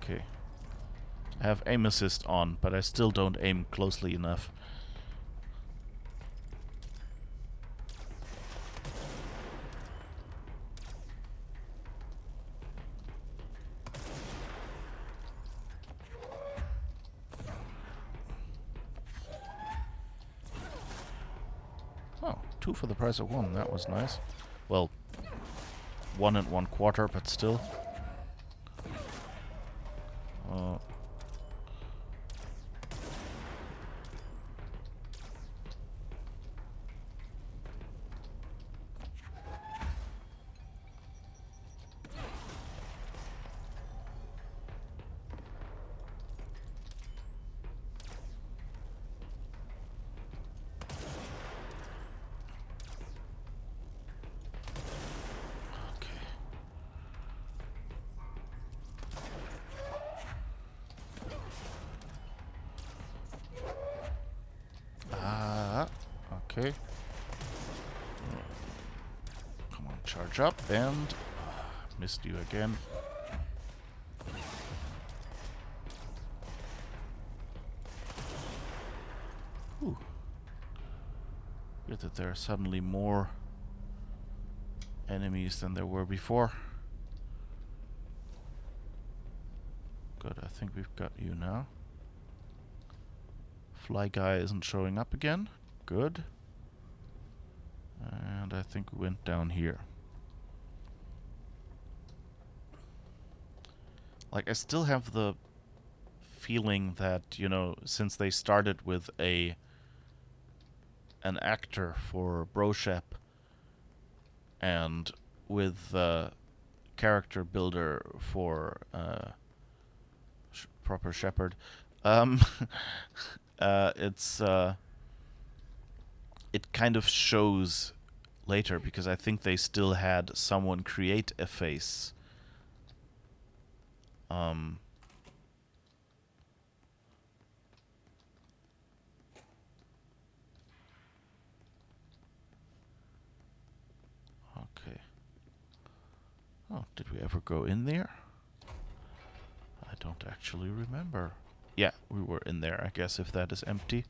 Okay. I have aim assist on, but I still don't aim closely enough. Oh, two for the price of one. That was nice. Well, 1 1/4, but still. Okay. Come on, charge up and missed you again. Whew. Good that there are suddenly more enemies than there were before. Good, I think we've got you now. Fly guy isn't showing up again. Good. And I think we went down here. Like, I still have the feeling that, you know, since they started with an actor for Broshep, and with character builder for proper shepherd. Um, it's it kind of shows later because I think they still had someone create a face. Um, okay. Oh, did we ever go in there? I don't actually remember. Yeah, we were in there, I guess, if that is empty.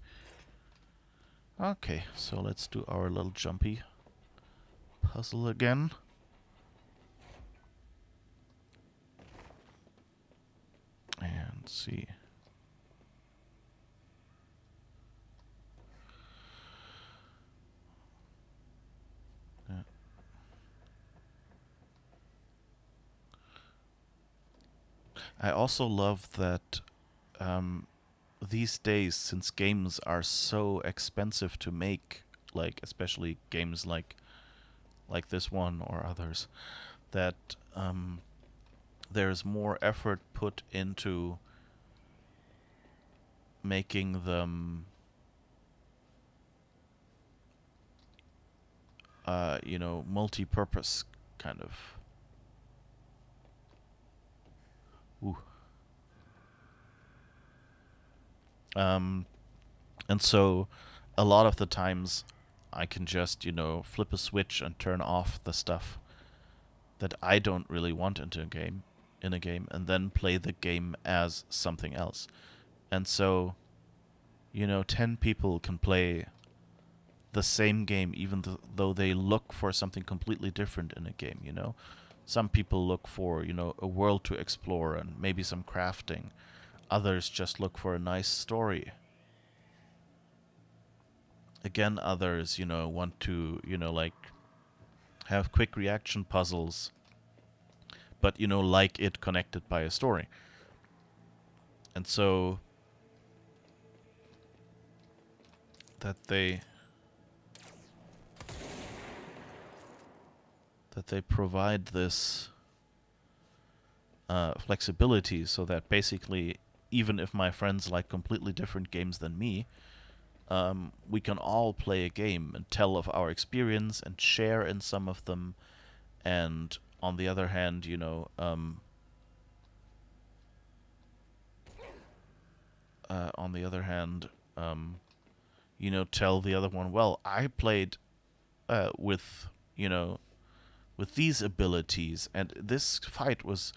Okay, so let's do our little jumpy puzzle again. And see. Yeah. I also love that these days, since games are so expensive to make, like especially games like this one or others, that there's more effort put into making them, multi-purpose kind of. Ooh. And so, a lot of the times, I can just, flip a switch and turn off the stuff that I don't really want in a game, and then play the game as something else. And so, 10 people can play the same game even though they look for something completely different in a game. Some people look for, a world to explore and maybe some crafting. Others just look for a nice story. Again, others, want to, like have quick reaction puzzles, but, like it connected by a story. And so that they provide this flexibility so that basically, even if my friends like completely different games than me, we can all play a game and tell of our experience and share in some of them. And on the other hand, on the other hand, tell the other one, well, I played with, with these abilities, and this fight was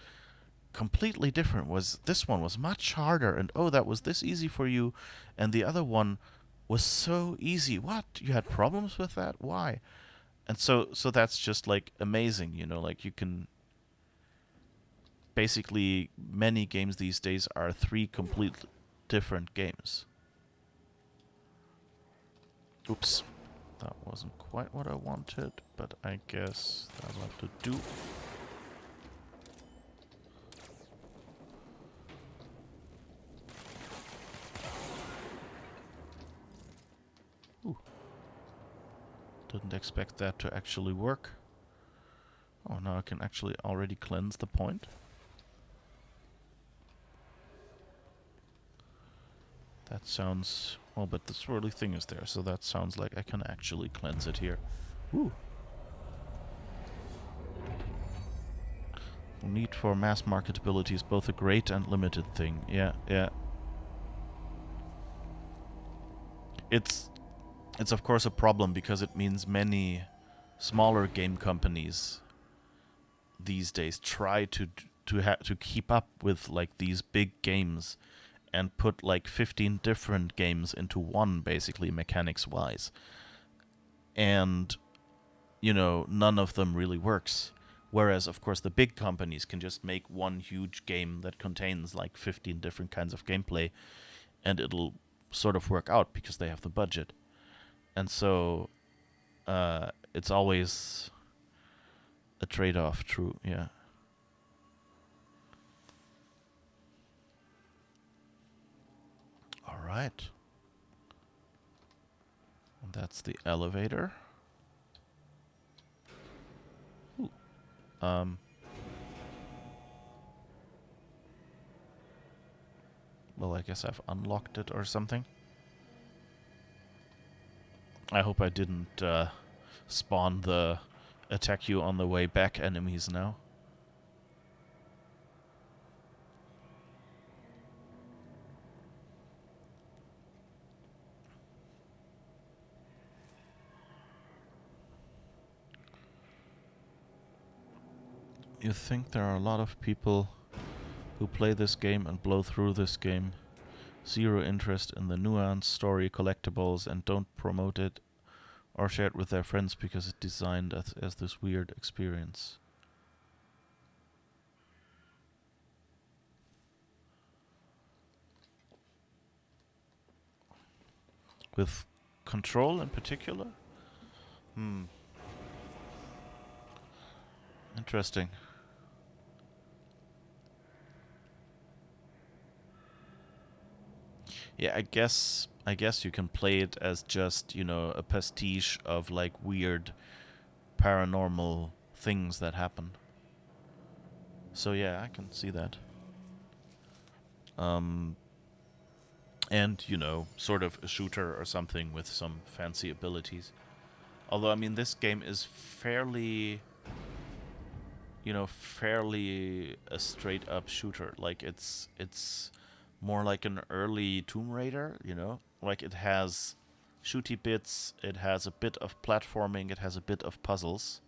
completely different. This one was much harder, and oh, that was this easy for you, and the other one was so easy. What? You had problems with that? Why? And so that's just like amazing, like you can basically, many games these days are 3 completely different games. Oops. That wasn't quite what I wanted, but I guess that'll have to do. Ooh. Didn't expect that to actually work. Oh, now I can actually already cleanse the point. That sounds... well, but the swirly thing is there, so that sounds like I can actually cleanse it here. Ooh. The need for mass marketability is both a great and limited thing. Yeah, yeah. It's of course a problem because it means many smaller game companies these days try to keep up with like these big games and put like 15 different games into one, basically, mechanics wise. And none of them really works. Whereas, of course, the big companies can just make one huge game that contains like 15 different kinds of gameplay, and it'll sort of work out because they have the budget. And so it's always a trade-off, true, yeah. All right. And that's the elevator. Ooh. Well, I guess I've unlocked it or something. I hope I didn't spawn the attack you on the way back enemies now. You think there are a lot of people who play this game and blow through this game, zero interest in the nuance, story, collectibles, and don't promote it or share it with their friends because it's designed as this weird experience. With Control in particular? Interesting. Yeah, I guess you can play it as just, you know, a pastiche of like weird paranormal things that happen. So yeah, I can see that. And, you know, sort of a shooter or something with some fancy abilities. Although, I mean, this game is fairly, you know, fairly a straight up shooter. Like, it's more like an early Tomb Raider, you know? Like, it has shooty bits, it has a bit of platforming, it has a bit of puzzles.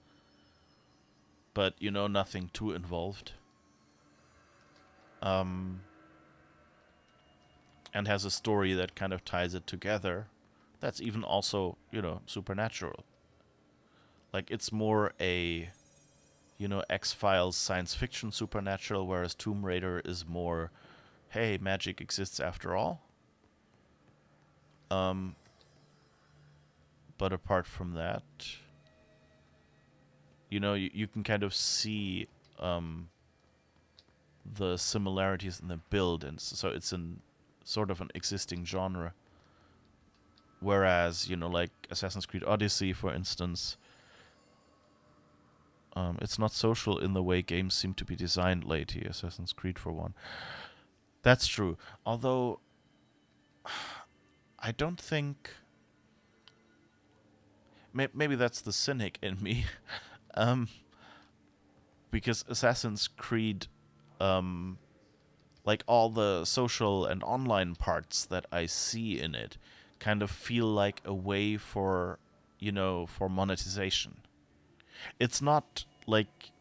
But, you know, nothing too involved. And has a story that kind of ties it together. That's even also, you know, supernatural. Like, it's more a, you know, X-Files science fiction supernatural, whereas Tomb Raider is more, hey, magic exists after all. But apart from that, you know, you can kind of see the similarities in the build, and so it's in sort of an existing genre. Whereas, you know, like Assassin's Creed Odyssey, for instance, it's not social in the way games seem to be designed lately. Assassin's Creed, for one. That's true. Although, I don't think... Maybe that's the cynic in me. Because Assassin's Creed, like all the social and online parts that I see in it, kind of feel like a way for, you know, for monetization. It's not like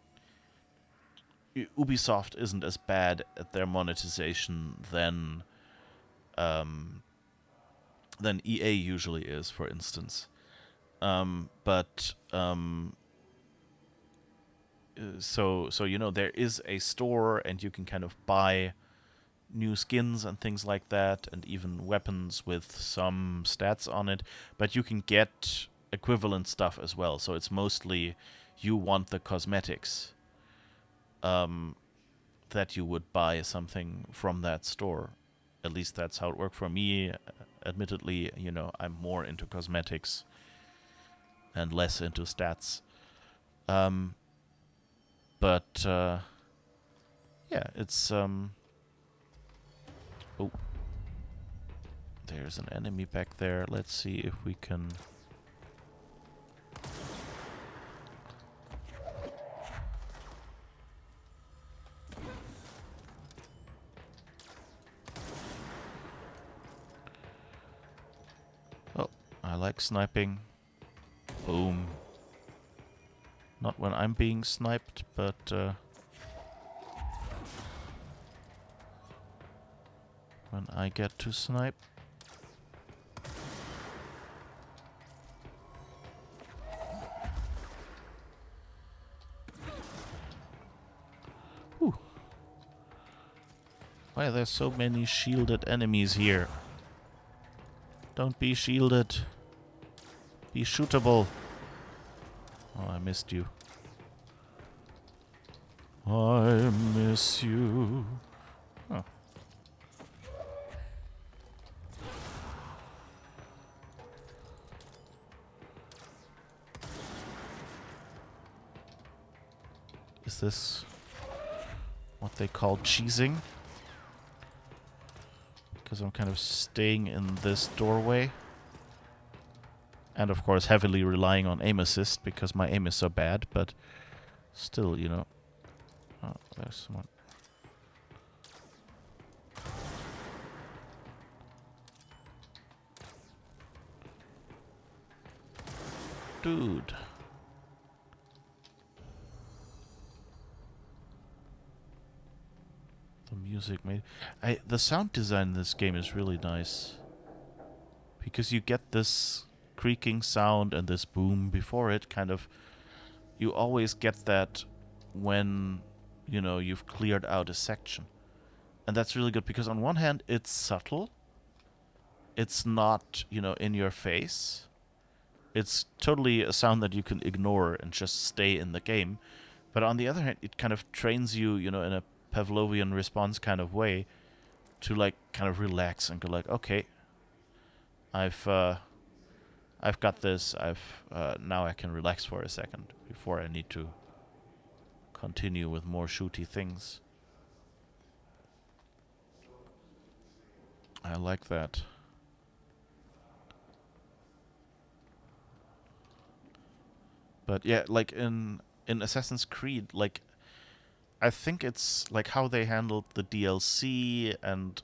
Ubisoft isn't as bad at their monetization than EA usually is, for instance. But so you know, there is a store and you can kind of buy new skins and things like that, and even weapons with some stats on it, but you can get equivalent stuff as well. So it's mostly you want the cosmetics that you would buy something from that store. At least that's how it worked for me. Admittedly, you know, I'm more into cosmetics and less into stats. But yeah, it's oh, there's an enemy back there. Let's see if we can... Oh, I like sniping. Boom. Not when I'm being sniped, but when I get to snipe. Whew. Why are there so many shielded enemies here? Don't be shielded. Be shootable. Oh, I missed you. I miss you. Huh. Is this what they call cheesing? because I'm kind of staying in this doorway. And of course heavily relying on aim assist because my aim is so bad, but still, you know. Oh, there's someone. Dude. The music made... the sound design in this game is really nice. Because you get this creaking sound and this boom before it, kind of... You always get that when, you know, you've cleared out a section. And that's really good, because on one hand, it's subtle. It's not, you know, in your face. It's totally a sound that you can ignore and just stay in the game. But on the other hand, it kind of trains you, you know, in a Pavlovian response kind of way to, like, kind of relax and go like, okay, I've got this. Now I can relax for a second before I need to continue with more shooty things. I like that. But yeah, like in Assassin's Creed, like I think it's like how they handled the DLC and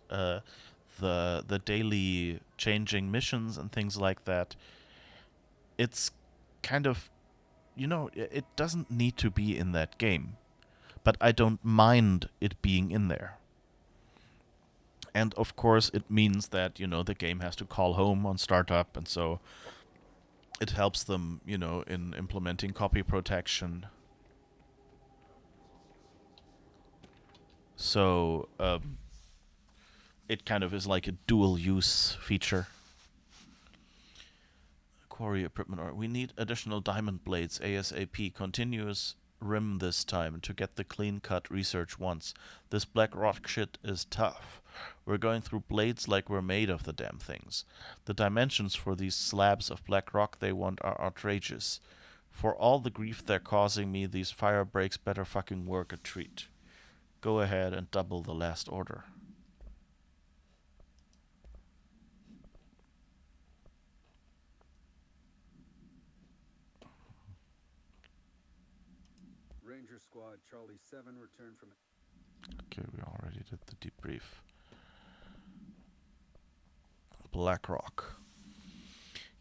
the daily changing missions and things like that. It's kind of, you know, it doesn't need to be in that game, but I don't mind it being in there. And of course, it means that, you know, the game has to call home on startup, and so it helps them, you know, in implementing copy protection. So it kind of is like a dual use feature. Quarry equipment. Or we need additional diamond blades ASAP. Continuous rim this time to get the clean cut research once. This black rock shit is tough. We're going through blades like we're made of the damn things. The dimensions for these slabs of black rock they want are outrageous. For all the grief they're causing me, these fire breaks better fucking work a treat. Go ahead and double the last order. Ranger Squad Charlie 7 returned from... Okay, we already did the debrief. BlackRock.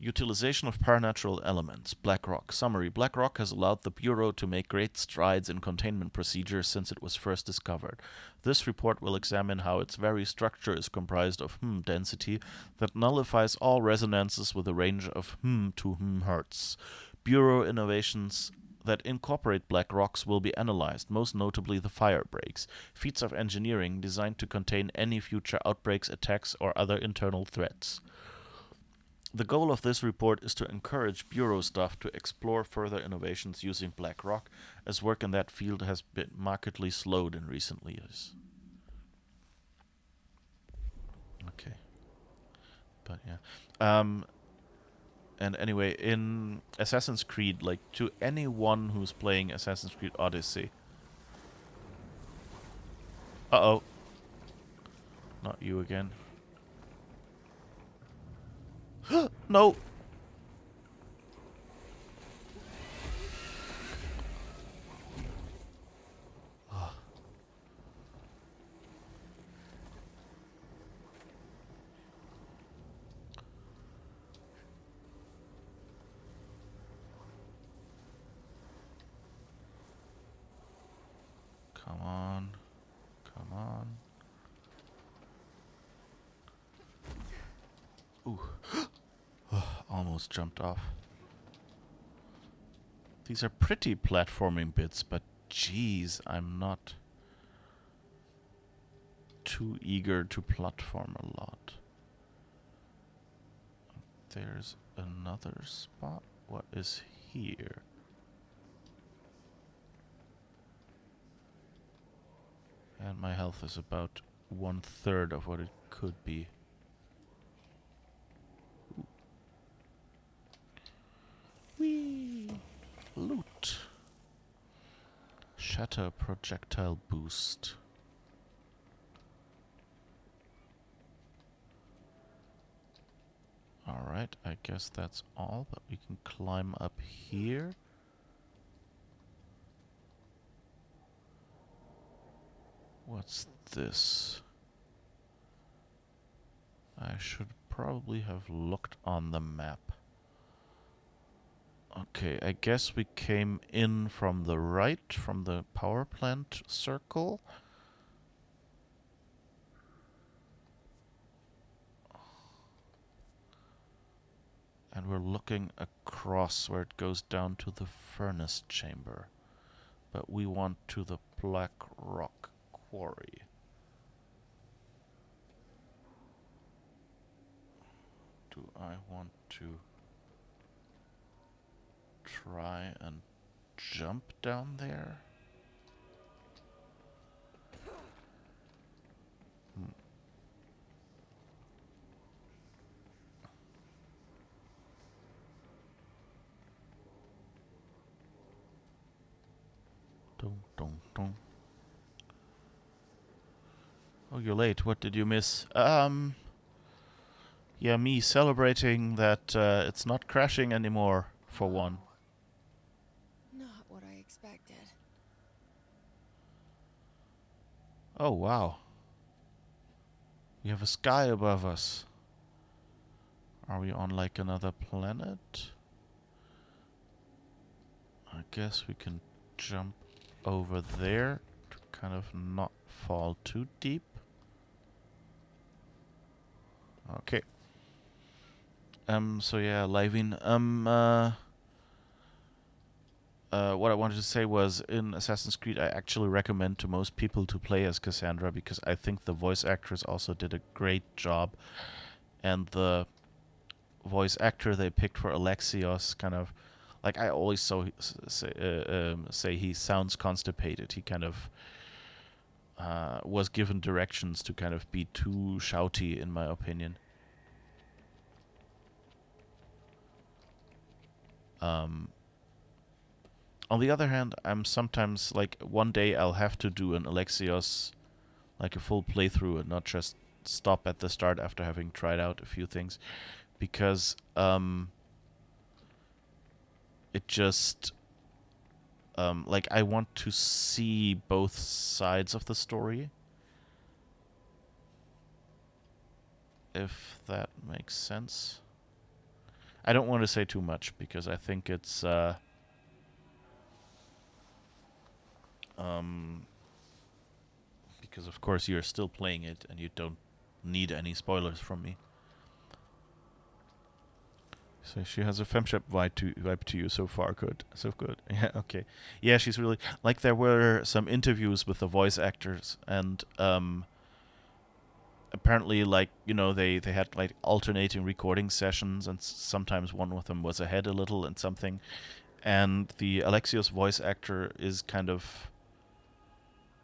Utilization of paranatural elements. BlackRock. Summary. BlackRock has allowed the Bureau to make great strides in containment procedures since it was first discovered. This report will examine how its very structure is comprised of density that nullifies all resonances with a range of to hertz. Bureau innovations that incorporate black rocks will be analyzed, most notably the fire breaks, feats of engineering designed to contain any future outbreaks, attacks, or other internal threats. The goal of this report is to encourage Bureau staff to explore further innovations using black rock, as work in that field has been markedly slowed in recent years. Okay. But yeah. And anyway, in Assassin's Creed, like, to anyone who's playing Assassin's Creed Odyssey... Uh-oh. Not you again. No! Come on. Come on. Ooh. Almost jumped off. These are pretty platforming bits, but geez, I'm not too eager to platform a lot. There's another spot. What is here? And my health is about 1/3 of what it could be. Ooh. Whee! Loot. Shatter projectile boost. Alright, I guess that's all, but we can climb up here. What's this? I should probably have looked on the map. Okay, I guess we came in from the right, from the power plant circle. And we're looking across where it goes down to the furnace chamber. But we want to the Black Rock Quarry. Do I want to try and jump down there? Dun, dun, dun. Oh, you're late. What did you miss? Yeah, me celebrating that it's not crashing anymore, for one. Not what I expected. Oh, wow. We have a sky above us. Are we on like another planet? I guess we can jump over there to kind of not fall too deep. Okay. So yeah, Livin. What I wanted to say was, in Assassin's Creed, I actually recommend to most people to play as Cassandra because I think the voice actress also did a great job, and the voice actor they picked for Alexios kind of, like I always say he sounds constipated. He kind of was given directions to kind of be too shouty, in my opinion. On the other hand, I'm sometimes like, one day I'll have to do an Alexios, like a full playthrough, and not just stop at the start after having tried out a few things, because it just like I want to see both sides of the story, if that makes sense. I don't want to say too much because I think it's because of course you're still playing it and you don't need any spoilers from me. So she has a femship vibe to you so far. Good. So good. Yeah, okay. Yeah, she's really, like, there were some interviews with the voice actors, and apparently, like, you know, they had like alternating recording sessions, and sometimes one of them was ahead a little and something. And the Alexios voice actor is kind of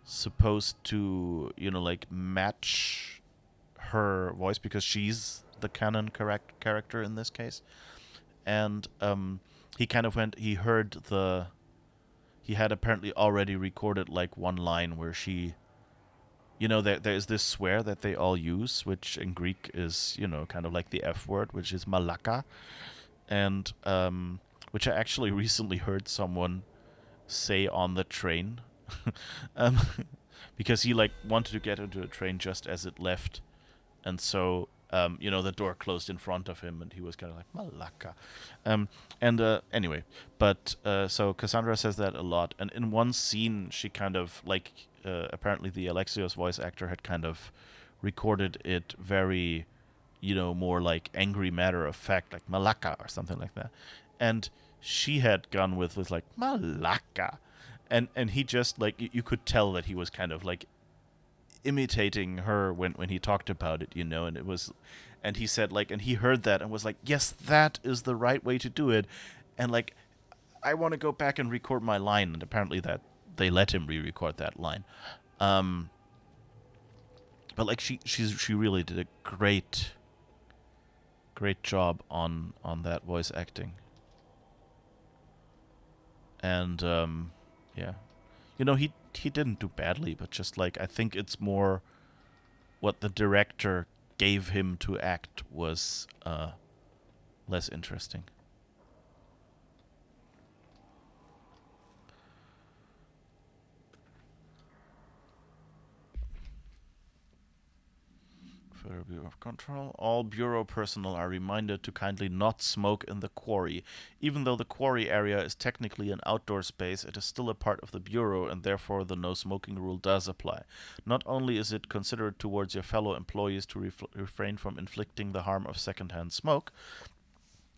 supposed to, you know, like, match her voice because she's the canon character in this case. And he kind of went, he had apparently already recorded like one line where she, you know, there's this swear that they all use, which in Greek is, you know, kind of like the F word, which is malaka. And which I actually recently heard someone say on the train. um, because he like wanted to get into a train just as it left, and so you know, the door closed in front of him, and he was kind of like Malaka. And anyway, but so Cassandra says that a lot, and in one scene she kind of like apparently the Alexios voice actor had kind of recorded it very, you know, more like angry matter of fact, like Malaka or something like that, and she had gone with like Malaka, and he just like, you could tell that he was kind of like imitating her when he talked about it, you know, and it was, and he said like, and he heard that and was like, yes, that is the right way to do it, and like, I want to go back and record my line, and apparently that they let him re-record that line. But like she really did a great job on that voice acting. And yeah, you know, he didn't do badly, but just like, I think it's more what the director gave him to act was less interesting. Federal Bureau of Control. All Bureau personnel are reminded to kindly not smoke in the quarry. Even though the quarry area is technically an outdoor space, it is still a part of the Bureau, and therefore the no smoking rule does apply. Not only is it considerate towards your fellow employees to refrain from inflicting the harm of secondhand smoke,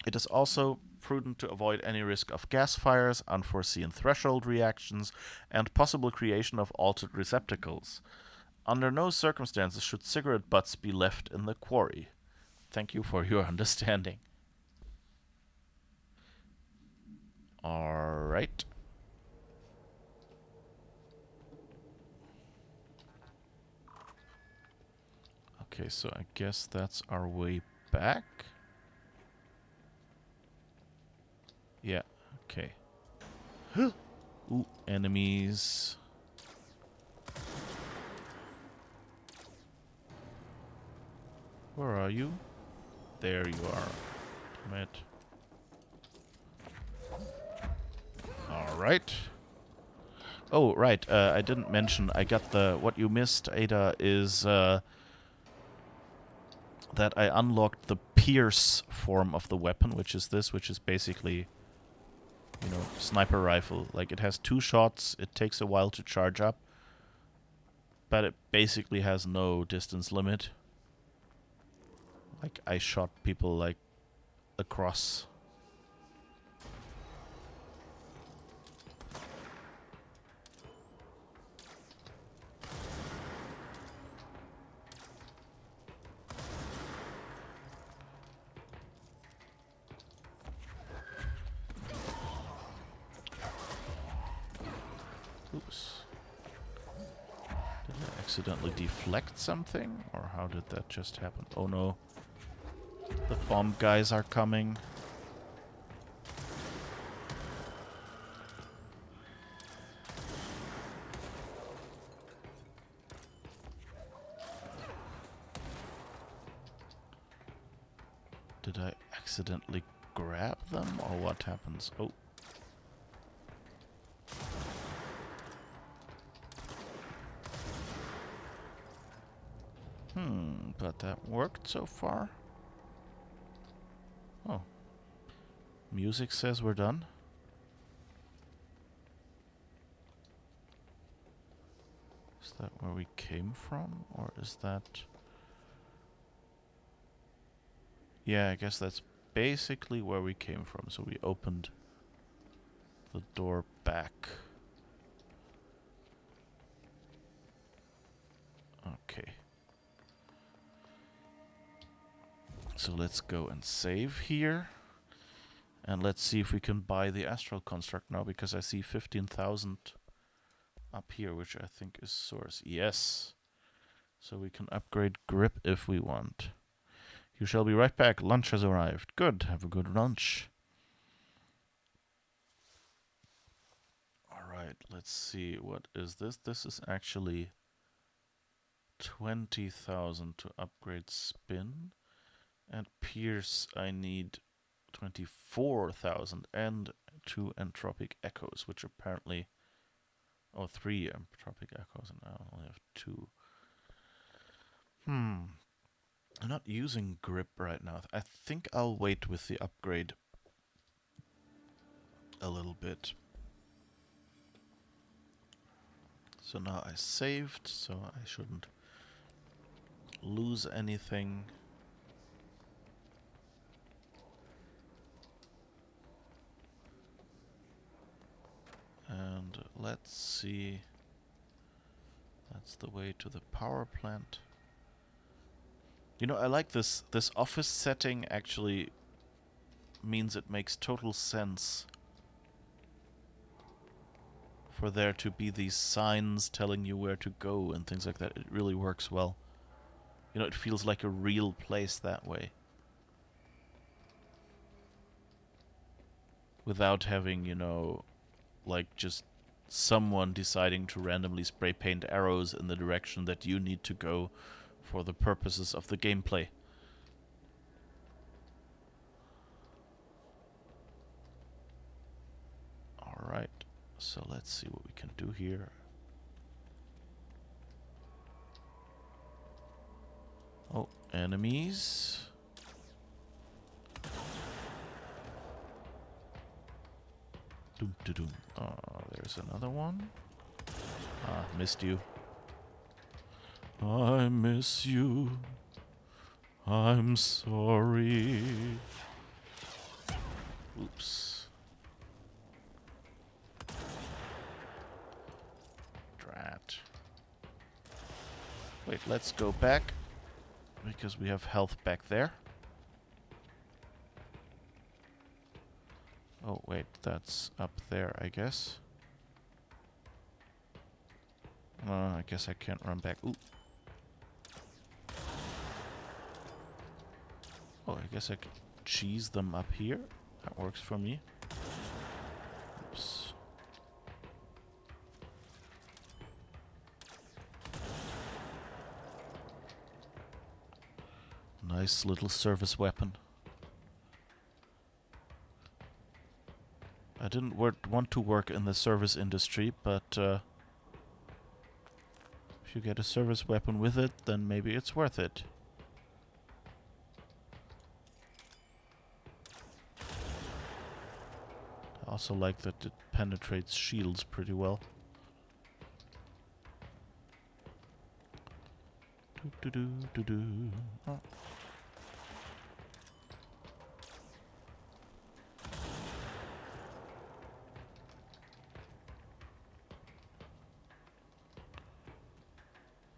it is also prudent to avoid any risk of gas fires, unforeseen threshold reactions, and possible creation of altered receptacles. Under no circumstances should cigarette butts be left in the quarry. Thank you for your understanding. Alright. Okay, so I guess that's our way back. Yeah, okay. Ooh, enemies. Where are you? There you are. Damn it. Alright. Oh, right. I didn't mention. I got the... What you missed, Ada, is that I unlocked the pierce form of the weapon, which is this, which is basically, you know, sniper rifle. Like, it has 2 shots. It takes a while to charge up. But it basically has no distance limit. Like, I shot people, like, across. Oops. Did I accidentally deflect something? Or how did that just happen? Oh no. The bomb guys are coming. Did I accidentally grab them? Or what happens? Oh. But that worked so far. Oh. Music says we're done. Is that where we came from? Or is that... Yeah, I guess that's basically where we came from. So we opened the door back. Okay. So let's go and save here. And let's see if we can buy the astral construct now, because I see 15,000 up here, which I think is source. Yes. So we can upgrade grip if we want. You shall be right back. Lunch has arrived. Good. Have a good lunch. Alright, let's see. What is this? This is actually 20,000 to upgrade spin. And pierce, I need 24,000 and 2 entropic echoes, which apparently... Oh, 3 entropic echoes, and I only have 2. I'm not using grip right now. I think I'll wait with the upgrade a little bit. So now I saved, so I shouldn't lose anything. And let's see. That's the way to the power plant. You know, I like this. This office setting actually means it makes total sense for there to be these signs telling you where to go and things like that. It really works well. You know, it feels like a real place that way. Without having, you know, like just someone deciding to randomly spray paint arrows in the direction that you need to go for the purposes of the gameplay. So let's see what we can do here. Oh, enemies. Doom, doom, doom. There's another one. Ah, missed you. I miss you. I'm sorry. Oops. Drat. Wait, let's go back. Because we have health back there. Oh, wait, that's up there, I guess. I guess I can't run back. Ooh. Oh, I guess I could cheese them up here. That works for me. Oops. Nice little service weapon. I didn't want to work in the service industry, but if you get a service weapon with it, then maybe it's worth it. I also like that it penetrates shields pretty well. Do do do do do. Oh.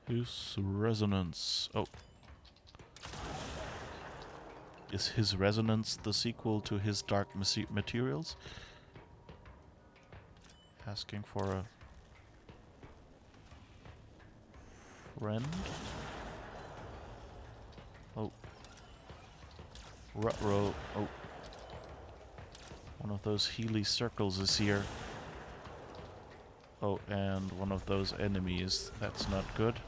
His resonance. Oh. Is his resonance the sequel to his dark materials? Asking for a friend? Oh. Ruh-roh. Oh. One of those Healy circles is here. Oh, and one of those enemies. That's not good.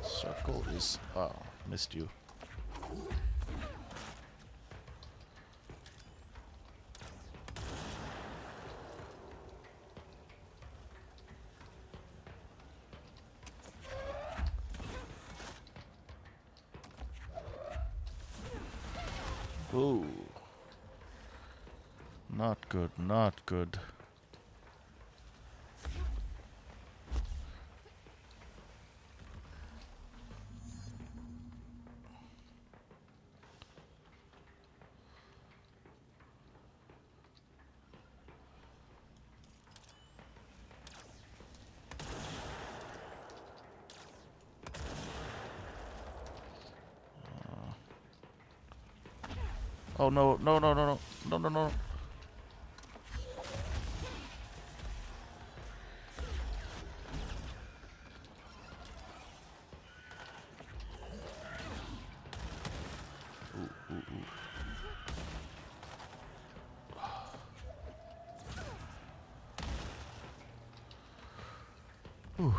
The circle is... Oh, missed you. Ooh. Not good, not good. Oh no, no, no, no, no, no, no, no. Ooh, ooh, ooh. Ooh.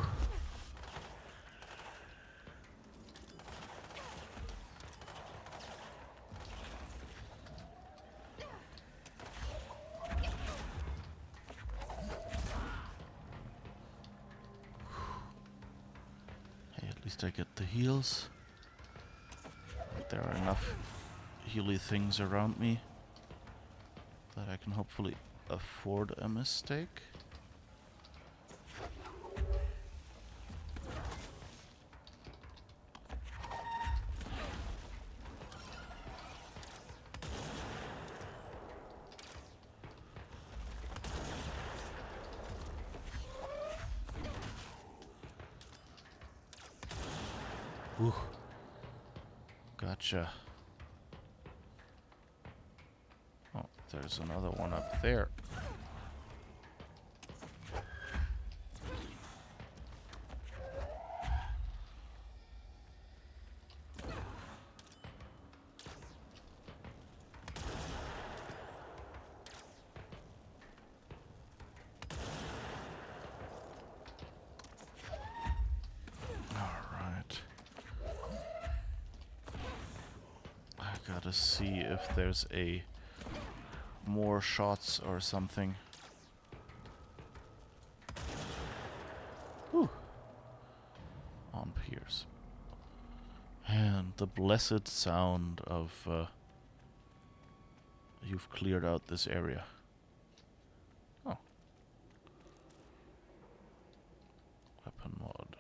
Hey, at least I get the heals. There are enough healy things around me that I can hopefully afford a mistake. Ooh. Gotcha. Oh, there's another one up there. to see if there's more shots or something. Whew. On Pierce. And the blessed sound of you've cleared out this area. Oh. Weapon mod.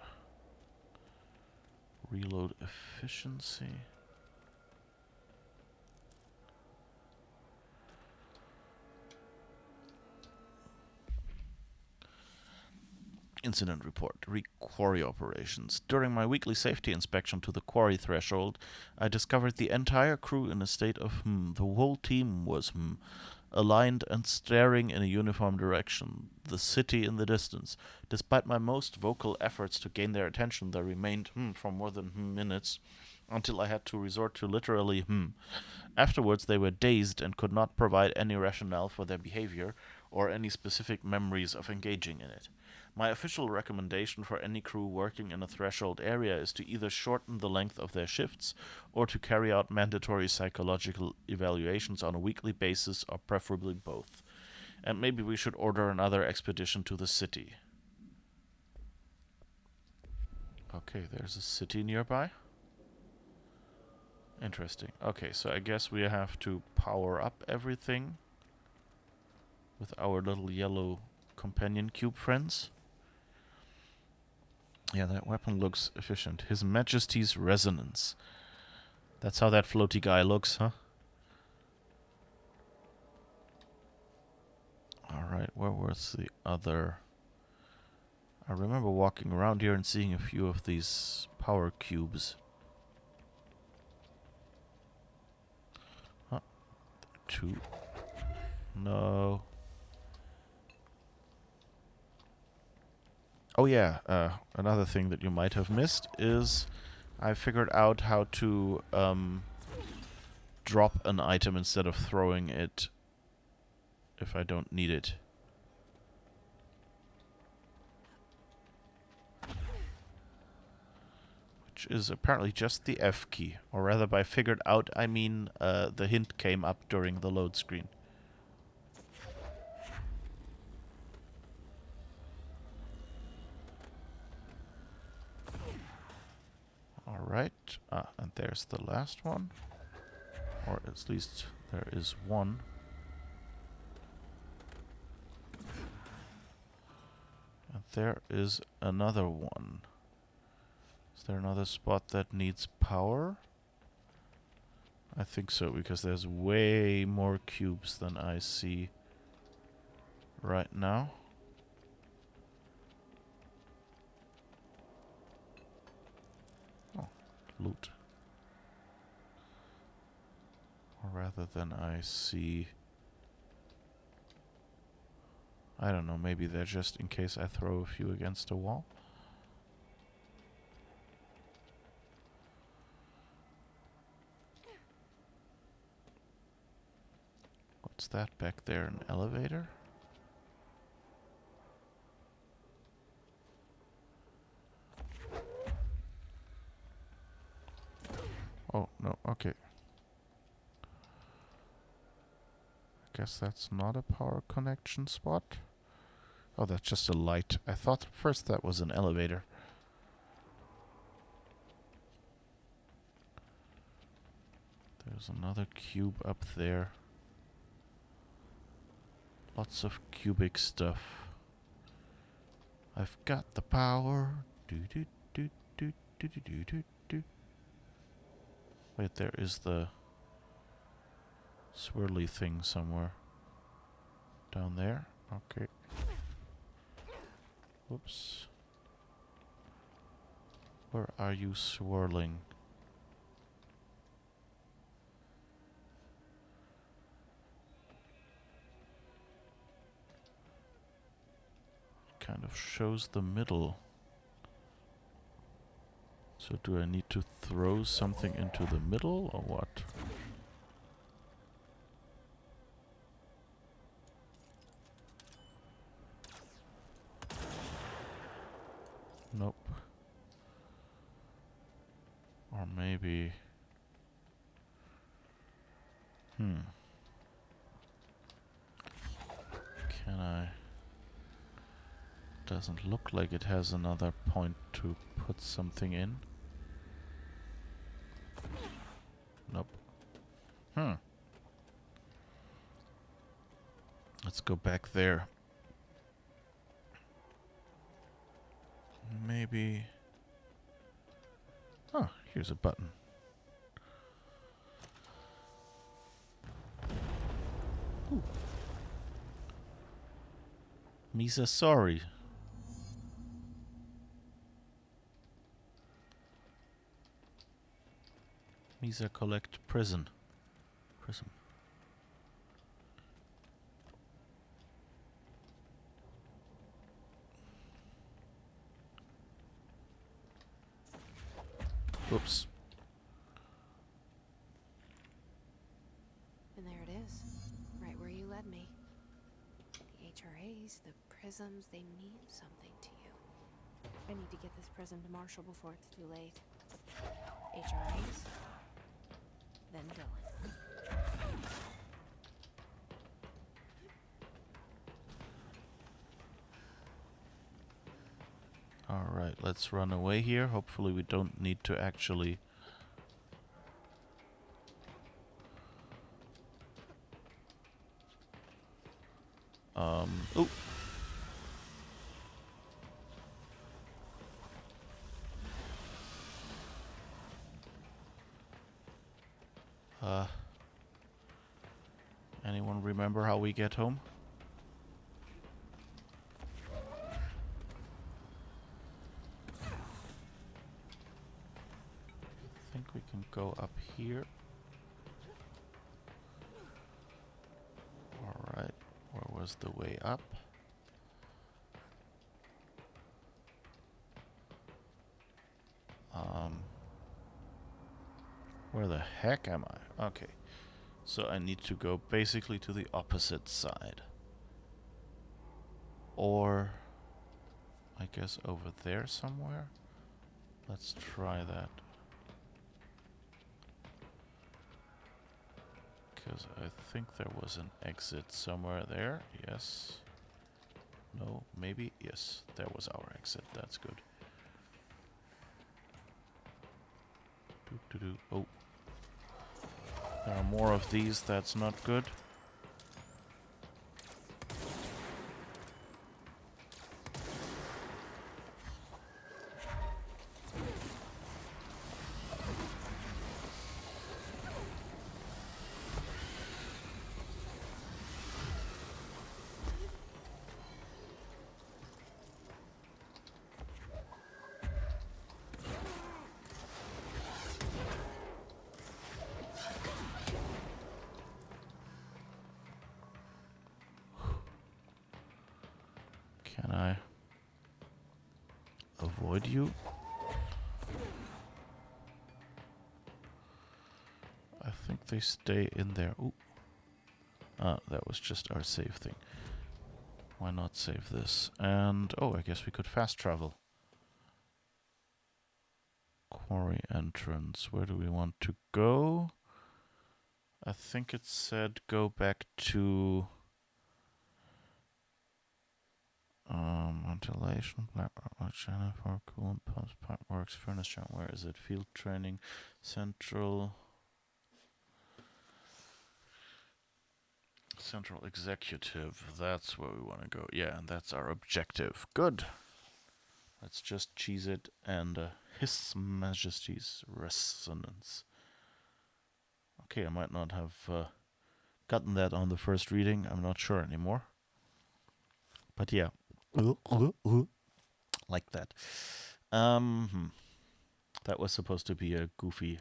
Reload efficiency. Incident report. Quarry operations. During my weekly safety inspection to the quarry threshold, I discovered the entire crew in a state of The whole team was aligned and staring in a uniform direction, the city in the distance. Despite my most vocal efforts to gain their attention, they remained for more than minutes, until I had to resort to literally Afterwards, they were dazed and could not provide any rationale for their behavior or any specific memories of engaging in it. My official recommendation for any crew working in a threshold area is to either shorten the length of their shifts or to carry out mandatory psychological evaluations on a weekly basis, or preferably both. And maybe we should order another expedition to the city. Okay, there's a city nearby. Interesting. Okay, so I guess we have to power up everything with our little yellow companion cube friends. Yeah, that weapon looks efficient. His Majesty's Resonance. That's how that floaty guy looks, huh? Alright, where was the other... I remember walking around here and seeing a few of these power cubes. Huh. Two. No. Oh yeah, another thing that you might have missed is I figured out how to drop an item instead of throwing it if I don't need it. Which is apparently just the F key. Or rather, by figured out, I mean the hint came up during the load screen. Alright, and there's the last one. Or at least there is one. And there is another one. Is there another spot that needs power? I think so, because there's way more cubes than I see right now. Oh, loot. Or rather than I see... I don't know, maybe they're just in case I throw a few against a wall. What's that back there? An elevator? Oh, no, okay. Guess that's not a power connection spot. Oh, that's just a light. I thought first that was an elevator. There's another cube up there. Lots of cubic stuff. I've got the power. Do do do do do do do do do. Wait, there is the swirly thing somewhere. Down there? Okay. Whoops. Where are you swirling? Kind of shows the middle. So do I need to throw something into the middle or what? Nope. Or maybe... Can I... Doesn't look like it has another point to put something in. Nope. Let's go back there. Maybe... Oh, here's a button. Ooh. Misa sorry. Misa collect prism. Oops. And there it is, right where you led me. The HRAs, the prisms, they mean something to you. I need to get this prism to Marshall before it's too late. HRAs, then Dylan. Alright, let's run away here. Hopefully we don't need to actually... Oh! Anyone remember how we get home? I think we can go up here. Alright, where was the way up? Where the heck am I? Okay. So I need to go basically to the opposite side. Or... I guess over there somewhere? Let's try that. Because I think there was an exit somewhere there. Yes. No, maybe. Yes, there was our exit. That's good. Oh. There are more of these. That's not good. Can I avoid you? I think they stay in there. Ooh. Ah, that was just our save thing. Why not save this? And, oh, I guess we could fast travel. Quarry entrance. Where do we want to go? I think it said go back to... ventilation, black channel for coolant pumps, pipe works, furnace shop. Where is it? Field training, central executive. That's where we want to go. Yeah, and that's our objective. Good. Let's just cheese it and His Majesty's resonance. Okay, I might not have gotten that on the first reading. I'm not sure anymore. But yeah. Like that. That was supposed to be a goofy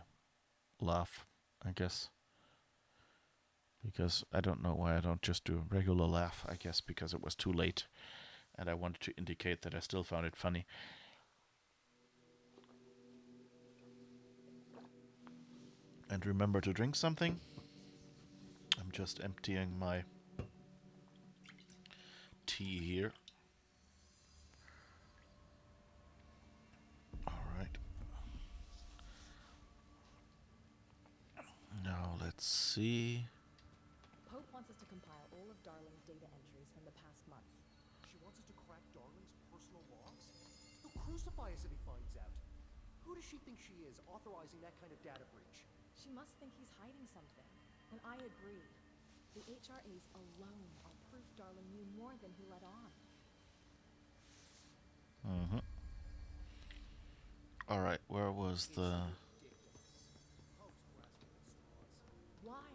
laugh, I guess. Because I don't know why I don't just do a regular laugh. I guess because it was too late. And I wanted to indicate that I still found it funny. And remember to drink something. I'm just emptying my tea here. Alright. Now let's see. Darling's data entries from the past month. She wants us to crack Darling's personal logs? He'll crucify us if he finds out. Who does she think she is, authorizing that kind of data breach? She must think he's hiding something. And I agree. The HRAs alone are proof Darling knew more than he let on. Mm-hmm. Alright, where was the... Why?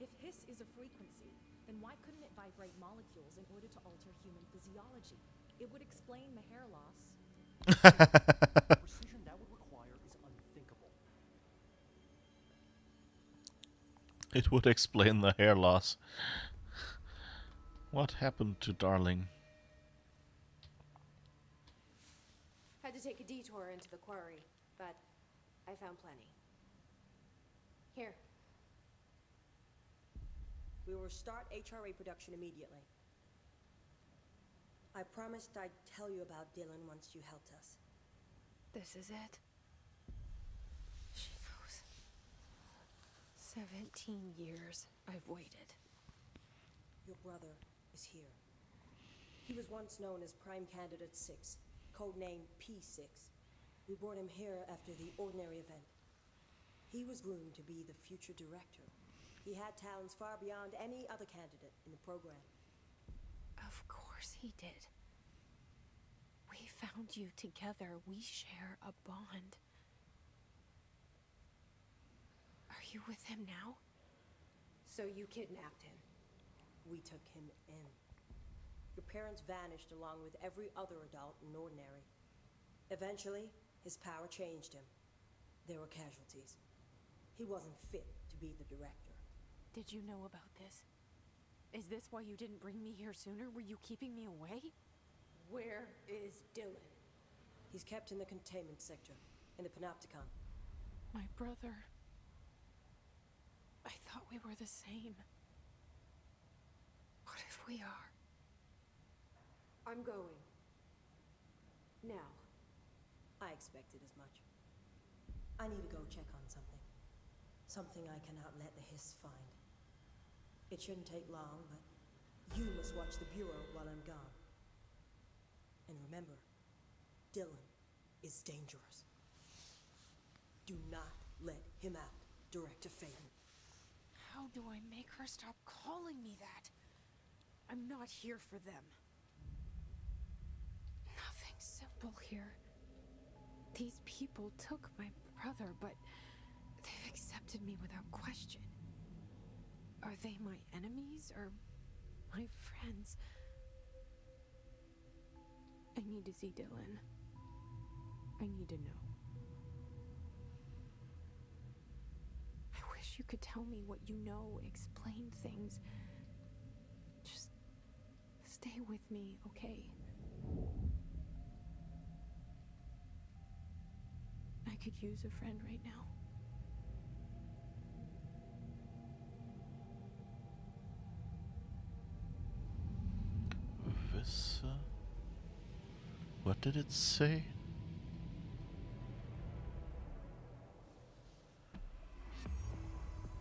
If hiss is a frequency, then why couldn't it vibrate molecules in order to alter human physiology? It would explain the hair loss. The precision that would require is unthinkable. It would explain the hair loss. What happened to Darling? Had to take a detour into the quarry, but I found plenty. Here. We will start HRA production immediately. I promised I'd tell you about Dylan once you helped us. This is it. She knows. 17 years I've waited. Your brother is here. He was once known as Prime Candidate 6, codenamed P6. We brought him here after the ordinary event. He was groomed to be the future director. He had talents far beyond any other candidate in the program. Of course he did. We found you together. We share a bond. Are you with him now? So you kidnapped him? We took him in. Your parents vanished along with every other adult in Ordinary. Eventually, his power changed him. There were casualties. He wasn't fit to be the director. Did you know about this? Is this why you didn't bring me here sooner? Were you keeping me away? Where is Dylan? He's kept in the containment sector, in the Panopticon. My brother. I thought we were the same. What if we are? I'm going. Now. I expected as much. I need to go check on something. Something I cannot let the hiss find. It shouldn't take long, but you must watch the Bureau while I'm gone. And remember, Dylan is dangerous. Do not let him out, Director Faden. How do I make her stop calling me that? I'm not here for them. Nothing simple here. These people took my brother, but they've accepted me without question. Are they my enemies or my friends? I need to see Dylan. I need to know. I wish you could tell me what you know, explain things. Just stay with me, okay? I could use a friend right now. Vissa? What did it say?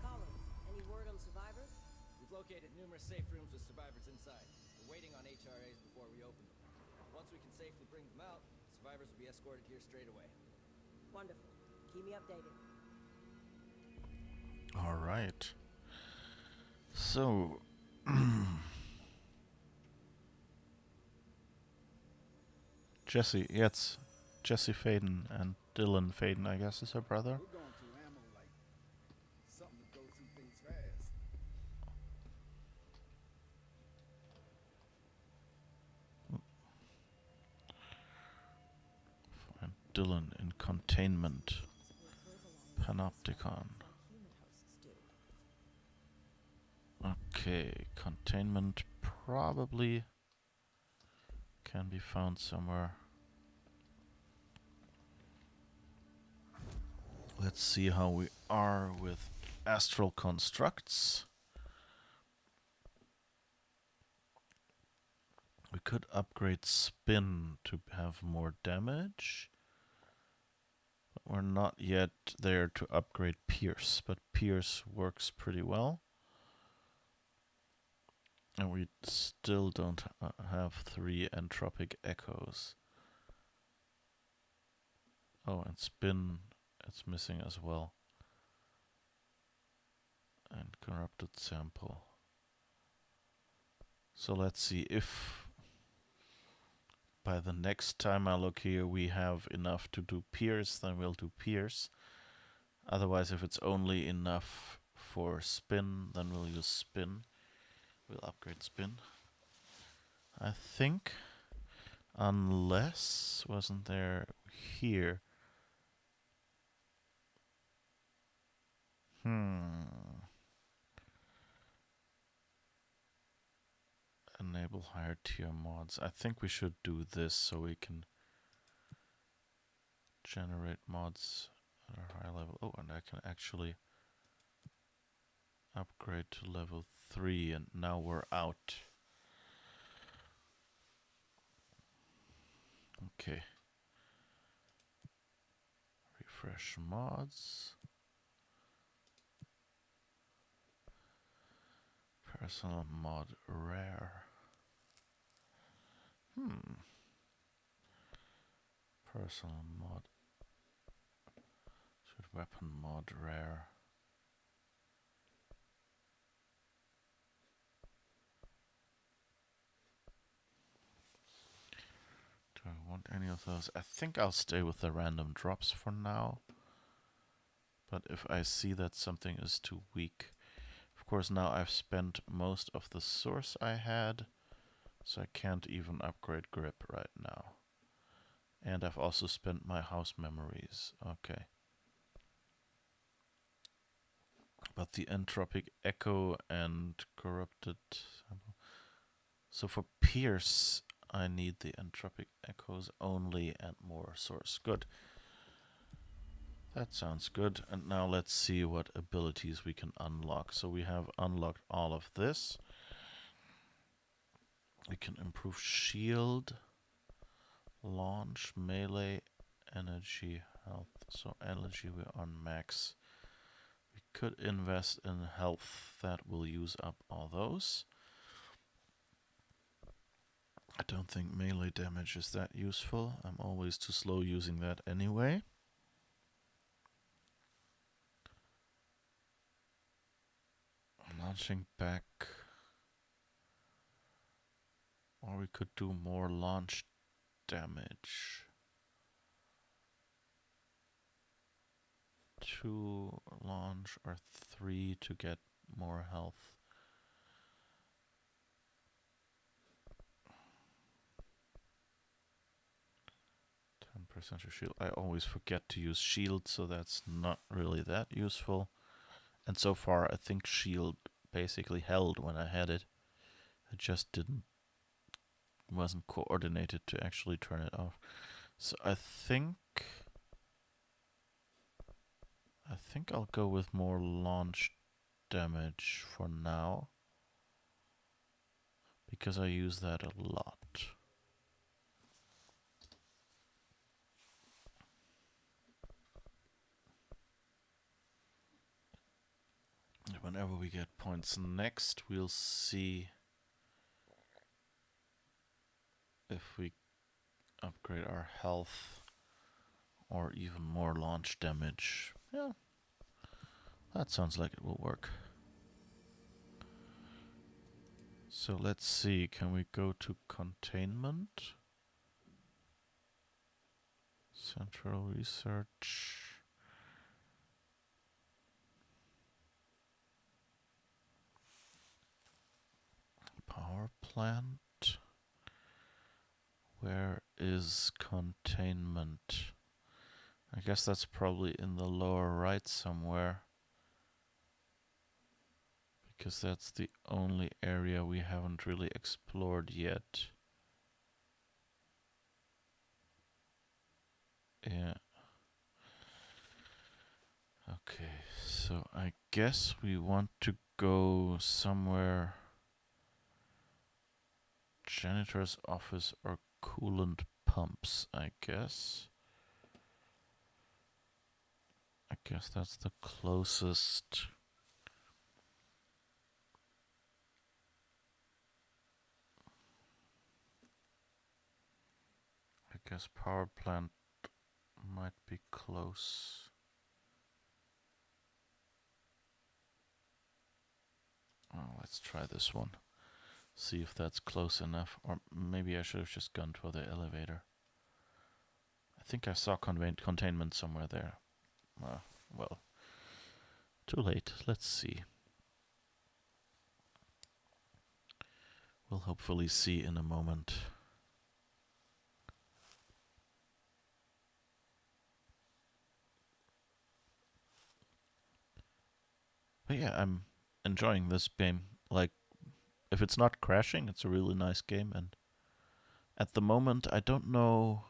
Collins, any word on survivors? We've located numerous safe rooms with survivors inside. We're waiting on HRAs before we open them. Once we can safely bring them out, survivors will be escorted here straight away. Wonderful. Keep me updated. All right. So, Jesse, yes, Jesse Faden and Dylan Faden, I guess, is her brother. We're going through ammo like something to go through things fast. And Dylan in containment. Panopticon. Okay, containment probably can be found somewhere. Let's see how we are with astral constructs. We could upgrade spin to have more damage. But we're not yet there to upgrade pierce, but pierce works pretty well. And we still don't have 3 entropic echoes. Oh, and spin, it's missing as well. And corrupted sample. So let's see if by the next time I look here we have enough to do pierce, then we'll do pierce. Otherwise, if it's only enough for spin, then we'll use spin. We'll upgrade spin. I think, unless, wasn't there here? Enable higher tier mods. I think we should do this so we can generate mods at a high level. Oh, and I can actually upgrade to level 3, and now we're out. Okay. Refresh mods. Personal mod rare. Personal mod. Should weapon mod rare. Do I want any of those? I think I'll stay with the random drops for now. But if I see that something is too weak, of course now I've spent most of the source I had, so I can't even upgrade grip right now. And I've also spent my house memories. Okay. But the entropic echo and corrupted sample. So for pierce, I need the entropic echoes only and more source. Good. That sounds good. And now let's see what abilities we can unlock. So we have unlocked all of this. We can improve shield, launch, melee, energy, health. So energy we're on max. We could invest in health. That will use up all those. I don't think melee damage is that useful. I'm always too slow using that anyway. Launching back. Or we could do more launch damage. 2 launch or 3 to get more health. 10% of shield. I always forget to use shield, so that's not really that useful. And so far, I think shield basically held when I had it. I just wasn't coordinated to actually turn it off. So I think I'll go with more launch damage for now, because I use that a lot. Whenever we get points next, we'll see if we upgrade our health or even more launch damage. Yeah, that sounds like it will work. So let's see, can we go to containment? Central research. Power plant. Where is containment? I guess that's probably in the lower right somewhere, because that's the only area we haven't really explored yet. Yeah. Okay, so I guess we want to go somewhere. Janitor's office or coolant pumps, I guess. I guess that's the closest. Guess power plant might be close. Oh, let's try this one. See if that's close enough. Or maybe I should have just gone for the elevator. I think I saw containment somewhere there. Well, too late. Let's see. We'll hopefully see in a moment. But yeah, I'm enjoying this game. Like, if it's not crashing, it's a really nice game. And at the moment, I don't know,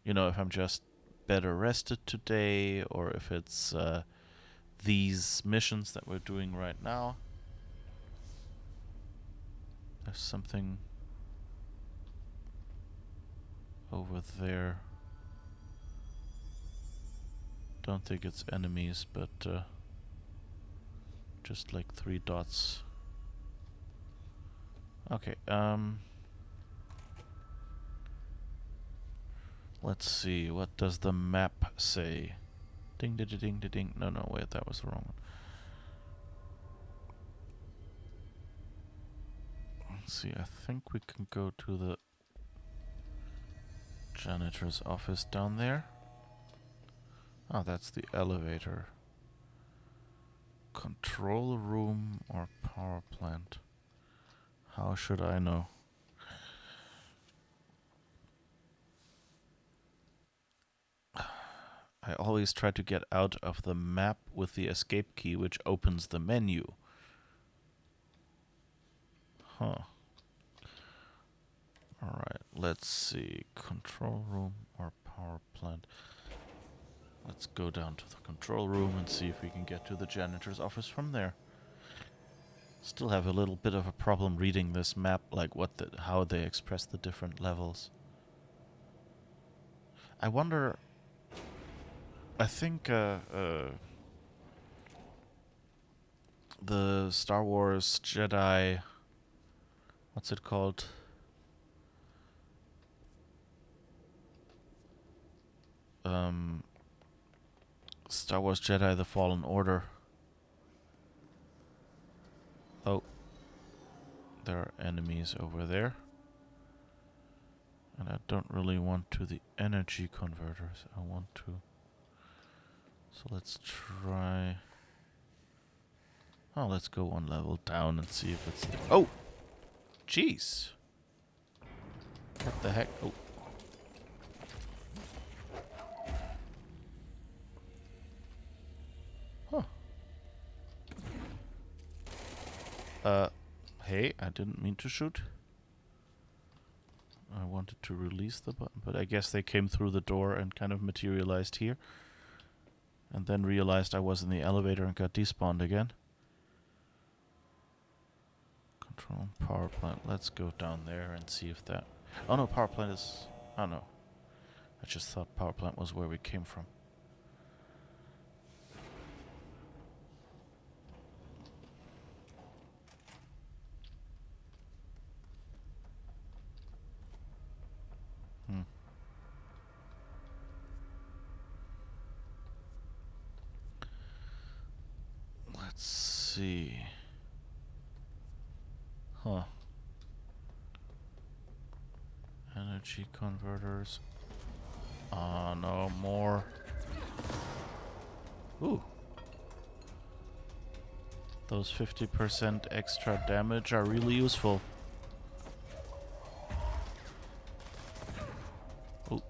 if I'm just better rested today or if it's these missions that we're doing right now. There's something over there. Don't think it's enemies, but just like 3 dots. Okay, let's see, what does the map say? Ding ding ding ding ding. No, wait, that was the wrong one. Let's see, I think we can go to the janitor's office down there. Oh, that's the elevator. Control room or power plant? How should I know? I always try to get out of the map with the escape key, which opens the menu. Huh. Alright, let's see. Control room or power plant? Let's go down to the control room and see if we can get to the janitor's office from there. Still have a little bit of a problem reading this map, like how they express the different levels. I wonder... I think the Star Wars Jedi... What's it called? Star Wars Jedi The Fallen Order. Oh. There are enemies over there. And I don't really want to the energy converters. I want to... So let's try... Oh, let's go one level down and see if it's... Oh! Jeez! What the heck? Oh. Huh. Hey, I didn't mean to shoot. I wanted to release the button, but I guess they came through the door and kind of materialized here. And then realized I was in the elevator and got despawned again. Control power plant. Let's go down there and see if that... Oh no, power plant is... Oh no. I just thought power plant was where we came from. Let's see. Huh. Energy converters. No more. Ooh. Those 50% extra damage are really useful. Ooh.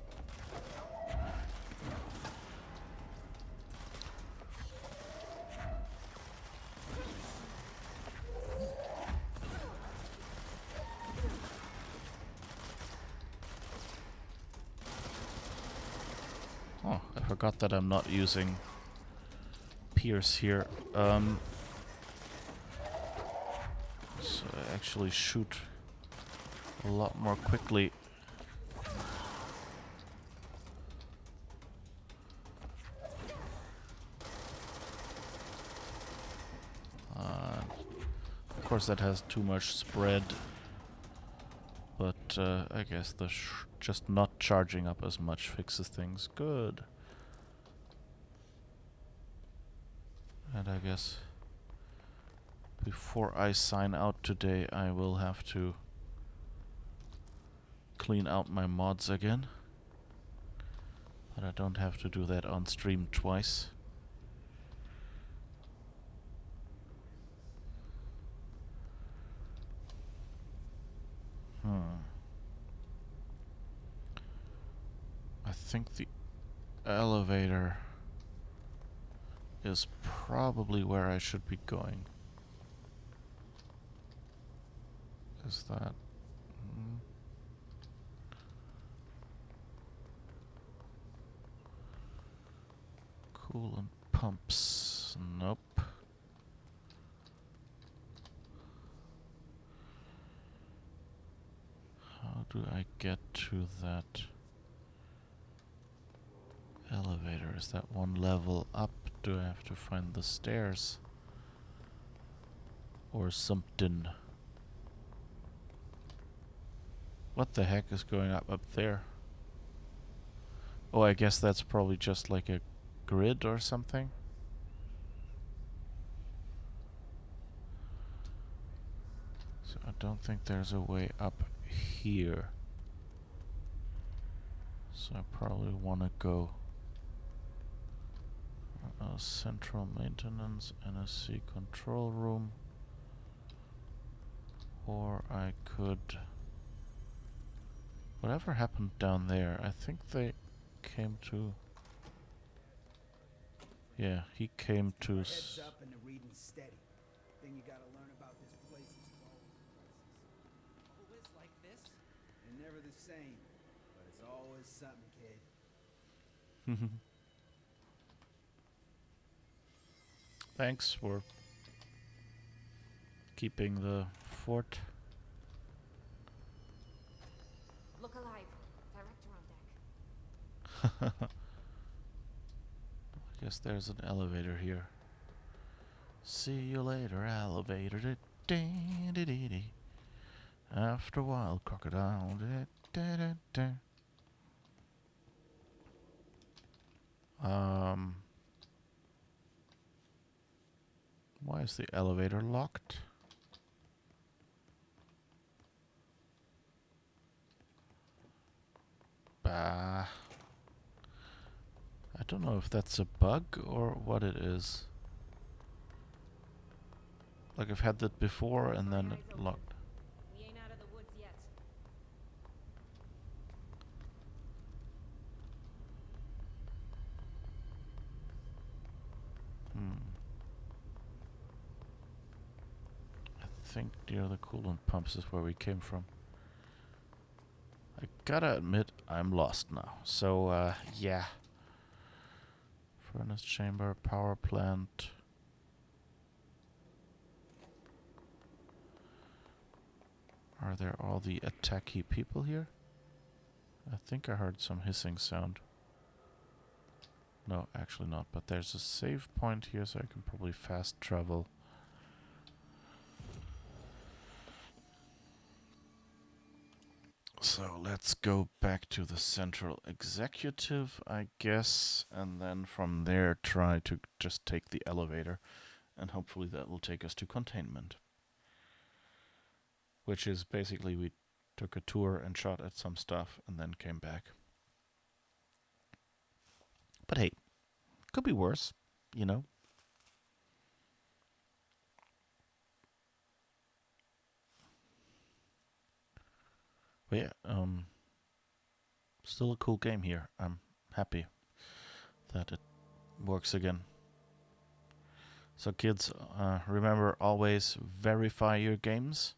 Oh, I forgot that I'm not using Pierce here. So I actually shoot a lot more quickly. Of course that has too much spread. But I guess the just not charging up as much fixes things. Good. And I guess before I sign out today, I will have to clean out my mods again. But I don't have to do that on stream twice. I think the elevator is probably where I should be going. Is that... Coolant pumps. Nope. How do I get to that elevator? Is that one level up? Do I have to find the stairs? Or something? What the heck is going up there? Oh, I guess that's probably just like a grid or something. So I don't think there's a way up here. So I probably want to go central maintenance, NSC control room. Or I could... Whatever happened down there, I think they came to... Yeah, he came to... Heads up and the reading's steady. Thing you gotta learn about this place is it's always like this. They're never the same, but it's always something, kid. Thanks for keeping the fort. Look alive. Director on deck. I guess there's an elevator here. See you later, elevator. After a while, crocodile. Why is the elevator locked? Bah. I don't know if that's a bug or what it is. Like I've had that before and then it locked. We ain't out of the woods yet. I think near the coolant pumps is where we came from. I gotta admit, I'm lost now. So, yeah. Furnace chamber, power plant. Are there all the attacky people here? I think I heard some hissing sound. No, actually not. But there's a save point here, so I can probably fast travel. So let's go back to the central executive, I guess, and then from there try to just take the elevator, and hopefully that will take us to containment. Which is basically we took a tour and shot at some stuff and then came back. But hey, could be worse, you know? But yeah, still a cool game here. I'm happy that it works again. So kids, remember always verify your games.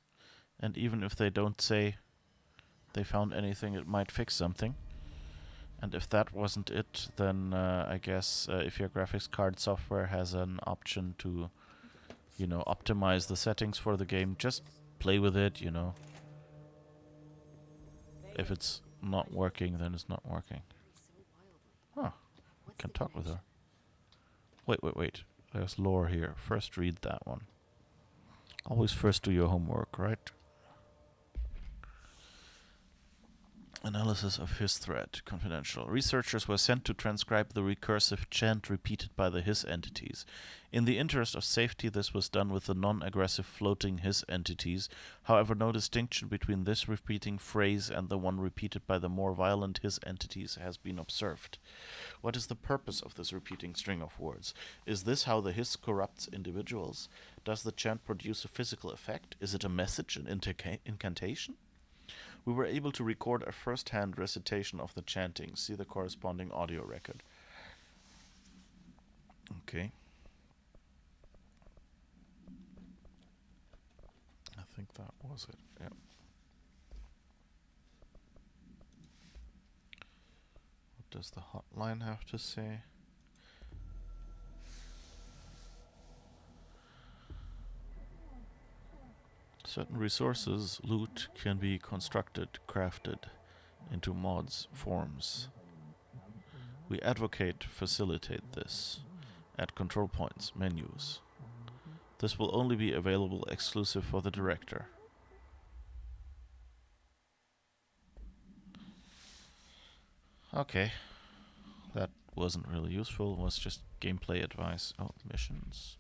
And even if they don't say they found anything, it might fix something. And if that wasn't it, then I guess if your graphics card software has an option to, you know, optimize the settings for the game, just play with it, you know. If it's not working, then it's not working. Huh. I can talk with her. Wait. There's lore here. First read that one. Always first do your homework, right? Analysis of his threat. Confidential. Researchers were sent to transcribe the recursive chant repeated by the his entities. In the interest of safety, this was done with the non-aggressive floating his entities. However, no distinction between this repeating phrase and the one repeated by the more violent his entities has been observed. What is the purpose of this repeating string of words? Is this how the hiss corrupts individuals? Does the chant produce a physical effect? Is it a message, an incantation? We were able to record a first-hand recitation of the chanting. See the corresponding audio record. Okay. I think that was it. Yeah. What does the hotline have to say? Certain resources, loot, can be constructed, crafted into mods, forms. We advocate facilitate this. At control points, menus. This will only be available exclusive for the director. Okay. That wasn't really useful. It was just gameplay advice. Oh, missions.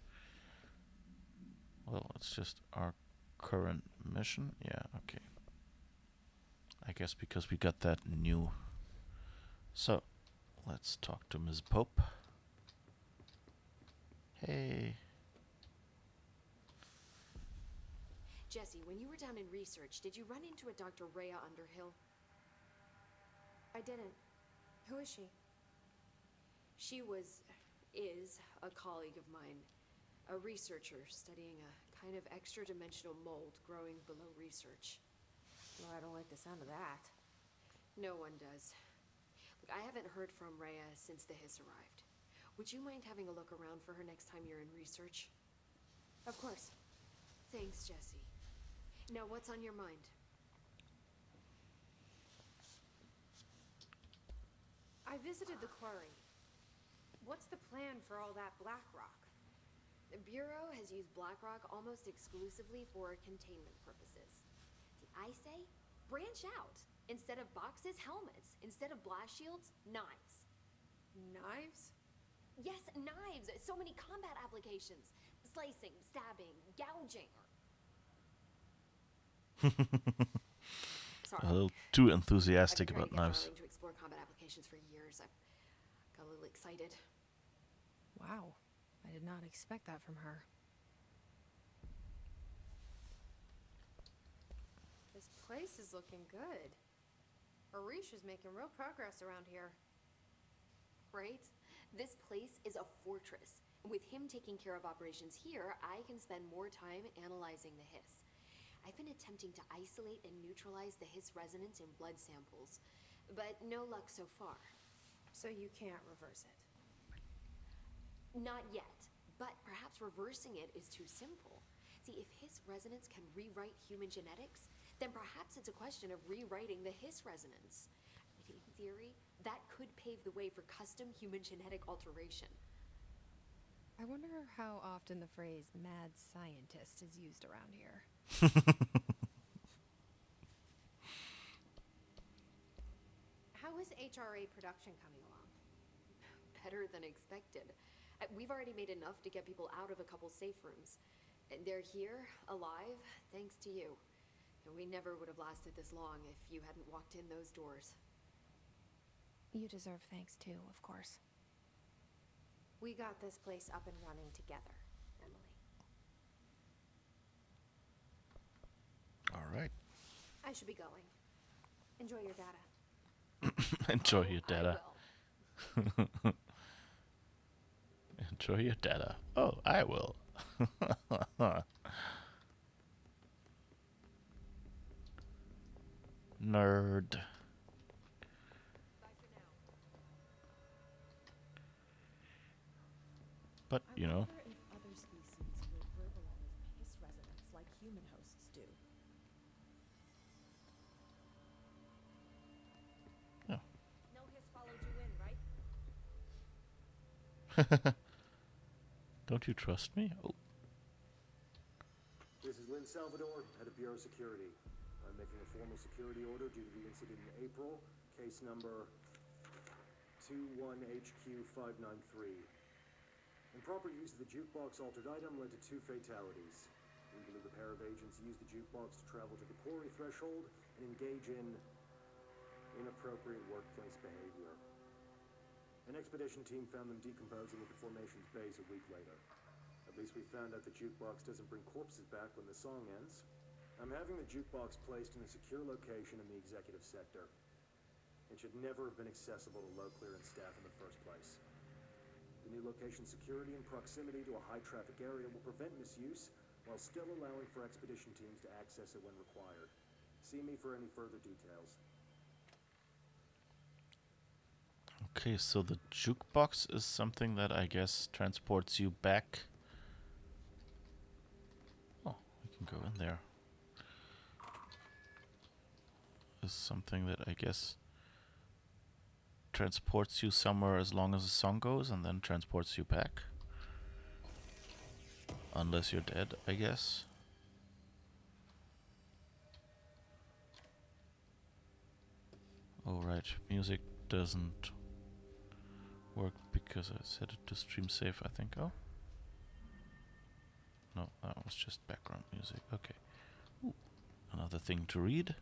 Well, it's just our current mission. Yeah, okay. I guess because we got that new. So, let's talk to Ms. Pope. Hey. Jesse, when you were down in research, did you run into a Dr. Rhea Underhill? I didn't. Who is she? She is a colleague of mine. A researcher studying a kind of extra-dimensional mold growing below research. Well, I don't like the sound of that. No one does. Look, I haven't heard from Rhea since the hiss arrived. Would you mind having a look around for her next time you're in research? Of course. Thanks, Jesse. Now, what's on your mind? I visited the quarry. What's the plan for all that black rock? The Bureau has used Blackrock almost exclusively for containment purposes. See, I say, branch out. Instead of boxes, helmets. Instead of blast shields, knives. Knives? Yes, knives! So many combat applications. Slicing, stabbing, gouging. Sorry. A little too enthusiastic I've been about trying knives. to get Darling to explore combat applications for years. I got a little excited. Wow. I did not expect that from her. This place is looking good. Arish is making real progress around here. Right? This place is a fortress. With him taking care of operations here, I can spend more time analyzing the hiss. I've been attempting to isolate and neutralize the hiss resonance in blood samples, but no luck so far. So you can't reverse it? Not yet, but perhaps reversing it is too simple. See, if hiss resonance can rewrite human genetics, then perhaps it's a question of rewriting the hiss resonance. In theory, that could pave the way for custom human genetic alteration. I wonder how often the phrase mad scientist is used around here. How is HRA production coming along? Better than expected. We've already made enough to get people out of a couple safe rooms. They're here, alive, thanks to you. And we never would have lasted this long if you hadn't walked in those doors. You deserve thanks too, of course. We got this place up and running together, Emily. All right. I should be going. Enjoy your data. Enjoy your data. Enjoy your data. Oh, I will. Nerd. But, you know. I wonder if other species will verbalize the hiss resonance like human hosts do. Yeah. No hiss followed you in, right? Don't you trust me? Oh. This is Lynn Salvador, head of Bureau Security. I'm making a formal security order due to the incident in April, case number 21HQ593. Improper use of the jukebox altered item led to 2 fatalities. We believe a pair of agents used the jukebox to travel to the quarry threshold and engage in inappropriate workplace behavior. An expedition team found them decomposing at the formation's base a week later. At least we found out the jukebox doesn't bring corpses back when the song ends. I'm having the jukebox placed in a secure location in the executive sector. It should never have been accessible to low clearance staff in the first place. The new location security and proximity to a high-traffic area will prevent misuse while still allowing for expedition teams to access it when required. See me for any further details. Okay, so the jukebox is something that I guess transports you back. Oh, we can go in there. Is something that I guess transports you somewhere as long as the song goes and then transports you back. Unless you're dead, I guess. Oh right, music doesn't work because I set it to stream safe, I think. Oh. No, that was just background music. Okay. Ooh, another thing to read.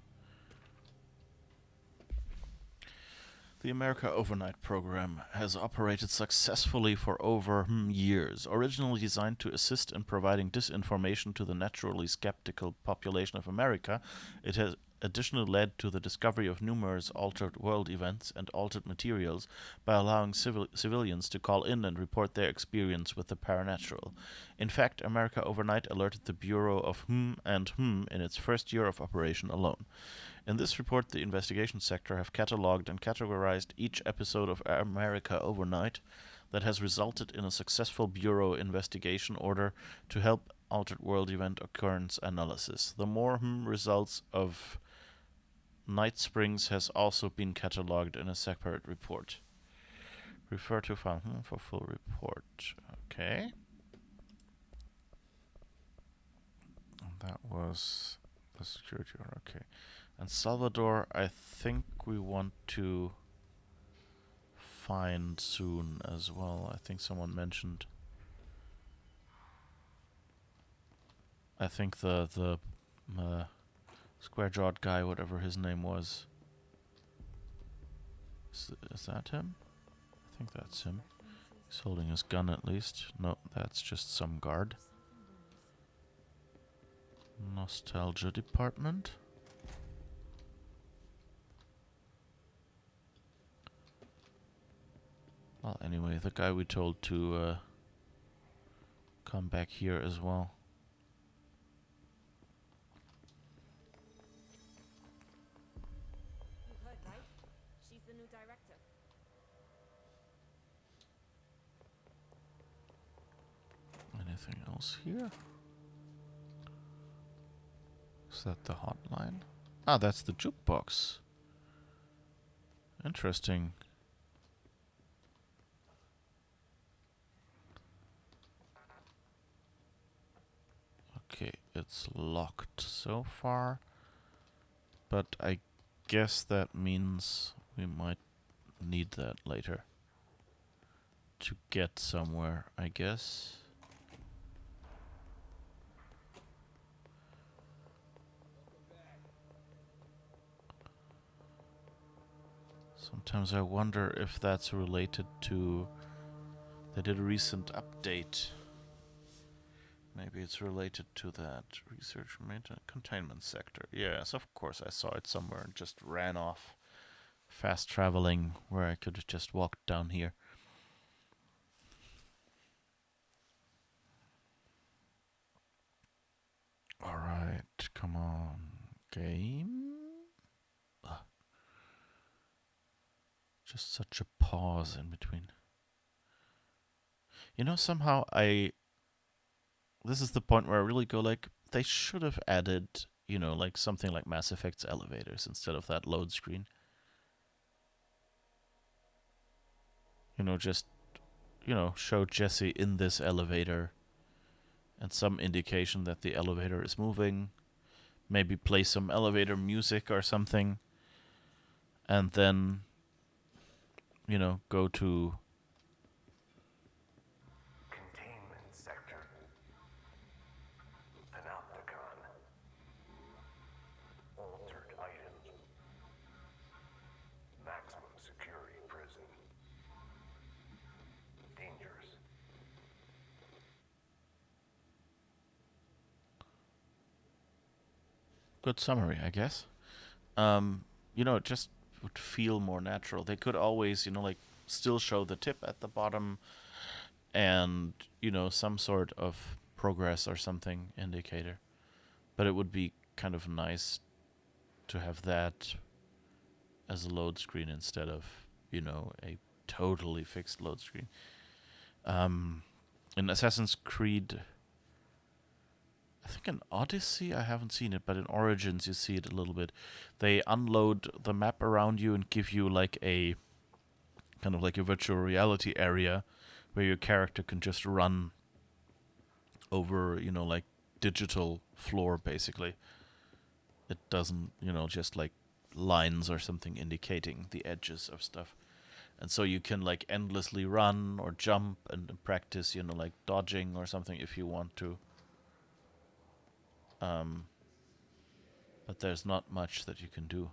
The America Overnight program has operated successfully for over years. Originally designed to assist in providing disinformation to the naturally skeptical population of America, it has additionally led to the discovery of numerous altered world events and altered materials by allowing civilians to call in and report their experience with the paranatural. In fact, America Overnight alerted the Bureau of and in its first year of operation alone. In this report, the investigation sector have catalogued and categorized each episode of America Overnight that has resulted in a successful Bureau investigation order to help altered world event occurrence analysis. The more results of Night Springs has also been catalogued in a separate report. Refer to file for full report. Okay. And that was the security order. Okay. And Salvador, I think we want to find soon as well. I think someone mentioned. I think the square-jawed guy, whatever his name was. Is that him? I think that's him. He's holding his gun at least. No, that's just some guard. Nostalgia department. Well, anyway, the guy we told to come back here as well. You heard, right? She's the new director. Anything else here? Is that the hotline? Ah, that's the jukebox. Interesting. Okay, it's locked so far. But I guess that means we might need that later. To get somewhere, I guess. Sometimes I wonder if that's related to... They did a recent update. Maybe it's related to that research maintenance containment sector. Yes, of course I saw it somewhere and just ran off. Fast traveling where I could have just walked down here. Alright, come on. Game? Ugh. Just such a pause in between. You know, somehow this is the point where I really go like, they should have added, you know, like something like Mass Effect's elevators instead of that load screen. You know, just, you know, show Jesse in this elevator and some indication that the elevator is moving. maybe play some elevator music or something, and then, go to Containment sector. Panopticon. Altered items. Maximum security prison. Dangerous. good summary, I guess. It just would feel more natural. They could always, like still show the tip at the bottom and, some sort of progress or something indicator. But it would be kind of nice to have that as a load screen instead of, a totally fixed load screen. In Assassin's Creed, I think in Odyssey I haven't seen it, but in Origins you see it a little bit. They unload the map around you and give you like a kind of like a virtual reality area where your character can just run over, like digital floor basically. It doesn't, just like lines or something indicating the edges of stuff. And so you can like endlessly run or jump and practice, like dodging or something if you want to. But there's not much that you can do.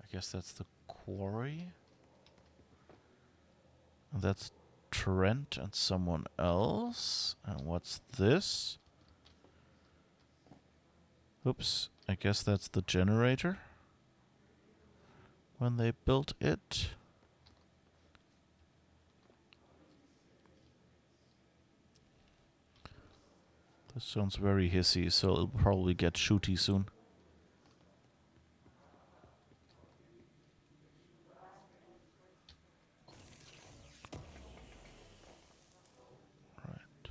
I guess that's the quarry. And that's Trent and someone else. And what's this? Oops, I guess that's the generator. When they built it. This sounds very hissy, so it'll probably get shooty soon. Right.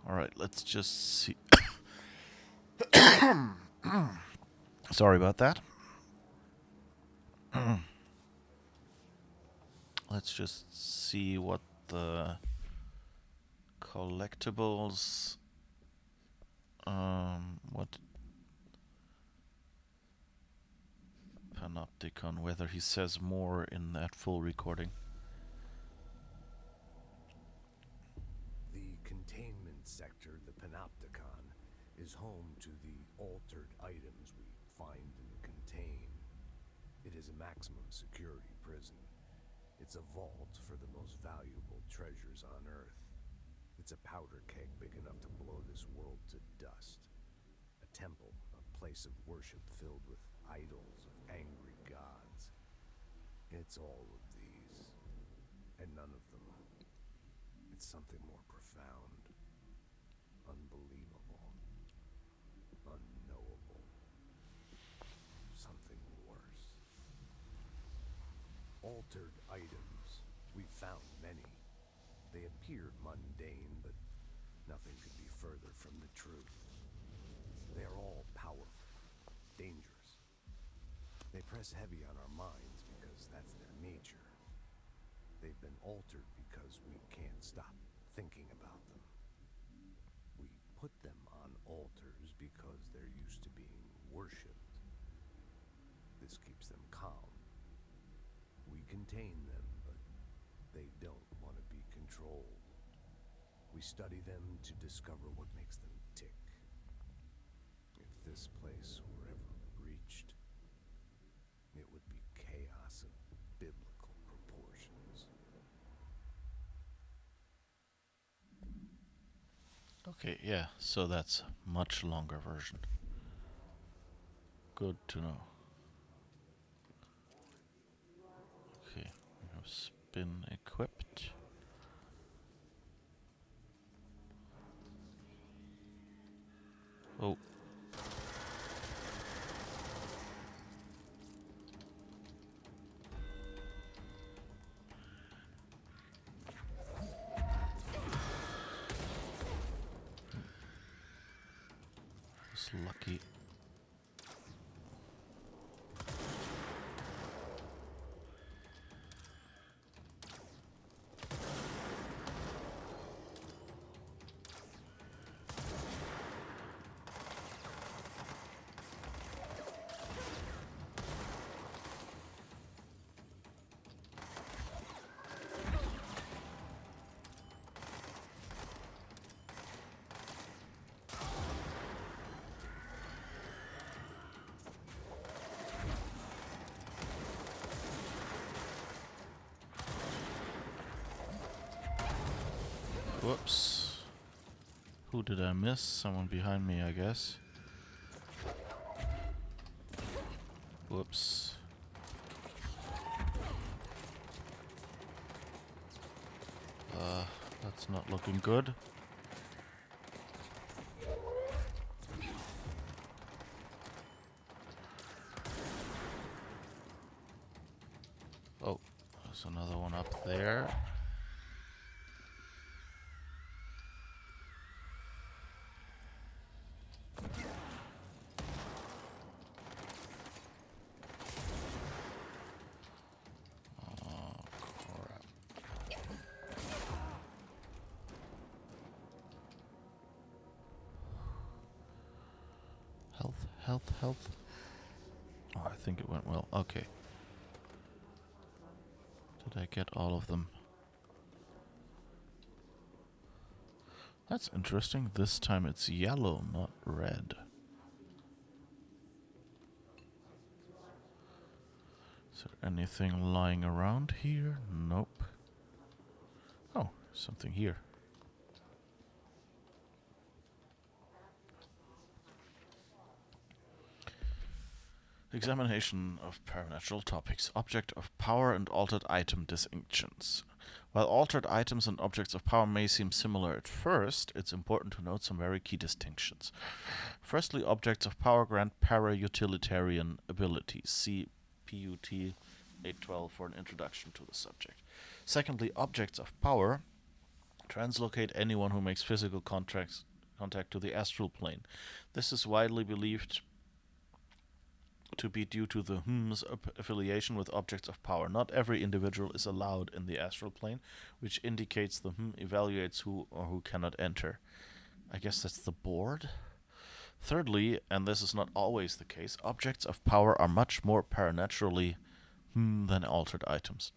Alright, let's just see. Sorry about that. Let's just see what the collectibles, what Panopticon, whether he says more in that full recording. The containment sector, the Panopticon, is home to the altered items we find and contain. It is a maximum security prison. It's a vault for the most valuable treasures on Earth. It's a powder keg big enough to blow this world to dust. A temple, a place of worship filled with idols of angry gods. It's all of these, and none of them. It's something more profound, unbelievable, unknowable. Something worse. Altered items. We've found many. They appeared mundane, but nothing could be further from the truth. They are all powerful, dangerous. They press heavy on our minds because that's their nature. They've been altered because we can't stop thinking about them. We put them on altars because they're used to being worshipped. This keeps them calm. We contain them, but they don't want to be controlled. We study them to discover what makes them tick. If this place were ever breached, it would be chaos of biblical proportions. Okay, yeah, so that's a much longer version. Good to know. Okay, we have spin equipped. Oh. It's lucky. Whoops. Who did I miss? Someone behind me, I guess. Whoops. That's not looking good. Oh, there's another one up there. Health. Oh, I think it went well. Okay. Did I get all of them? That's interesting. This time it's yellow, not red. Is there anything lying around here? Nope. Oh, something here. Examination of paranatural topics. Object of power and altered item distinctions. While altered items and objects of power may seem similar at first, it's important to note some very key distinctions. Firstly, objects of power grant para-utilitarian abilities. See PUT 812 for an introduction to the subject. Secondly, objects of power translocate anyone who makes physical contact to the astral plane. This is widely believed to be due to the HM's affiliation with objects of power. Not every individual is allowed in the astral plane, which indicates the HM evaluates who or who cannot enter. I guess that's the board? Thirdly, and this is not always the case, objects of power are much more paranaturally than altered items.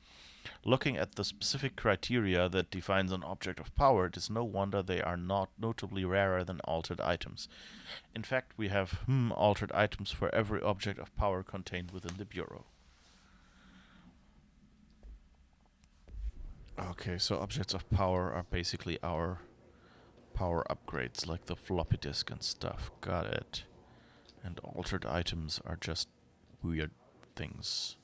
Looking at the specific criteria that defines an object of power, it is no wonder they are not notably rarer than altered items. In fact, we have altered items for every object of power contained within the Bureau. Okay, so objects of power are basically our power upgrades, like the floppy disk and stuff. Got it. And altered items are just weird things.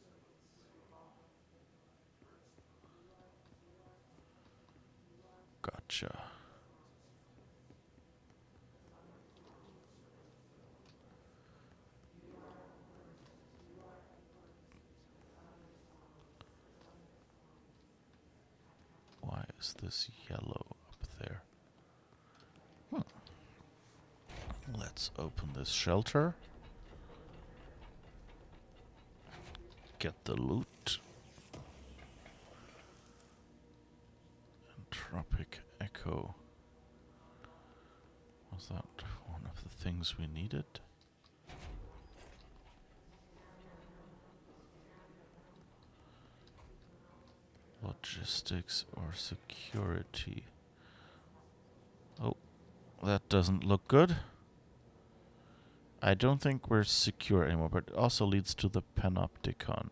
Gotcha. Why is this yellow up there? Let's open this shelter. Get the loot. Entropic Echo. Was that one of the things we needed? Logistics or security? Oh, that doesn't look good. I don't think we're secure anymore, but it also leads to the Panopticon.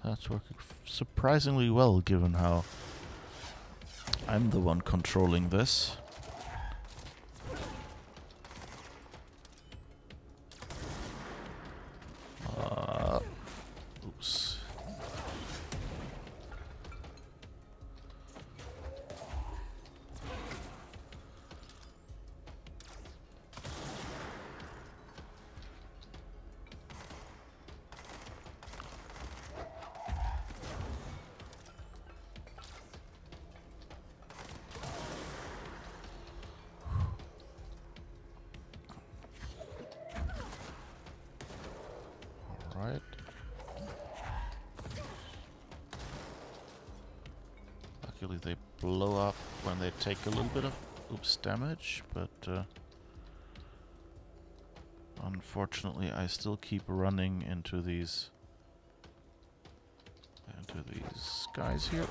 That's working surprisingly well, given how I'm the one controlling this. Oops. Usually they blow up when they take a little bit of damage, but unfortunately I still keep running into these guys here.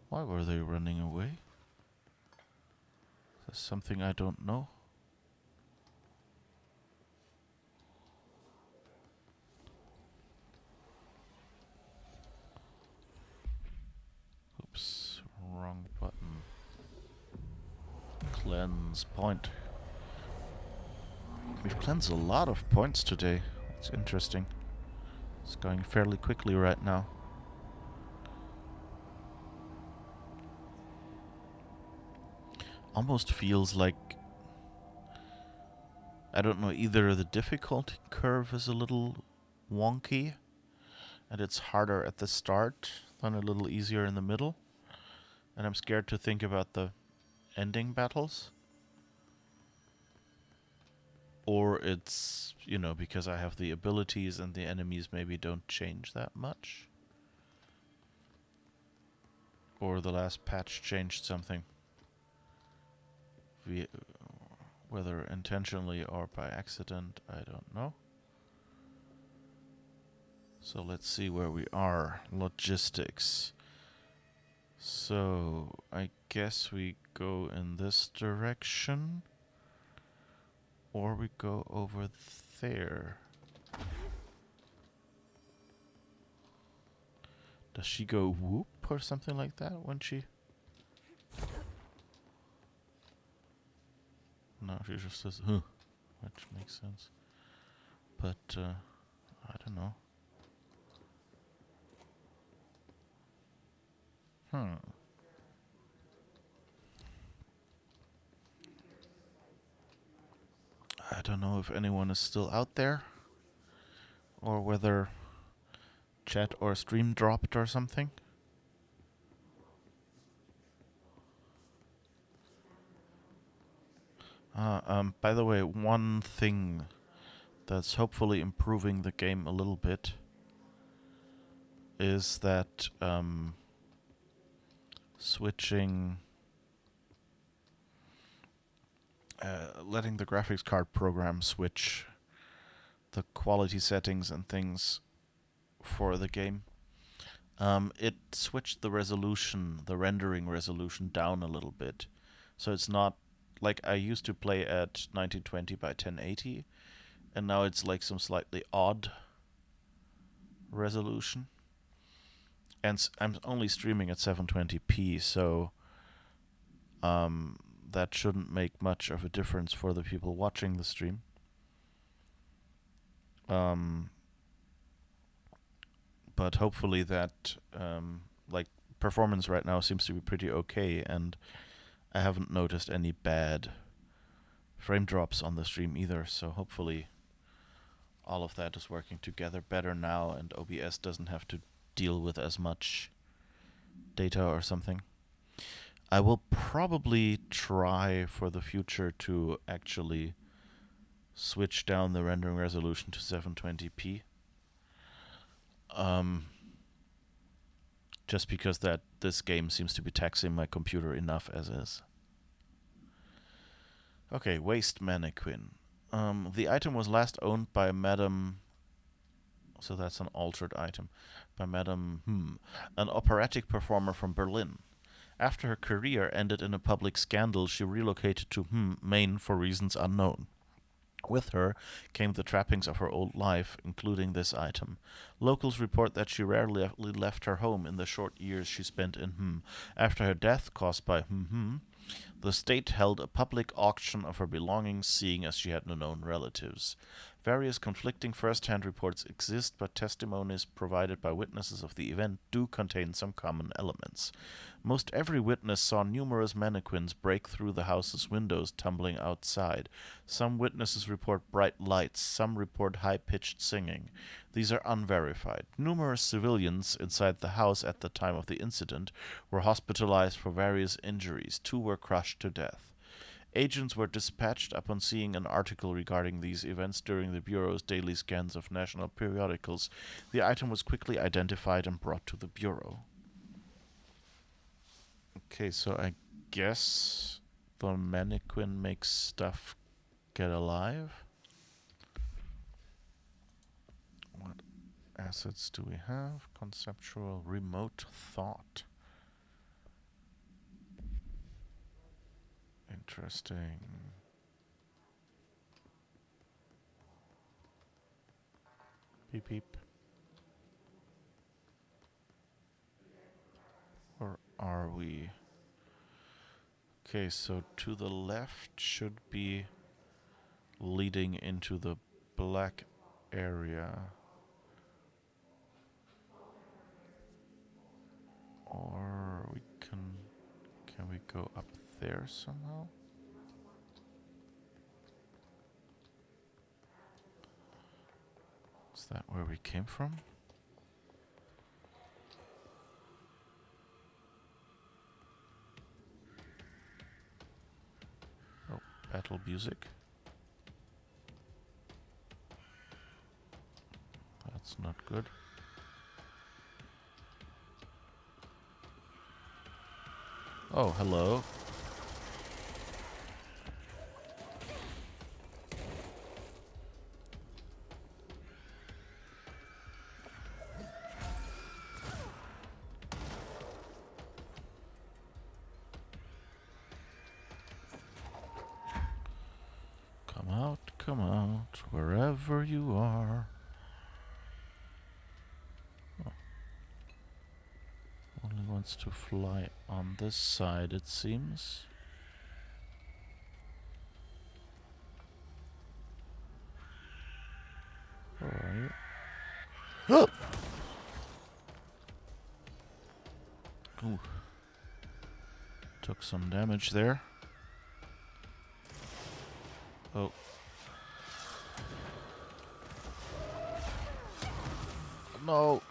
Why were they running away? Is there something I don't know? Oops, wrong button. Cleanse point. We've cleansed a lot of points today. It's interesting. It's going fairly quickly right now. Almost feels like, I don't know, either the difficulty curve is a little wonky and it's harder at the start, then a little easier in the middle. And I'm scared to think about the ending battles. Or it's, you know, because I have the abilities and the enemies maybe don't change that much. Or the last patch changed something. Whether intentionally or by accident, I don't know. So let's see where we are. Logistics. So I guess we go in this direction. Or we go over there. Does she go whoop or something like that when she... No, she just says huh, which makes sense. But, I don't know. I don't know if anyone is still out there. Or whether chat or stream dropped or something. By the way, one thing that's hopefully improving the game a little bit is that switching, letting the graphics card program switch the quality settings and things for the game. It switched the resolution, the rendering resolution down a little bit. So it's not like I used to play at 1920 by 1080, and now it's like some slightly odd resolution. And I'm only streaming at 720p, so that shouldn't make much of a difference for the people watching the stream. But hopefully that, like, performance right now seems to be pretty okay, and I haven't noticed any bad frame drops on the stream either, so hopefully all of that is working together better now and OBS doesn't have to deal with as much data or something. I will probably try for the future to actually switch down the rendering resolution to 720p. Just because that this game seems to be taxing my computer enough as is. Okay, waste mannequin. The item was last owned by Madame... So that's an altered item. By Madame an operatic performer from Berlin. After her career ended in a public scandal, she relocated to Maine for reasons unknown. With her came the trappings of her old life, including this item. Locals report that she rarely left her home in the short years she spent in After her death, caused by the state held a public auction of her belongings, seeing as she had no known relatives. Various conflicting first-hand reports exist, but testimonies provided by witnesses of the event do contain some common elements. Most every witness saw numerous mannequins break through the house's windows, tumbling outside. Some witnesses report bright lights, some report high-pitched singing. These are unverified. Numerous civilians inside the house at the time of the incident were hospitalized for various injuries. 2 were crushed to death. Agents were dispatched upon seeing an article regarding these events during the Bureau's daily scans of national periodicals. The item was quickly identified and brought to the Bureau. Okay, so I guess the mannequin makes stuff get alive. What assets do we have? Conceptual remote thought. Interesting. Beep beep. Where are we? Okay, so to the left should be leading into the black area. Or we can we go up there somehow? Is that where we came from? Oh, battle music. That's not good. Oh, hello. Come out, wherever you are. Oh. Only wants to fly on this side, it seems. Where are you? Oh! Ooh. Took some damage there. Oh. No.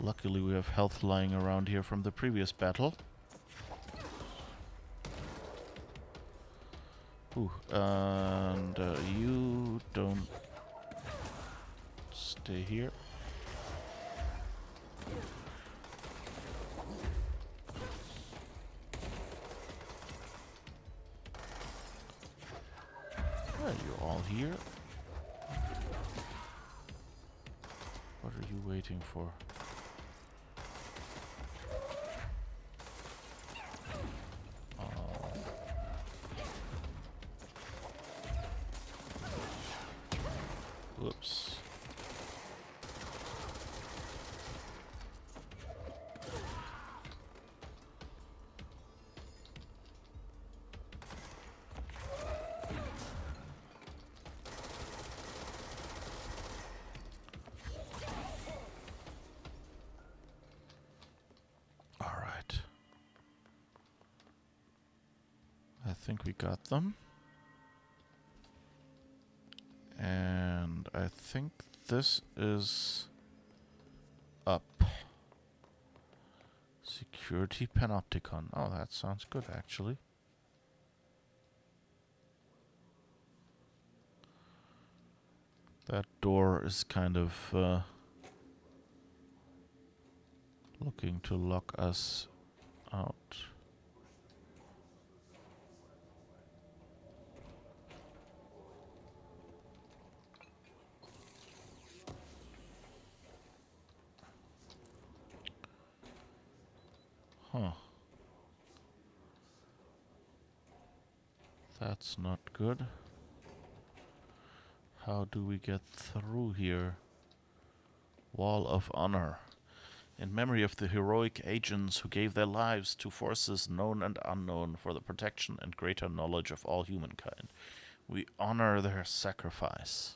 Luckily we have health lying around here from the previous battle. Ooh, and you don't stay here. Are you all here? What are you waiting for? Whoops. All right. I think we got them. And I think this is up. Security Panopticon. Oh, that sounds good, actually. That door is kind of looking to lock us out. Huh. That's not good. How do we get through here? Wall of Honor. In memory of the heroic agents who gave their lives to forces known and unknown for the protection and greater knowledge of all humankind, we honor their sacrifice.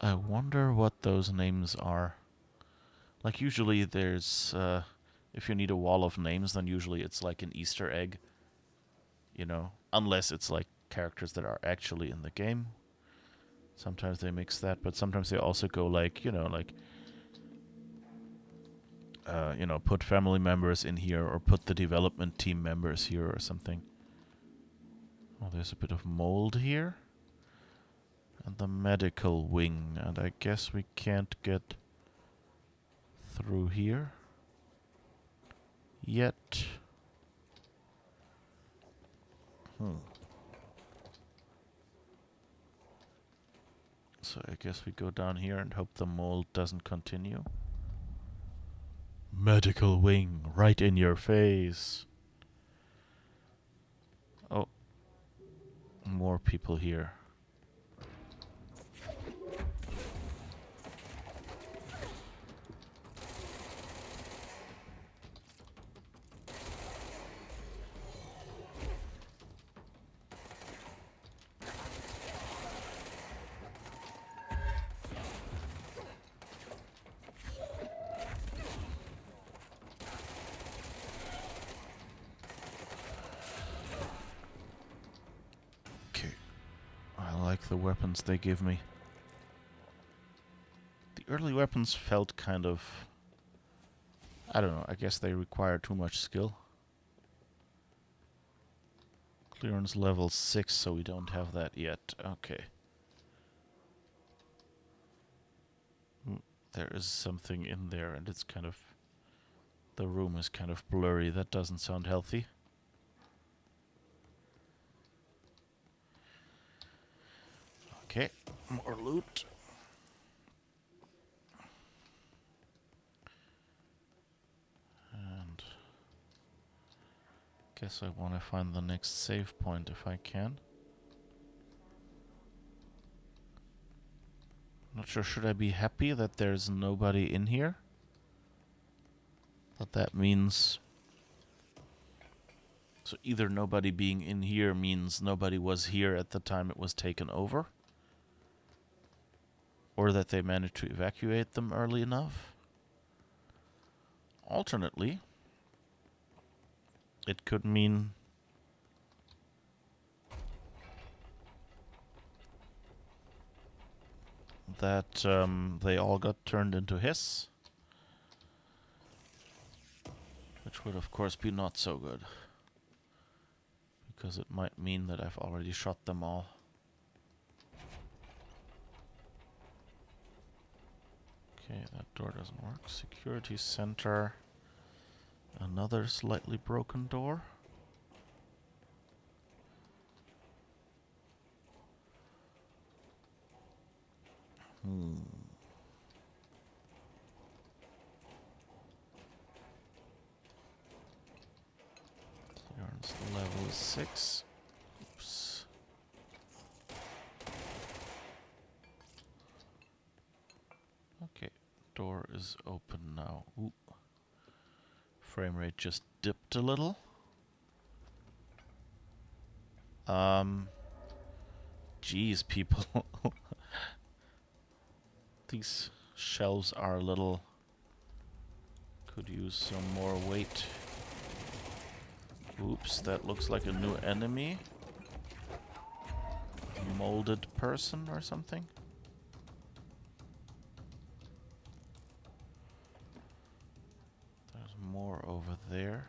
I wonder what those names are. Like usually there's, if you need a wall of names, then usually it's like an Easter egg. You know, unless it's like characters that are actually in the game. Sometimes they mix that, but sometimes they also go like, put family members in here or put the development team members here or something. Oh, there's a bit of mold here. And the medical wing, and I guess we can't get through here yet. So I guess we go down here and hope the mold doesn't continue. Medical wing, right in your face. Oh, more people here. The weapons they give me. The early weapons felt kind of... I don't know, I guess they require too much skill. Clearance level 6, so we don't have that yet. Okay. There is something in there, and it's kind of... The room is kind of blurry. That doesn't sound healthy. Okay, more loot. And guess I want to find the next save point if I can. Not sure, should I be happy that there's nobody in here? That means... So either nobody being in here means nobody was here at the time it was taken over, or that they managed to evacuate them early enough. Alternately, it could mean that they all got turned into hiss, which would of course be not so good, because it might mean that I've already shot them all. Okay, that door doesn't work. Security center. Another slightly broken door. Clearance level 6. Oops. Okay, door is open now. Ooh. Frame rate just dipped a little. Geez, people. These shelves are a little... Could use some more weight. Oops, that looks like a new enemy. Molded person or something. There's more over there.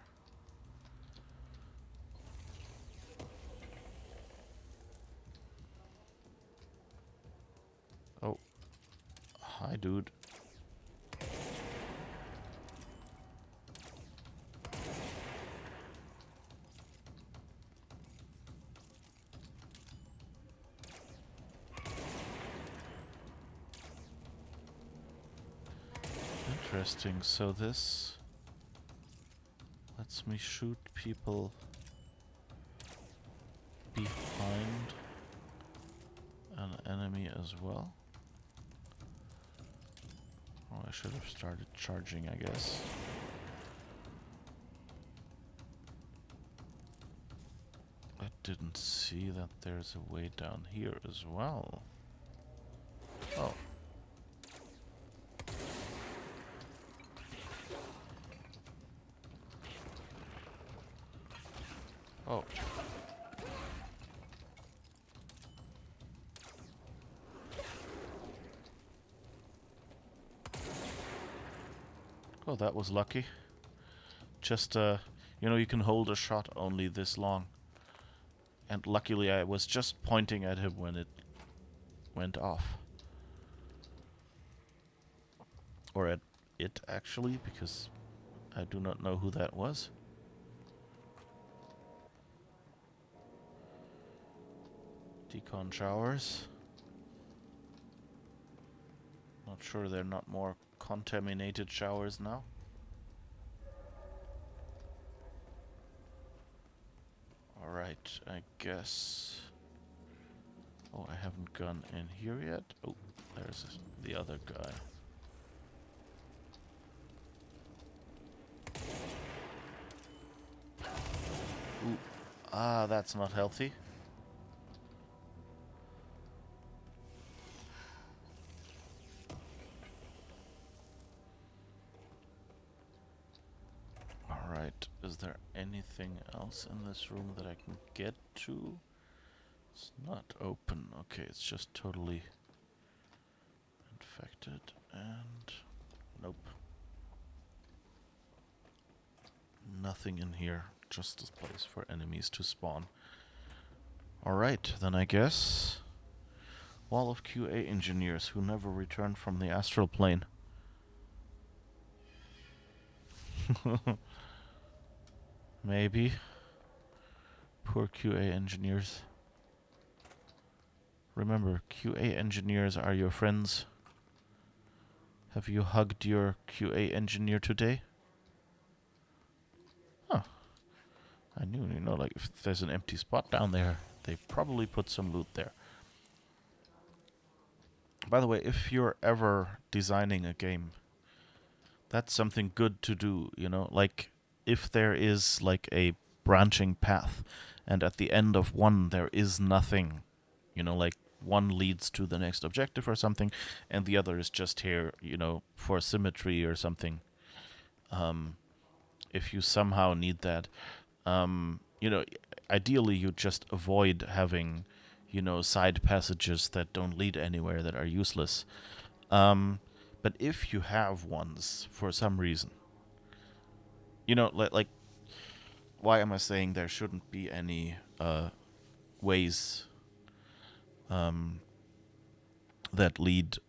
Oh. Hi, dude. Interesting. So this lets me shoot people behind an enemy as well. Oh, I should have started charging, I guess. I didn't see that there's a way down here as well. Oh. Oh. Oh, that was lucky. Just, you know, you can hold a shot only this long. And luckily I was just pointing at him when it went off. Or at it, actually, because I do not know who that was. Decon showers. Not sure they're not more contaminated showers now. Alright, I guess... Oh, I haven't gone in here yet. Oh, there's the other guy. Ooh. Ah, that's not healthy. Alright, is there anything else in this room that I can get to? It's not open. Okay, it's just totally infected and... Nope. Nothing in here. Just a place for enemies to spawn. Alright, then I guess... Wall of QA engineers who never returned from the astral plane. Maybe. Poor QA engineers. Remember, QA engineers are your friends. Have you hugged your QA engineer today? Huh. I knew, you know, like if there's an empty spot down there, they probably put some loot there. By the way, if you're ever designing a game, that's something good to do, you know, like if there is like a branching path and at the end of one there is nothing, you know, like one leads to the next objective or something and the other is just here, you know, for symmetry or something. If you somehow need that, you know, ideally you just avoid having, you know, side passages that don't lead anywhere that are useless. But if you have ones for some reason, you know, like, why am I saying there shouldn't be any ways that lead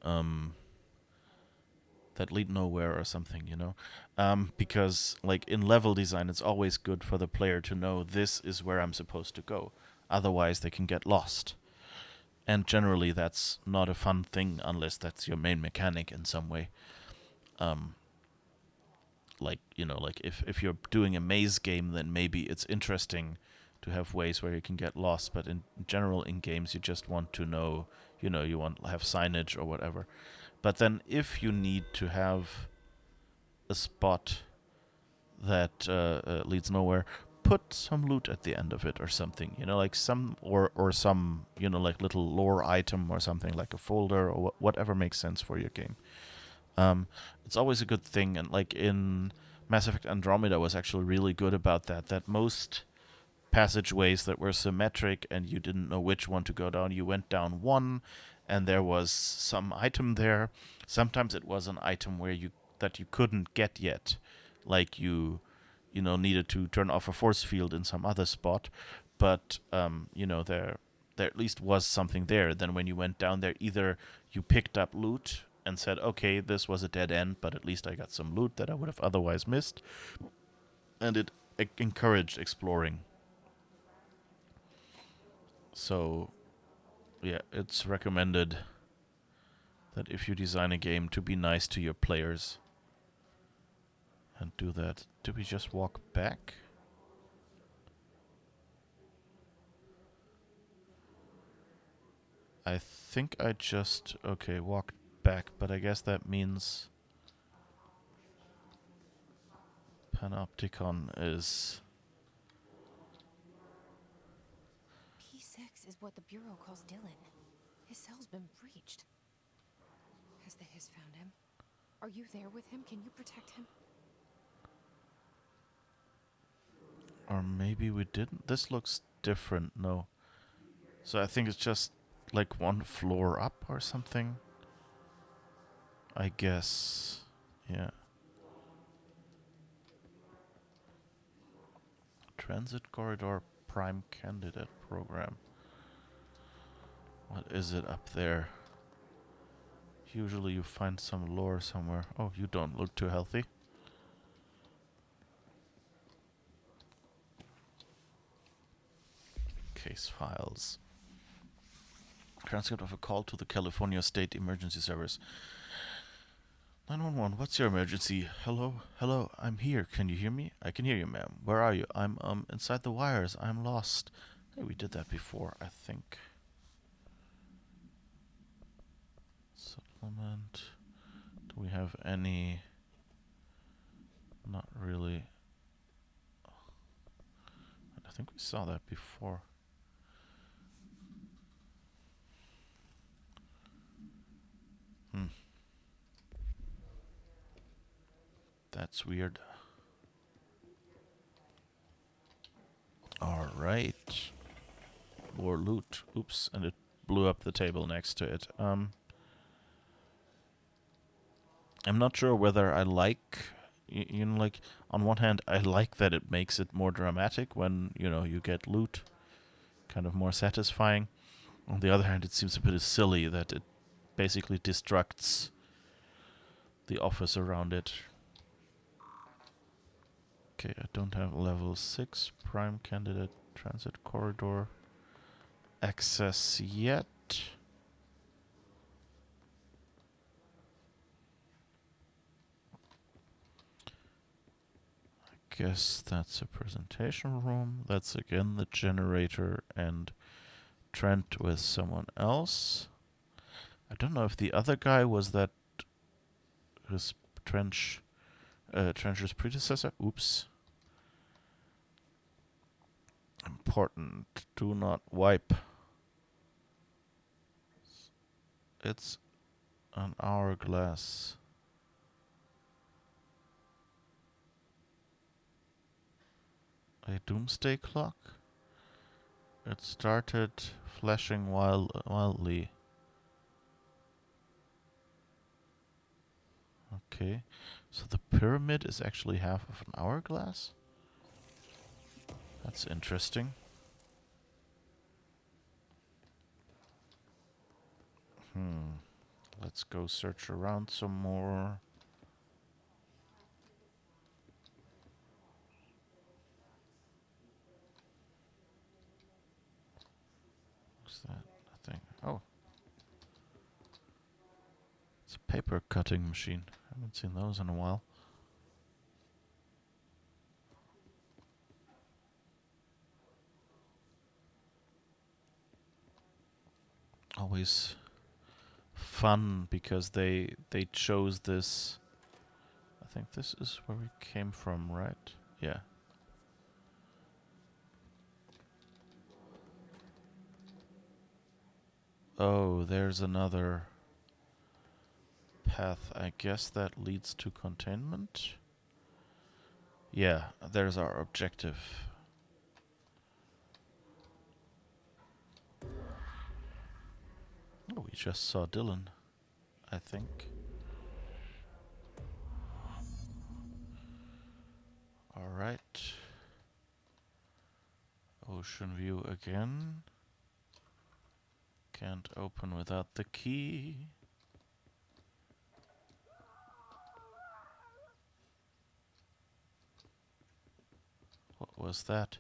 nowhere or something, you know? Because like in level design, it's always good for the player to know this is where I'm supposed to go. Otherwise, they can get lost. And generally, that's not a fun thing unless that's your main mechanic in some way. Like, you know, like if you're doing a maze game, then maybe it's interesting to have ways where you can get lost. But in general, in games, you just want to know, you know, you want to have signage or whatever. But then if you need to have a spot that leads nowhere, put some loot at the end of it or something, you know, like some or some, you know, like little lore item or something, like a folder or whatever makes sense for your game. It's always a good thing, and like in Mass Effect Andromeda was actually really good about that. That most passageways that were symmetric and you didn't know which one to go down, you went down one, and there was some item there. Sometimes it was an item where you couldn't get yet, like you know, needed to turn off a force field in some other spot, but you know, there at least was something there. Then when you went down there, either you picked up loot and said, okay, this was a dead end, but at least I got some loot that I would have otherwise missed, and it encouraged exploring. So, yeah, it's recommended that if you design a game, to be nice to your players and do that. Do we just walk back? I think I just, okay, walked back, but I guess that means Panopticon is... P6 is what the Bureau calls Dylan. His cell's been breached. Has the Hiss found him? Are you there with him? Can you protect him? Or maybe we didn't. This looks different, no. So I think it's just like one floor up or something. I guess. Yeah. Transit Corridor Prime Candidate Program. What is it up there? Usually you find some lore somewhere. Oh, you don't look too healthy. Case files. Transcript of a call to the California State Emergency Service. 911, what's your emergency? Hello? Hello, I'm here. Can you hear me? I can hear you, ma'am. Where are you? I'm, inside the wires. I'm lost. Hey, we did that before, I think. Supplement. Do we have any? Not really. I think we saw that before. That's weird. Alright. More loot. Oops, and it blew up the table next to it. I'm not sure whether I like... You know, like, on one hand, I like that it makes it more dramatic when, you know, you get loot. Kind of more satisfying. On the other hand, it seems a bit silly that it basically destructs the office around it. Okay, I don't have level 6 prime candidate transit corridor access yet. I guess that's a presentation room. That's again the generator and Trent with someone else. I don't know if the other guy was that his Trench's predecessor. Oops. Important. Do not wipe. It's an hourglass. A doomsday clock? It started flashing wildly. Okay. So the pyramid is actually half of an hourglass? That's interesting. Let's go search around some more. What's that? Nothing. Oh. It's a paper cutting machine. I haven't seen those in a while. Always fun because they chose this. I think this is where we came from, right? Yeah. Oh, there's another path. I guess that leads to containment. Yeah, there's our objective. Oh, we just saw Dylan, I think. Alright. Ocean view again. Can't open without the key. What was that?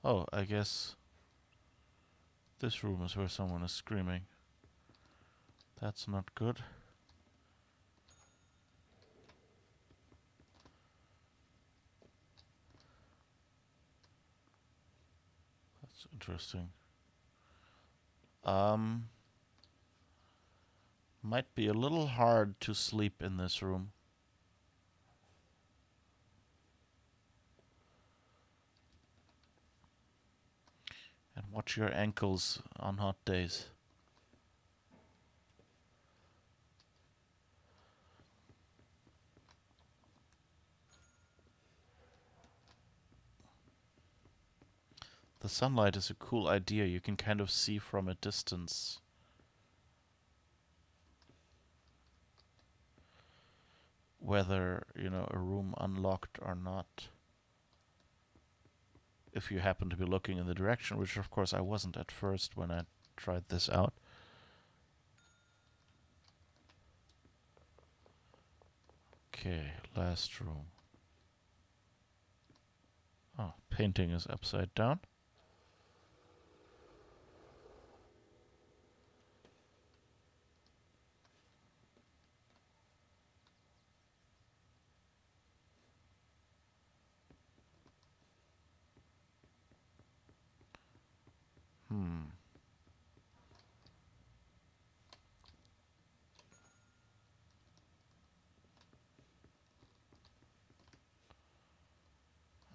Oh, I guess this room is where someone is screaming. That's not good. That's interesting. Might be a little hard to sleep in this room. And watch your ankles on hot days. The sunlight is a cool idea. You can kind of see from a distance. Whether, a room unlocked or not. If you happen to be looking in the direction, which of course I wasn't at first when I tried this out. Okay, last room. Oh, painting is upside down.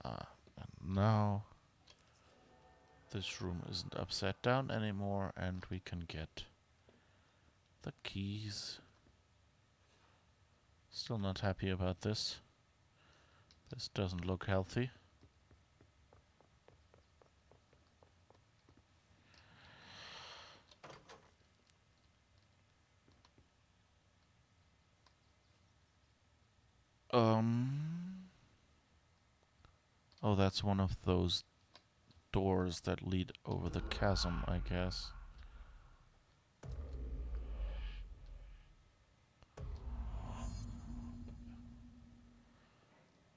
And now this room isn't upside down anymore, and we can get the keys. Still not happy about this. This doesn't look healthy. Oh, that's one of those doors that lead over the chasm, I guess.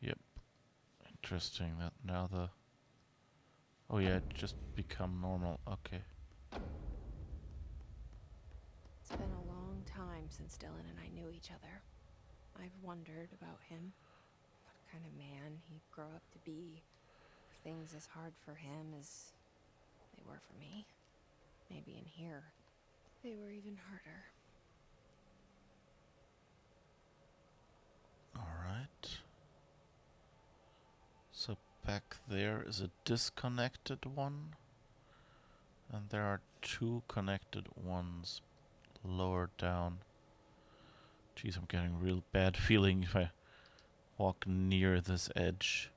Yep. Interesting that now the... Oh yeah, it just become normal. Okay. It's been a long time since Dylan and I knew each other. I've wondered about him. What kind of man he'd grow up to be. Were things as hard for him as they were for me? Maybe in here, they were even harder. Alright. So back there is a disconnected one. And there are two connected ones lower down. Jeez, I'm getting a real bad feeling if I walk near this edge.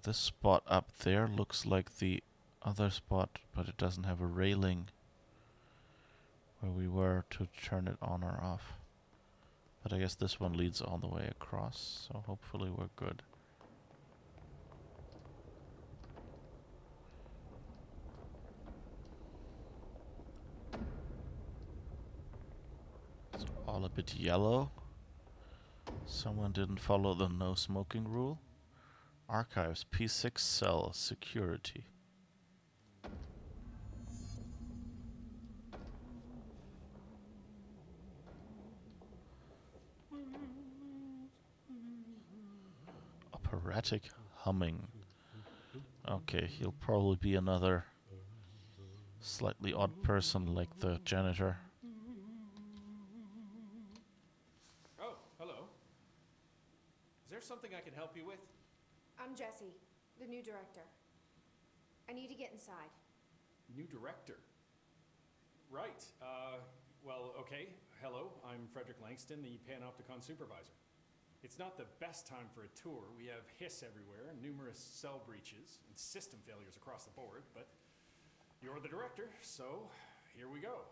This spot up there looks like the other spot, but it doesn't have a railing where we were to turn it on or off. But I guess this one leads all the way across, so hopefully we're good. It's all a bit yellow. Someone didn't follow the no smoking rule. Archives, P6 cell, security. Operatic humming. Okay, he'll probably be another slightly odd person like the janitor. Oh, hello. Is there something I can help you with? I'm Jessie, the new director. I need to get inside. New director? Right. Well, okay. Hello, I'm Frederick Langston, the Panopticon supervisor. It's not the best time for a tour. We have hiss everywhere, numerous cell breaches, and system failures across the board, but you're the director, so here we go.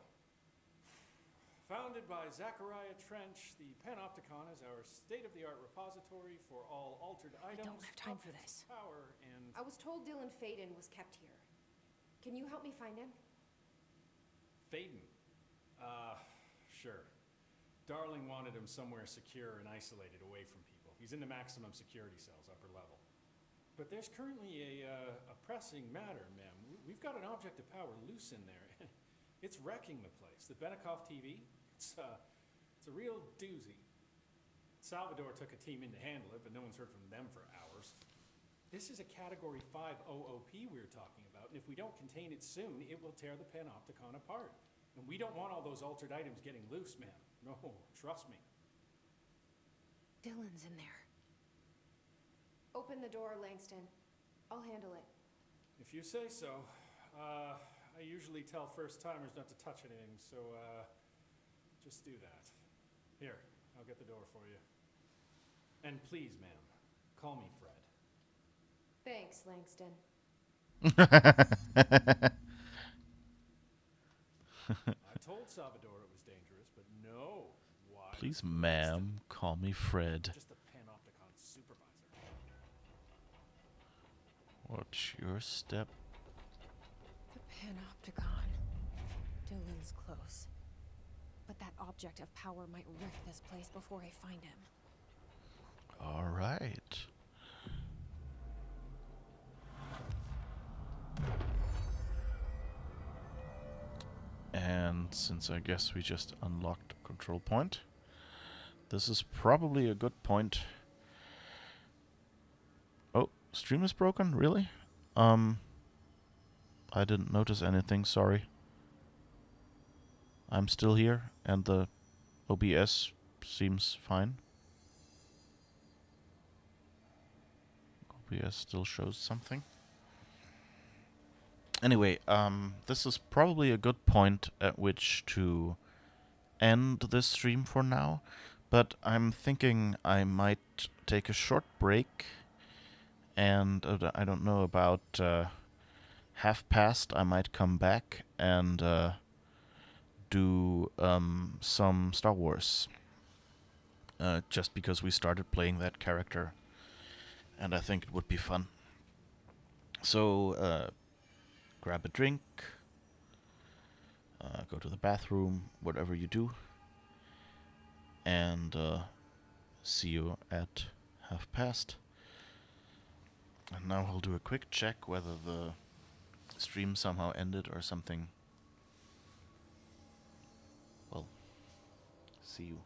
Founded by Zachariah Trench, the Panopticon is our state-of-the-art repository for all altered items. I don't have time for this. Power and... I was told Dylan Faden was kept here. Can you help me find him? Faden? Sure. Darling wanted him somewhere secure and isolated away from people. He's in the maximum security cells, upper level. But there's currently a pressing matter, ma'am. We've got an object of power loose in there. It's wrecking the place. The Benikoff TV, it's a real doozy. Salvador took a team in to handle it, but no one's heard from them for hours. This is a Category 5 OOP we're talking about, and if we don't contain it soon, it will tear the Panopticon apart. And we don't want all those altered items getting loose, ma'am. No, trust me. Dylan's in there. Open the door, Langston. I'll handle it. If you say so. I usually tell first-timers not to touch anything, so, just do that. Here, I'll get the door for you. And please, ma'am, call me Fred. Thanks, Langston. I told Salvador it was dangerous, but no. Why? Please, ma'am, call me Fred. Just the Panopticon supervisor. Watch your step. The Panopticon. Dylan's close. But that object of power might wreck this place before I find him. All right. And since I guess we just unlocked a control point, this is probably a good point. Oh, stream is broken? Really? I didn't notice anything, sorry. I'm still here, and the OBS seems fine. OBS still shows something. Anyway, this is probably a good point at which to end this stream for now, but I'm thinking I might take a short break, and I don't know, about half past I might come back and do some Star Wars. Just because we started playing that character, and I think it would be fun. So, grab a drink, go to the bathroom, whatever you do, and see you at half past. And now I'll do a quick check whether the stream somehow ended or something. Well, see you.